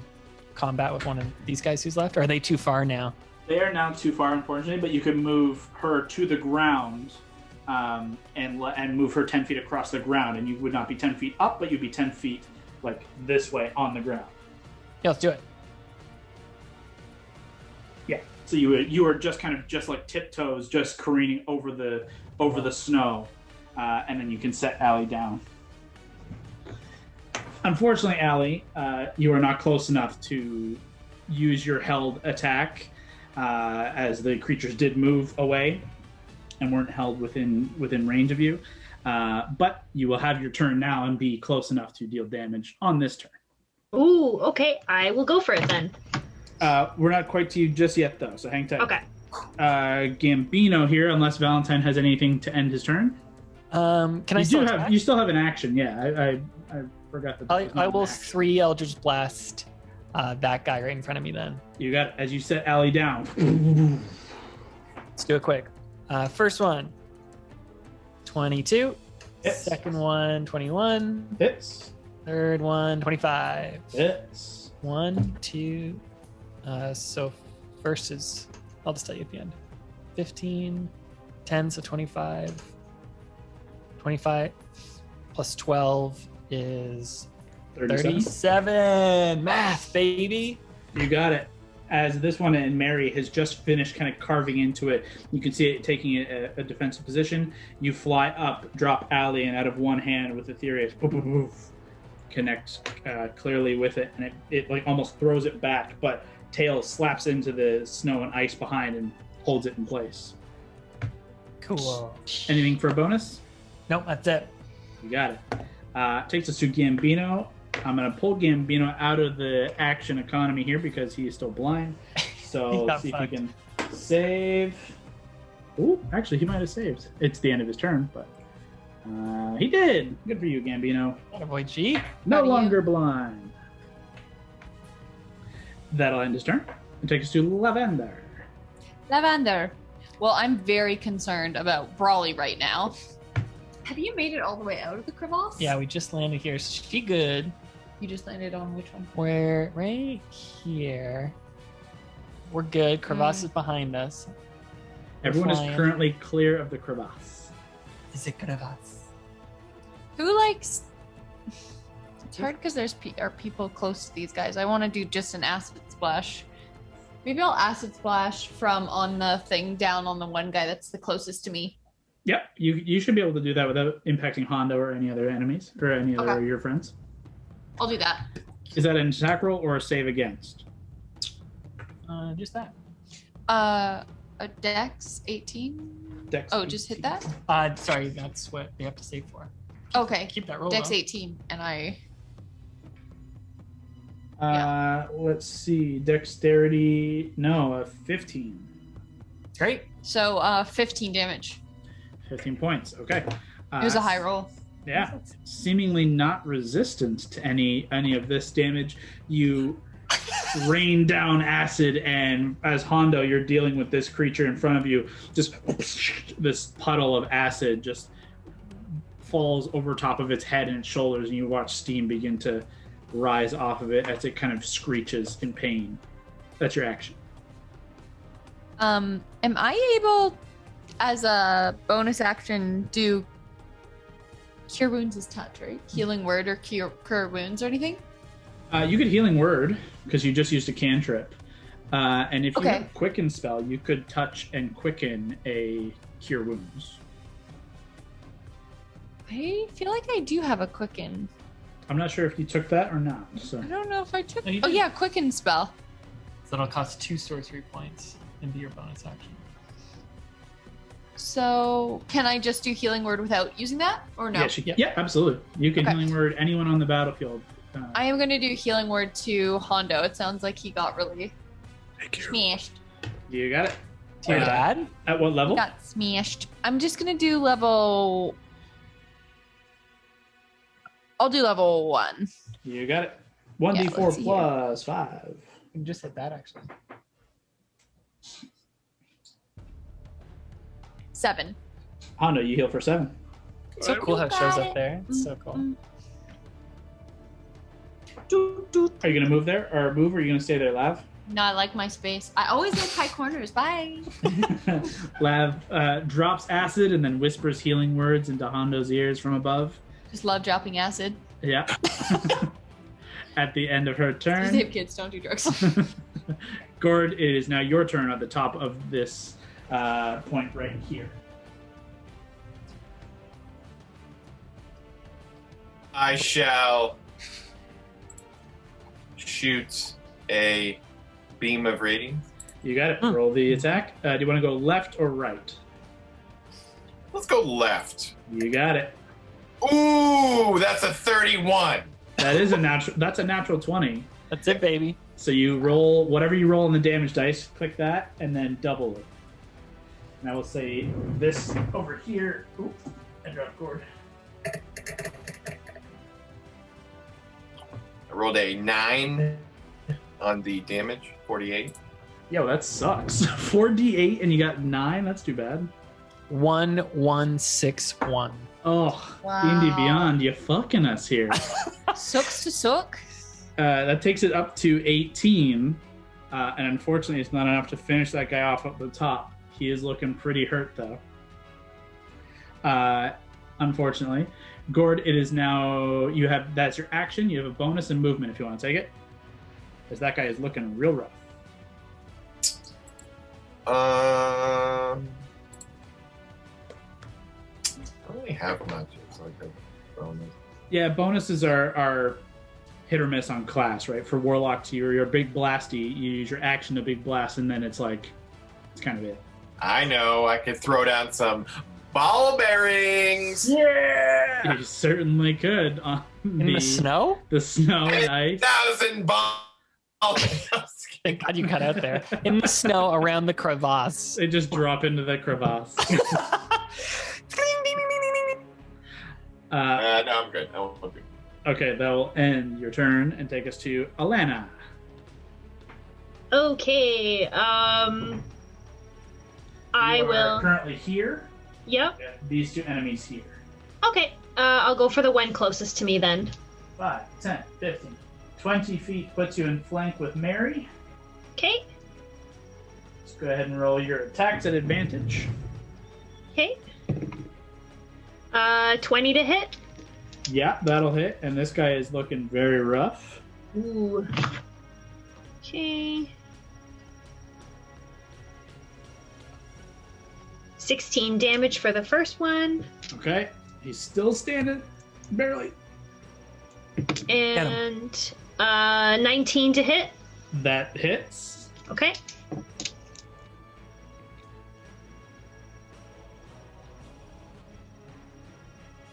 combat with one of these guys who's left? Or are they too far now? They are now too far, unfortunately, but you can move her to the ground and move her 10 feet across the ground, and you would not be 10 feet up, but you'd be 10 feet like this way on the ground. Yeah, let's do it. Yeah. So you are just kind of just like tiptoes, just careening over the snow, and then you can set Allie down. Unfortunately, Allie, you are not close enough to use your held attack, as the creatures did move away and weren't held within range of you. But you will have your turn now and be close enough to deal damage on this turn. Ooh, okay. I will go for it then. We're not quite to you just yet, though, so hang tight. Okay. Gambino here, unless Valentine has anything to end his turn. Can I You still do attack? have. You still have an action. Yeah, I forgot that. was not I an will action. 3 Eldritch Blast that guy right in front of me then. You got it. As you set Allie down. Let's do it quick. First one, 22. Hits. Second one, 21. Hits. Third one, 25. Hits. 1, 2. So first is, I'll just tell you at the end. 15, 10, so 25. 25 plus 12 is 37. Math, baby. You got it. As this one and Mary has just finished kind of carving into it, you can see it taking a defensive position. You fly up, drop Allie, and out of one hand with Ethereus, poof, poof, poof, connects clearly with it, and it like almost throws it back, but tail slaps into the snow and ice behind and holds it in place. Cool. Anything for a bonus? Nope, that's it. You got it. Takes us to Gambino. I'm going to pull Gambino out of the action economy here because he is still blind. So let's see if he can save. Ooh, actually, he might have saved. It's the end of his turn, but he did. Good for you, Gambino. Boy, G. No longer blind. That'll end his turn. It takes us to Lavender. Lavender. Well, I'm very concerned about Brawly right now. Have you made it all the way out of the crevasse? Yeah, we just landed here. So she good. You just landed on which one? We're right here. We're good. Crevasse is behind us. Everyone flying. is currently clear of the crevasse. Is it crevasse? Who likes... It's hard because there's are people close to these guys. I want to do just an acid splash. Maybe I'll acid splash from on the thing down on the one guy that's the closest to me. Yep, you should be able to do that without impacting Hondo or any other enemies or any other of your friends. I'll do that. Is that an attack roll or a save against? Just that. A Dex 18. Dex. Oh, just hit that. Sorry, that's what they have to save for. Okay. Keep that roll. Dex though. 18, and I. Let's see. Dexterity. No, a 15. Great. So 15 damage. 15 points. Okay. It was a high roll. Yeah. Seemingly not resistant to any of this damage. You rain down acid, and as Hondo, you're dealing with this creature in front of you. Just this puddle of acid just falls over top of its head and its shoulders, and you watch steam begin to rise off of it as it kind of screeches in pain. That's your action. Am I able, as a bonus action, do Cure Wounds is touch, right? Healing Word or Cure Wounds or anything? You could Healing Word, because you just used a cantrip. And if you have a Quicken spell, you could touch and quicken a Cure Wounds. I feel like I do have a Quicken. I'm not sure if you took that or not. So I don't know if I took... No, you Oh did. yeah, Quicken spell. So it'll cost 2 sorcery points and be your bonus action. So can I just do Healing Word without using that? Or no? Yeah, absolutely. You can Okay. Healing Word anyone on the battlefield. I am going to do Healing Word to Hondo. It sounds like he got really smashed. You got it. To your dad? At what level? He got smashed. I'm just going to do level... I'll do level 1. You got it. Yeah, 1d4 let's see plus 5. You can just hit that, actually. 7. Hondo, you heal for 7. So cool how it shows up there. It's so cool. Are you going to move there, or are you going to stay there, Lav? No, I like my space. I always like high corners. Bye. Lav drops acid and then whispers healing words into Hondo's ears from above. Just love dropping acid. Yeah. At the end of her turn. Save kids, don't do drugs. Gord, it is now your turn at the top of this point right here. I shall shoot a beam of radiance. You got it. Roll the attack. Do you want to go left or right? Let's go left. You got it. Ooh, that's a 31. That is a natural. That's a natural 20. That's it, baby. So you roll whatever you roll on the damage dice. Click that and then double it. And I will say this over here. Ooh, I dropped Gord. I rolled a 9 on the damage, 48. Yo, that sucks. 4d8 and you got 9. That's too bad. 1161. Oh, Wow. D&D Beyond, you fucking us here. Sucks to suck. That takes it up to 18. And unfortunately, it's not enough to finish that guy off at the top. He is looking pretty hurt, though. Unfortunately. Gord, it is now... That's your action. You have a bonus and movement if you want to take it. Because that guy is looking real rough. I don't really have much. It's like a bonus. Yeah, bonuses are hit or miss on class, right? For Warlock, you're a big blasty. You use your action to big blast, and then it's kind of it. I know. I could throw down some Ball bearings! Yeah. You certainly could on In the snow? The snow and ice. 1,000 balls! Thank God you cut out there. In the snow around the crevasse. They just drop into the crevasse. No, I'm good. I'm good. Okay, that will end your turn and take us to Alana. Okay. I You are will. currently here. Yep. These two enemies here. Okay. I'll go for the one closest to me then. 5, 10, 15, 20 feet puts you in flank with Mary. Okay. Let's go ahead and roll your attacks at advantage. Okay. 20 to hit. Yeah, that'll hit. And this guy is looking very rough. Ooh. Okay. 16 damage for the first one. Okay. He's still standing. Barely. And 19 to hit. That hits. Okay.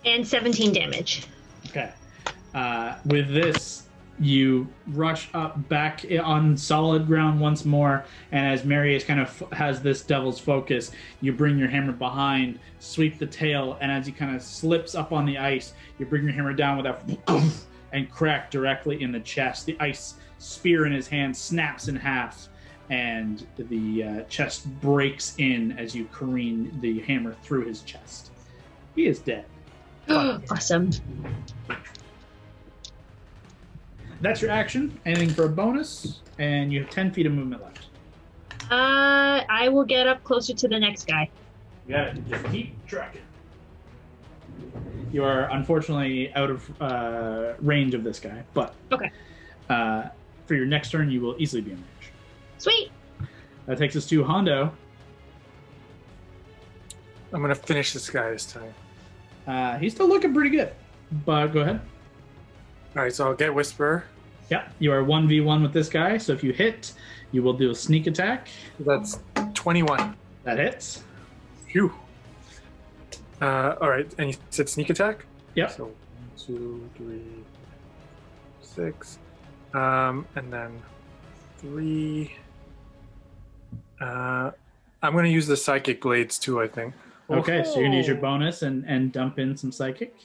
And 17 damage. Okay. With this, you rush up back on solid ground once more, and as Mary is kind of has this devil's focus, you bring your hammer behind, sweep the tail, and as he kind of slips up on the ice, you bring your hammer down with that and crack directly in the chest. The ice spear in his hand snaps in half, and the chest breaks in as you careen the hammer through his chest. He is dead. Awesome. That's your action. Anything for a bonus, and you have 10 feet of movement left. I will get up closer to the next guy. You got it. Just keep tracking. You are unfortunately out of range of this guy, but Okay. For your next turn, you will easily be in range. Sweet. That takes us to Hondo. I'm gonna finish this guy this time. He's still looking pretty good, but go ahead. All right, so I'll get Whisper. Yeah, you are 1v1 with this guy, so if you hit, you will do a sneak attack. That's 21. That hits. Phew. All right, and you said sneak attack? Yep. So 1, 2, 3, 6, and then 3. I'm going to use the psychic blades too, I think. Okay, so you're going to use your bonus and dump in some psychic.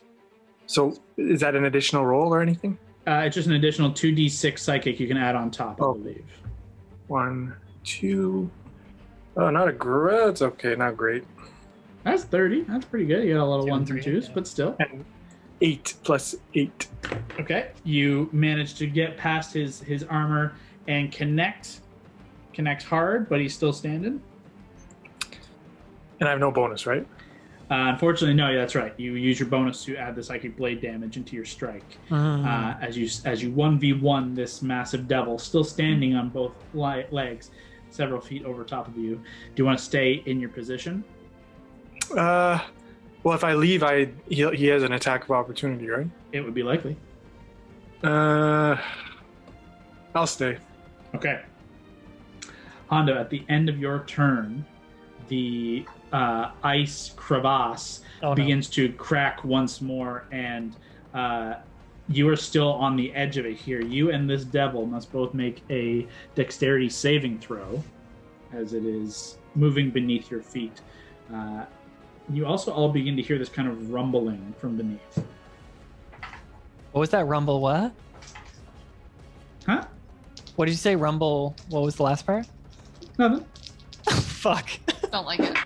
So is that an additional roll or anything? It's just an additional 2d6 psychic you can add on top, I Oh. believe. 1, 2. Oh, not a great. It's okay, not great. That's 30. That's pretty good. You got a lot of 2 and ones and 3, 2s, yeah. but still. And 8 plus 8. Okay, you managed to get past his armor and connect hard, but he's still standing. And I have no bonus, right? Unfortunately, no. Yeah, that's right. You use your bonus to add the psychic blade damage into your strike. As you 1v1 this massive devil, still standing on both legs, several feet over top of you. Do you want to stay in your position? Well, if I leave, he has an attack of opportunity, right? It would be likely. I'll stay. Okay. Hondo, at the end of your turn, the ice crevasse begins to crack once more, and you are still on the edge of it here. You and this devil must both make a dexterity saving throw, as it is moving beneath your feet. You also all begin to hear this kind of rumbling from beneath. What was that rumble? What? Huh? What did you say? Rumble. What was the last part? Nothing. Fuck. Don't like it.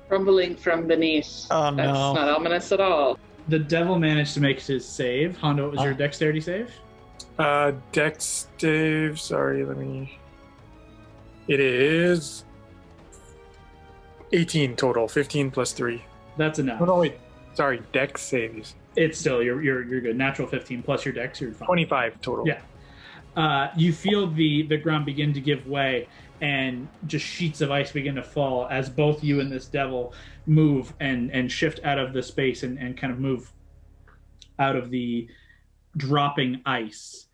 Rumbling from beneath. Oh, That's no. not ominous at all. The devil managed to make his save. Hondo, what was your Oh. dexterity save? Dex save. Sorry, it is 18 total. 15 plus 3. That's enough. Oh, no, wait. Sorry, Dex saves. It's still you're good. Natural 15 plus your dex, you're fine. 25 total. Yeah. You feel the ground begin to give way, and just sheets of ice begin to fall as both you and this devil move and shift out of the space and kind of move out of the dropping ice.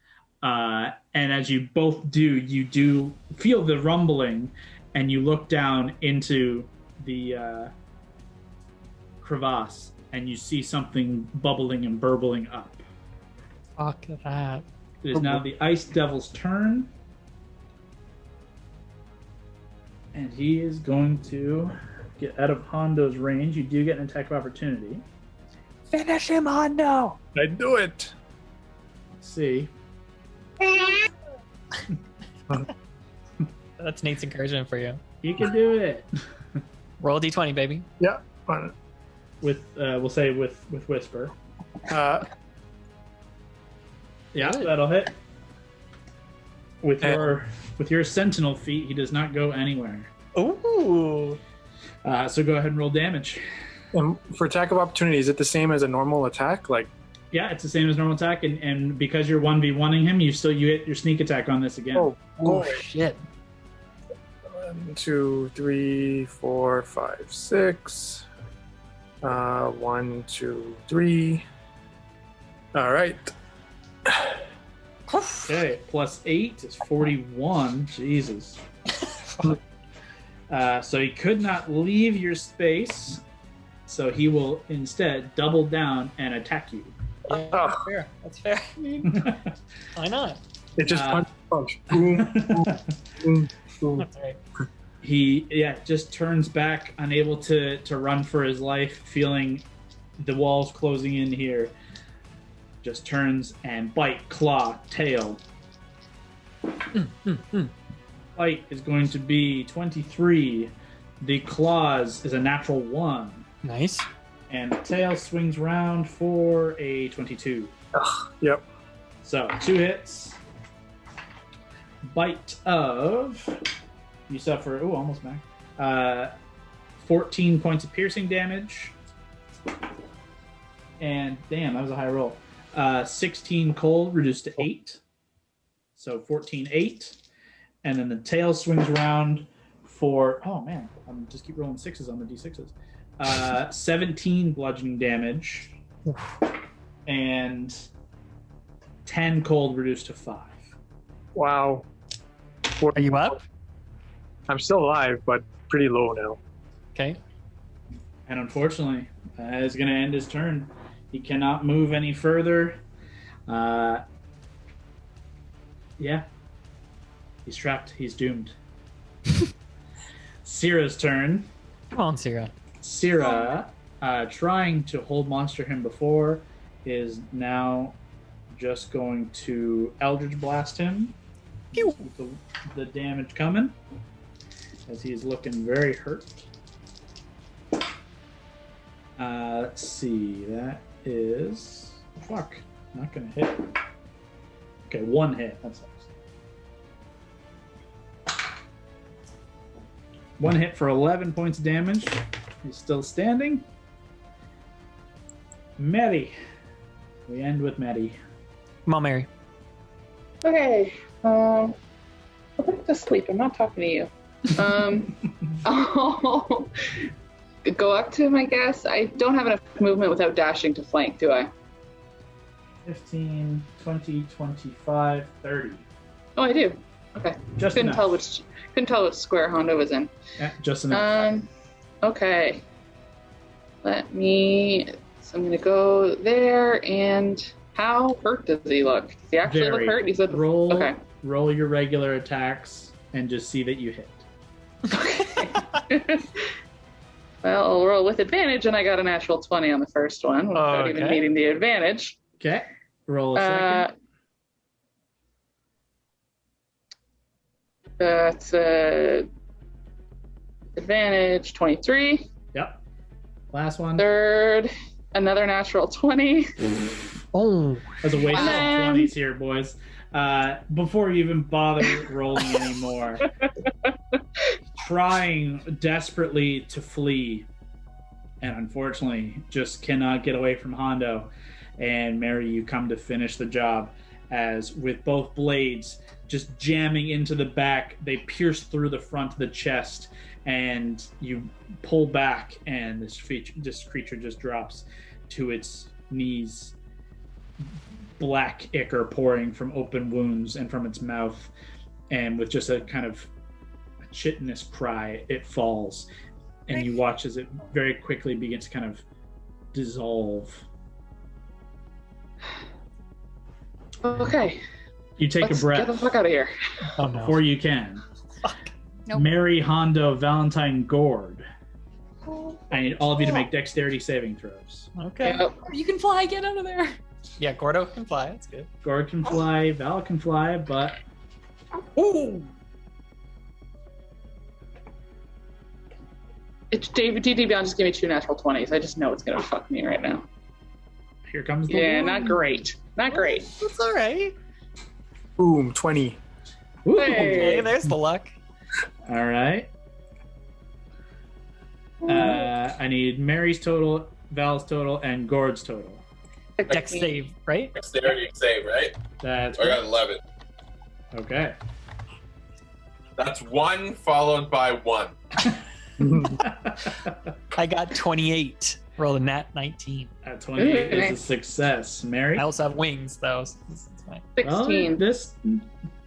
And as you both do, you do feel the rumbling, and you look down into the crevasse, and you see something bubbling and burbling up. Fuck that. It is now the Ice Devil's turn. And he is going to get out of Hondo's range. You do get an attack of opportunity. Finish him, Hondo! I do it. Let's see. That's Nate's encouragement for you. You can do it. Roll a d20, baby. Yeah. Fine. With we'll say with Whisper. Yeah, that'll hit. With your Sentinel feat, he does not go anywhere. Ooh. So go ahead and roll damage. And for attack of opportunity, is it the same as a normal attack? Like, Yeah, it's the same as normal attack, and because you're 1v1ing him, you hit your sneak attack on this again. Oh shit. 1, 2, 3, 4, 5, 6. 1, 2, 3. All right. Okay, plus 8 is 41. Jesus. So he could not leave your space, so he will instead double down and attack you. Yeah, that's fair. That's fair. I mean, why not? It just punch. Boom, boom, boom, boom. That's right. He just turns back, unable to run for his life, feeling the walls closing in here. Just turns and bite, claw, tail. Bite is going to be 23. The claws is a natural 1. Nice. And the tail swings round for a 22. Yep. So 2 hits. Bite of... You suffer... Oh, almost back. 14 points of piercing damage. And damn, that was a high roll. 16 cold reduced to 8. So 14, 8. And then the tail swings around for... Oh, man. I'm just keep rolling 6s on the d6s. 17 bludgeoning damage. And 10 cold reduced to 5. Wow. Are you up? I'm still alive, but pretty low now. Okay. And unfortunately, that is going to end his turn. He cannot move any further. Yeah. He's trapped. He's doomed. Syrah's turn. Come on, Syrah. Syrah, trying to hold monster him before, is now just going to Eldritch Blast him. Pew. The damage coming, as he's looking very hurt. Let's see. That is... Fuck. Not going to hit. Okay, 1 hit. That sucks. 1 hit for 11 points of damage. He's still standing. Mary. We end with Mary. Come on, Mary. Okay. I'll put to sleep. I'm not talking to you. I'll go up to him, I guess. I don't have enough movement without dashing to flank, do I? 15, 20, 25, 30. Oh, I do. Okay. Just couldn't enough. tell which square Hondo was in. Yeah, just enough. Okay. So I'm gonna go there. And how hurt does he look? Does he actually look hurt? He's roll your regular attacks and just see that you hit. Okay. Well, I'll roll with advantage, and I got a natural 20 on the first one without even needing the advantage. Okay. Roll a second. That's advantage 23. Yep. Last one. Third, another natural 20. Oh. That's a waste of 20s here, boys. Before you even bother rolling anymore, trying desperately to flee, and unfortunately just cannot get away from Hondo. And Mary, you come to finish the job, as with both blades just jamming into the back, they pierce through the front of the chest, and you pull back, and this creature just drops to its knees, black ichor pouring from open wounds and from its mouth, and with just a kind of chitinous cry, it falls, and you watch as it very quickly begins to kind of dissolve. Okay. You take Let's a breath get the fuck out of here. Oh no. before you can. Nope. Mary, Hondo, Valentine, Gord. I need all of you to make dexterity saving throws. Okay. Yep. You can fly. Get out of there. Yeah, Gordo can fly. That's good. Gord can fly, Val can fly, but Ooh. It's D&D Beyond just gave me 2 natural 20s. I just know it's gonna fuck me right now. here comes the Yeah, one. not great. Not great. That's all right. Boom, 20. Ooh. Hey. Hey, there's the luck. All right. I need Mary's total, Val's total, and Gord's total. Dex save, right? Dexterity save, right? That's I got 11. okay. That's 1 followed by 1. I got 28. Rolled a nat 19. At 28 is a success. Mary? I also have wings, though. So it's fine. 16. Well, this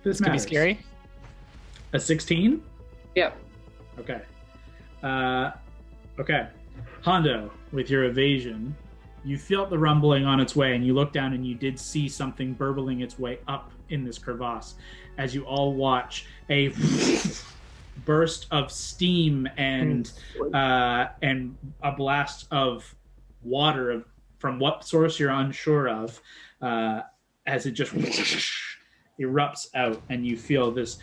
It's gonna be matters. scary. A 16? Yep. Okay. Okay. Hondo, with your evasion, you felt the rumbling on its way, and you look down and you did see something burbling its way up in this crevasse as you all watch a burst of steam and a blast of water from what source you're unsure of as it just erupts out, and you feel this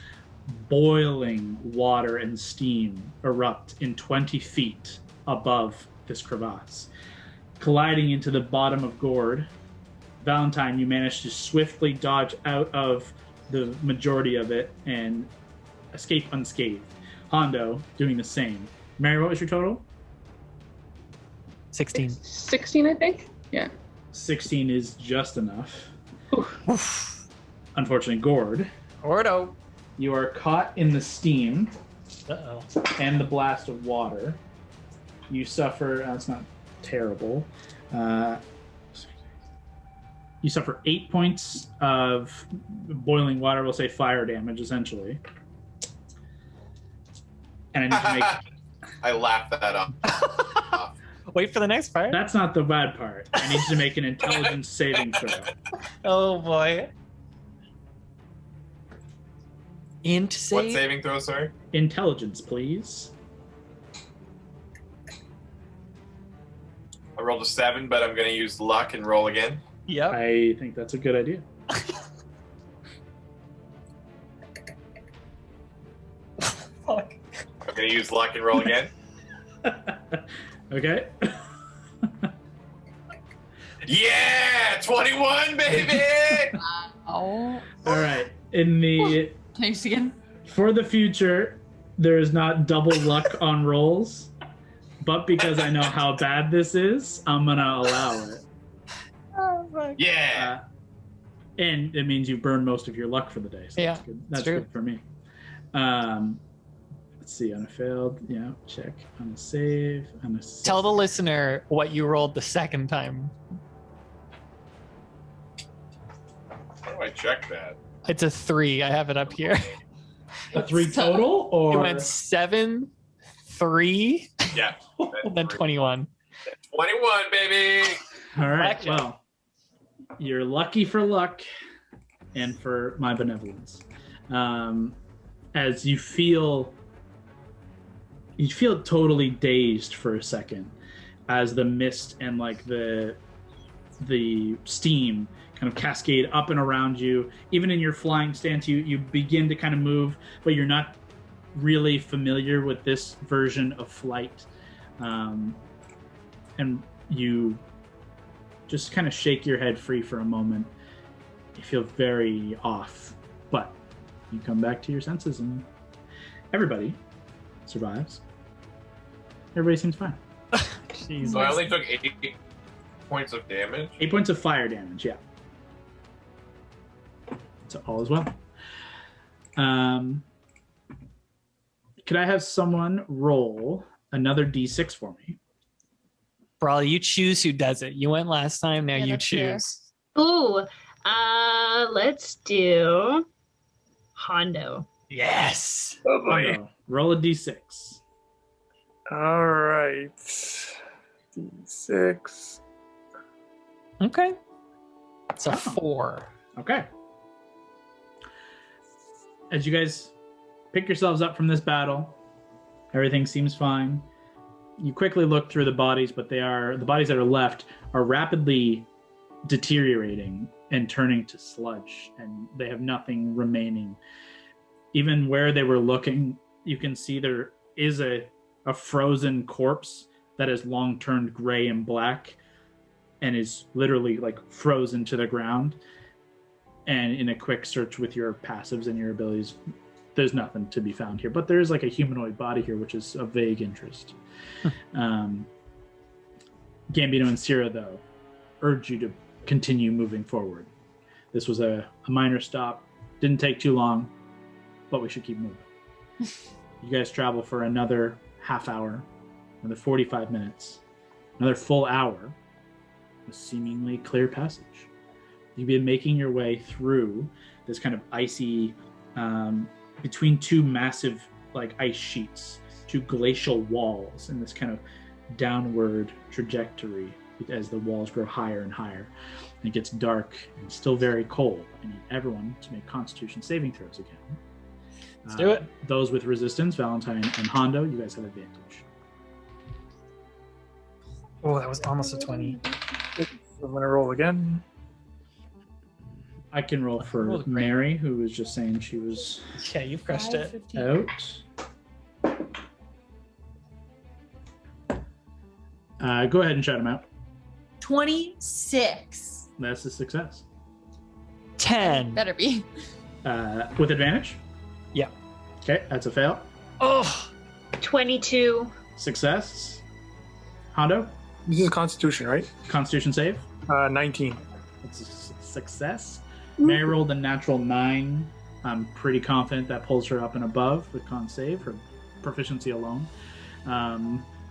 boiling water and steam erupt in 20 feet above this crevasse. Colliding into the bottom of Gord, Valentine, you managed to swiftly dodge out of the majority of it and escape unscathed. Hondo doing the same. Mary, what was your total? 16. 16, I think. Yeah. 16 is just enough. Unfortunately, Gord, Gordo. you are caught in the steam Uh-oh. and the blast of water. You suffer, it's not terrible. You suffer 8 points of boiling water, we'll say fire damage, essentially. And I need to make... I laughed that off. Wait for the next part. That's not the bad part. I need you to make an intelligence saving throw. Oh boy. Int save. What saving throw, sorry? Intelligence, please. I rolled a 7, but I'm going to use luck and roll again. Yep. I think that's a good idea. Fuck. I'm going to use luck and roll again. Okay. Yeah! 21, baby! Oh. All right. In the Thanks again. for the future, there is not double luck on rolls, but because I know how bad this is, I'm gonna allow it. Oh, fuck. Yeah! And it means you burn most of your luck for the day. So Yeah, that's good. That's true. good for me. Let's see. On a failed, yeah, check. On a save. On a Tell the listener what you rolled the second time. How do I check that? It's a 3. I have it up here. a 3 total, or You went 7, 3, Yeah. and then 21. 21, baby! All right. Gotcha. Well, you're lucky for luck and for my benevolence. As you feel totally dazed for a second as the mist and like the steam kind of cascade up and around you. Even in your flying stance, you begin to kind of move, but you're not really familiar with this version of flight. And you just kind of shake your head free for a moment. You feel very off, but you come back to your senses and everybody survives. Everybody seems fine. Jeez. So I only took 8 points of damage. 8 points of fire damage, yeah. So all is well. Could I have someone roll another D6 for me? Brawl, you choose who does it. You went last time, now Yeah, you that's fair. choose. Ooh, let's do Hondo. Yes. Oh boy. Hondo, roll a D6. All right. D6. Okay. It's a 4. Okay. As you guys pick yourselves up from this battle, everything seems fine. You quickly look through the bodies, but the bodies that are left are rapidly deteriorating and turning to sludge, and they have nothing remaining. Even where they were looking, you can see there is a frozen corpse that has long turned gray and black and is literally like frozen to the ground. And in a quick search with your passives and your abilities, there's nothing to be found here. But there is like a humanoid body here, which is of vague interest. Gambino and Sierra, though, urge you to continue moving forward. This was a minor stop. Didn't take too long, but we should keep moving. You guys travel for another half hour, another 45 minutes, another full hour, a seemingly clear passage. You've been making your way through this kind of icy, between two massive like ice sheets, two glacial walls in this kind of downward trajectory as the walls grow higher and higher. And it gets dark and still very cold. I need everyone to make Constitution saving throws again. Let's do it. Those with resistance, Valentine and Hondo, you guys have advantage. Oh, that was almost a 20. I'm gonna roll again. I can roll for rolled great. Mary, who was just saying she was Yeah, you've crushed it. 15. out. Go ahead and shout him out. 26. That's a success. 10. Better be. With advantage? Yeah. Okay, that's a fail. Oh, 22. Success. Hondo, This is Constitution, right? Constitution save. 19. It's a success. Mary rolled a natural 9. I'm pretty confident that pulls her up and above with con save, her proficiency alone.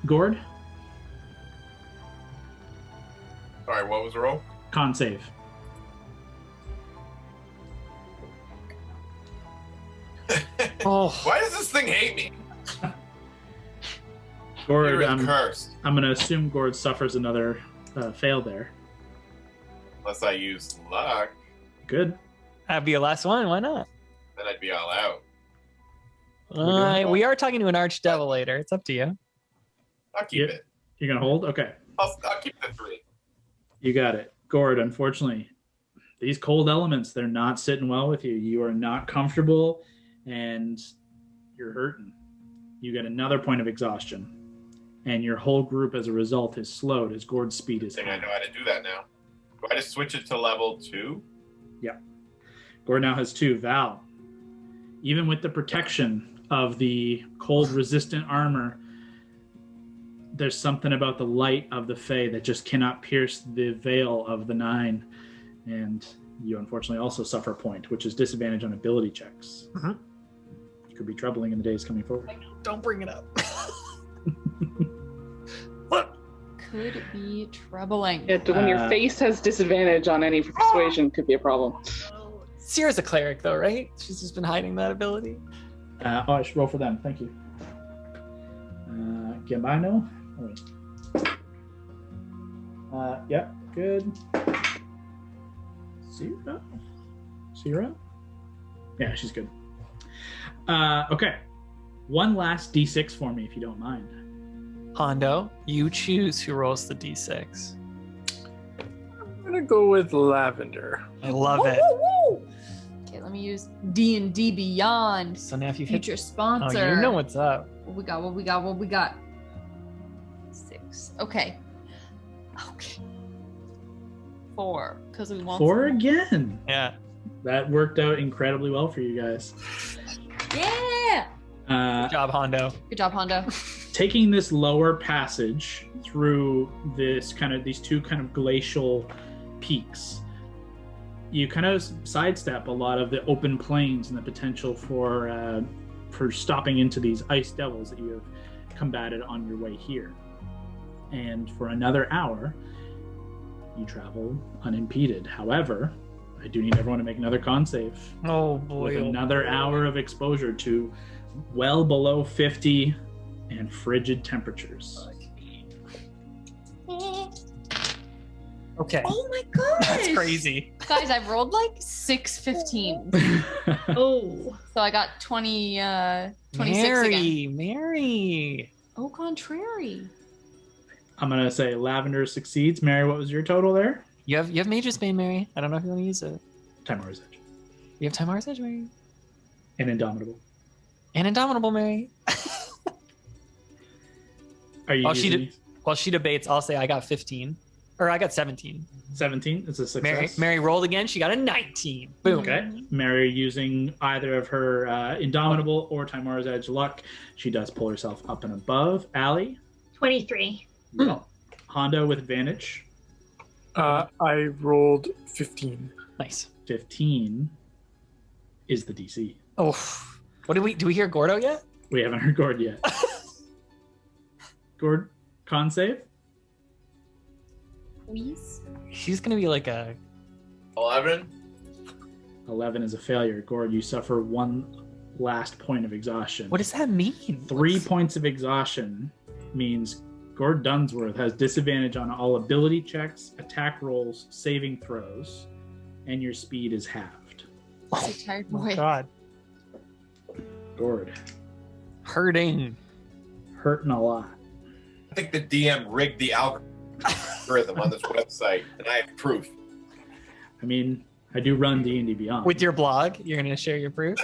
Gord, Sorry, what was the roll? con save. oh. Why does this thing hate me? Gord, You're cursed. I'm going to assume Gord suffers another fail there. Unless I use luck, Good. That'd be your last one. Why not? then I'd be all out. We are talking to an archdevil later. It's up to you. I'll keep Yeah. it. You're going to hold? Okay. I'll keep the 3. You got it. Gord, unfortunately, these cold elements, they're not sitting well with you. You are not comfortable and you're hurting. You get another point of exhaustion. And your whole group, as a result, is slowed as Gord's speed is I think I high. know how to do that now. Do I just switch it to level 2? Gord now has 2. Val, even with the protection of the cold-resistant armor, there's something about the light of the Fae that just cannot pierce the veil of the 9. And you unfortunately also suffer a point, which is disadvantage on ability checks. Mhm. Could be troubling in the days coming forward. Don't bring it up. Could be troubling. Yeah, when your face has disadvantage on any persuasion, could be a problem. Sierra's a cleric, though, right? She's just been hiding that ability. I should roll for them. Thank you. Gambino. Oh, wait. Yep. Good. Sierra? Yeah, she's good. Okay. One last D6 for me, if you don't mind. Hondo, you choose who rolls the d6. I'm gonna go with Lavender. I love it. Okay, let me use D&D Beyond. So now if you hit... Future Oh, sponsor. you know what's up. What we got? 6. Okay. 4. Because we want 4 again. Yeah. That worked out incredibly well for you guys. Yeah. Good job, Hondo. Good job, Hondo. Taking this lower passage through these two kind of glacial peaks, you kind of sidestep a lot of the open plains and the potential for stopping into these ice devils that you have combated on your way here. And for another hour, you travel unimpeded. However, I do need everyone to make another con save. Oh, boy. With another hour of exposure to well below 50 and frigid temperatures. Okay. Oh my god. That's crazy. Guys, I've rolled like 6 15. Oh. So I got 26 again. Mary. Au contrary. I'm gonna say Lavender succeeds. Mary, what was your total there? You have Mage's Bane, Mary. I don't know if you want to use it. Timar's Edge. You have Timar's Edge, Mary. And Indomitable. And Indomitable, Mary. Are you While using she debates, I'll say I got 15. Or I got 17. 17? It's a success. Mary rolled again. She got a 19. Boom. Okay. Mary using either of her Indomitable or Timar's Edge luck. She does pull herself up and above. Allie? 23. Well, Hondo with advantage. I rolled 15. Nice. 15 is the DC. Oh, what do we hear Gordo yet? We haven't heard Gord yet. Gord, con save? Please. She's gonna be like a 11. 11 is a failure. Gord, you suffer one last point of exhaustion. What does that mean? 3 points of exhaustion means Gord Dunsworth has disadvantage on all ability checks, attack rolls, saving throws, and your speed is halved. So tired Oh boy. God. Gord, Hurting. hurting a lot. I think the DM rigged the algorithm on this website, and I have proof. I mean, I do run D&D Beyond. With your blog, you're gonna share your proof?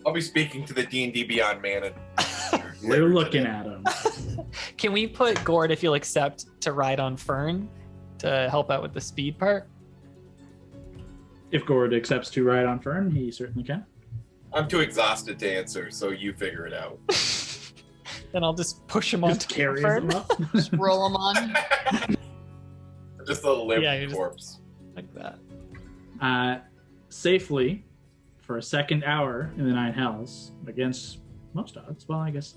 I'll be speaking to the D&D Beyond man. We're looking at him. Can we put Gord, if you'll accept, to ride on Fern to help out with the speed part? If Gord accepts to ride on Fern, he certainly can. I'm too exhausted to answer, so you figure it out. Then I'll just push him on Just carries him up. Just roll them on. Just a limp Yeah, you're just- corpse. like that. Safely for a second hour in the Nine Hells against most odds. Well, I guess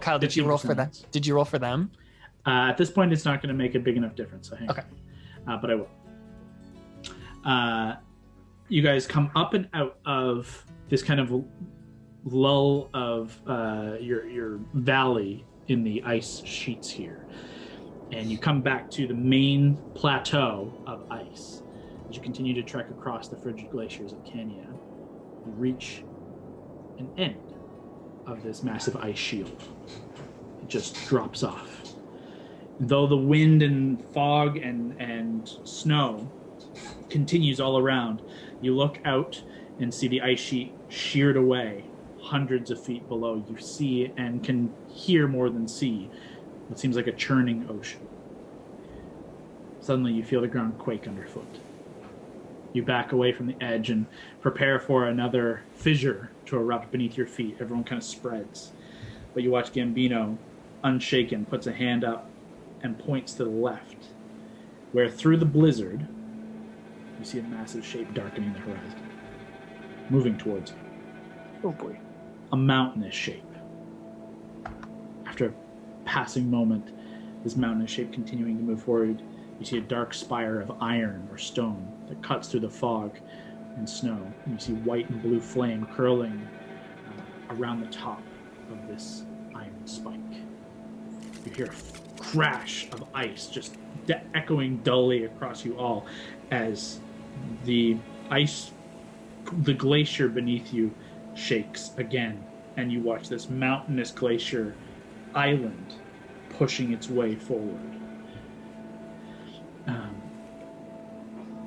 Kyle, did you roll for them? 15%. Did you roll for them? at this point it's not going to make a big enough difference. So hang on. Okay. But I will. You guys come up and out of this kind of lull of your valley in the ice sheets here, and you come back to the main plateau of ice. As you continue to trek across the frigid glaciers of Cania, you reach an end of this massive ice shield. It just drops off. Though the wind and fog and snow continues all around, you look out and see the ice sheet sheared away hundreds of feet below. You see and can hear more than see what seems like a churning ocean. Suddenly you feel the ground quake underfoot. You back away from the edge and prepare for another fissure to erupt beneath your feet. Everyone kind of spreads. But you watch Gambino, unshaken, puts a hand up and points to the left, where through the blizzard, you see a massive shape darkening the horizon, moving towards you. Oh boy. A mountainous shape. After a passing moment, this mountainous shape continuing to move forward, you see a dark spire of iron or stone that cuts through the fog and snow. And you see white and blue flame curling around the top of this iron spike. You hear a crash of ice just echoing dully across you all as the glacier beneath you shakes again, and you watch this mountainous glacier island pushing its way forward.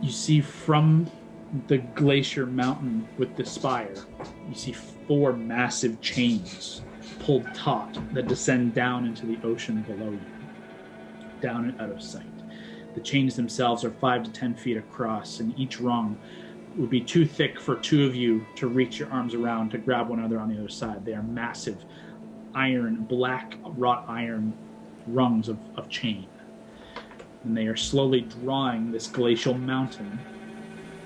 You see from the glacier mountain with the spire, you see 4 massive chains pulled taut that descend down into the ocean below you, down and out of sight. The chains themselves are 5 to 10 feet across, and each rung would be too thick for 2 of you to reach your arms around to grab one another on the other side. They are massive iron, black wrought iron rungs of chain. And they are slowly drawing this glacial mountain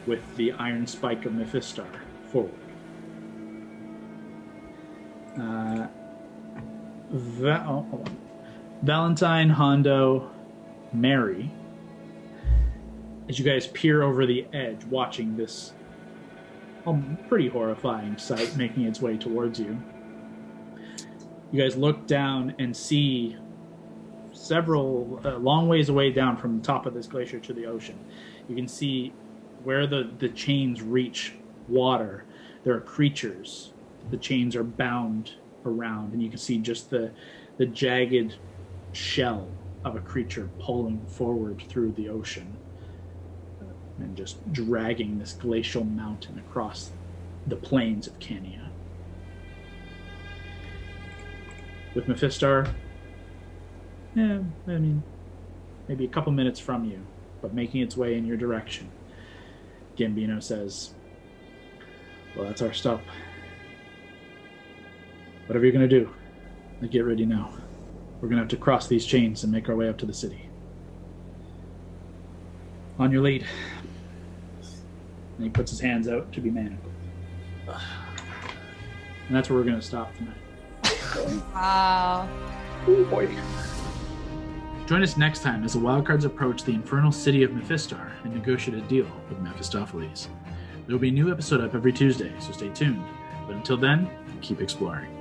with the iron spike of Mephistar forward. Hold on. Valentine, Hondo, Mary, as you guys peer over the edge, watching this pretty horrifying sight making its way towards you, you guys look down and see several long ways away down from the top of this glacier to the ocean. You can see where the chains reach water. There are creatures. The chains are bound around, and you can see just the jagged shell of a creature pulling forward through the ocean and just dragging this glacial mountain across the plains of Cania. With Mephistar, maybe a couple minutes from you, but making its way in your direction, Gambino says, well, that's our stop. Whatever you're going to do, get ready now. We're going to have to cross these chains and make our way up to the city. On your lead. And he puts his hands out to be manacled. And that's where we're going to stop tonight. Wow. Oh boy. Join us next time as the Wildcards approach the infernal city of Mephistar and negotiate a deal with Mephistopheles. There will be a new episode up every Tuesday, so stay tuned. But until then, keep exploring.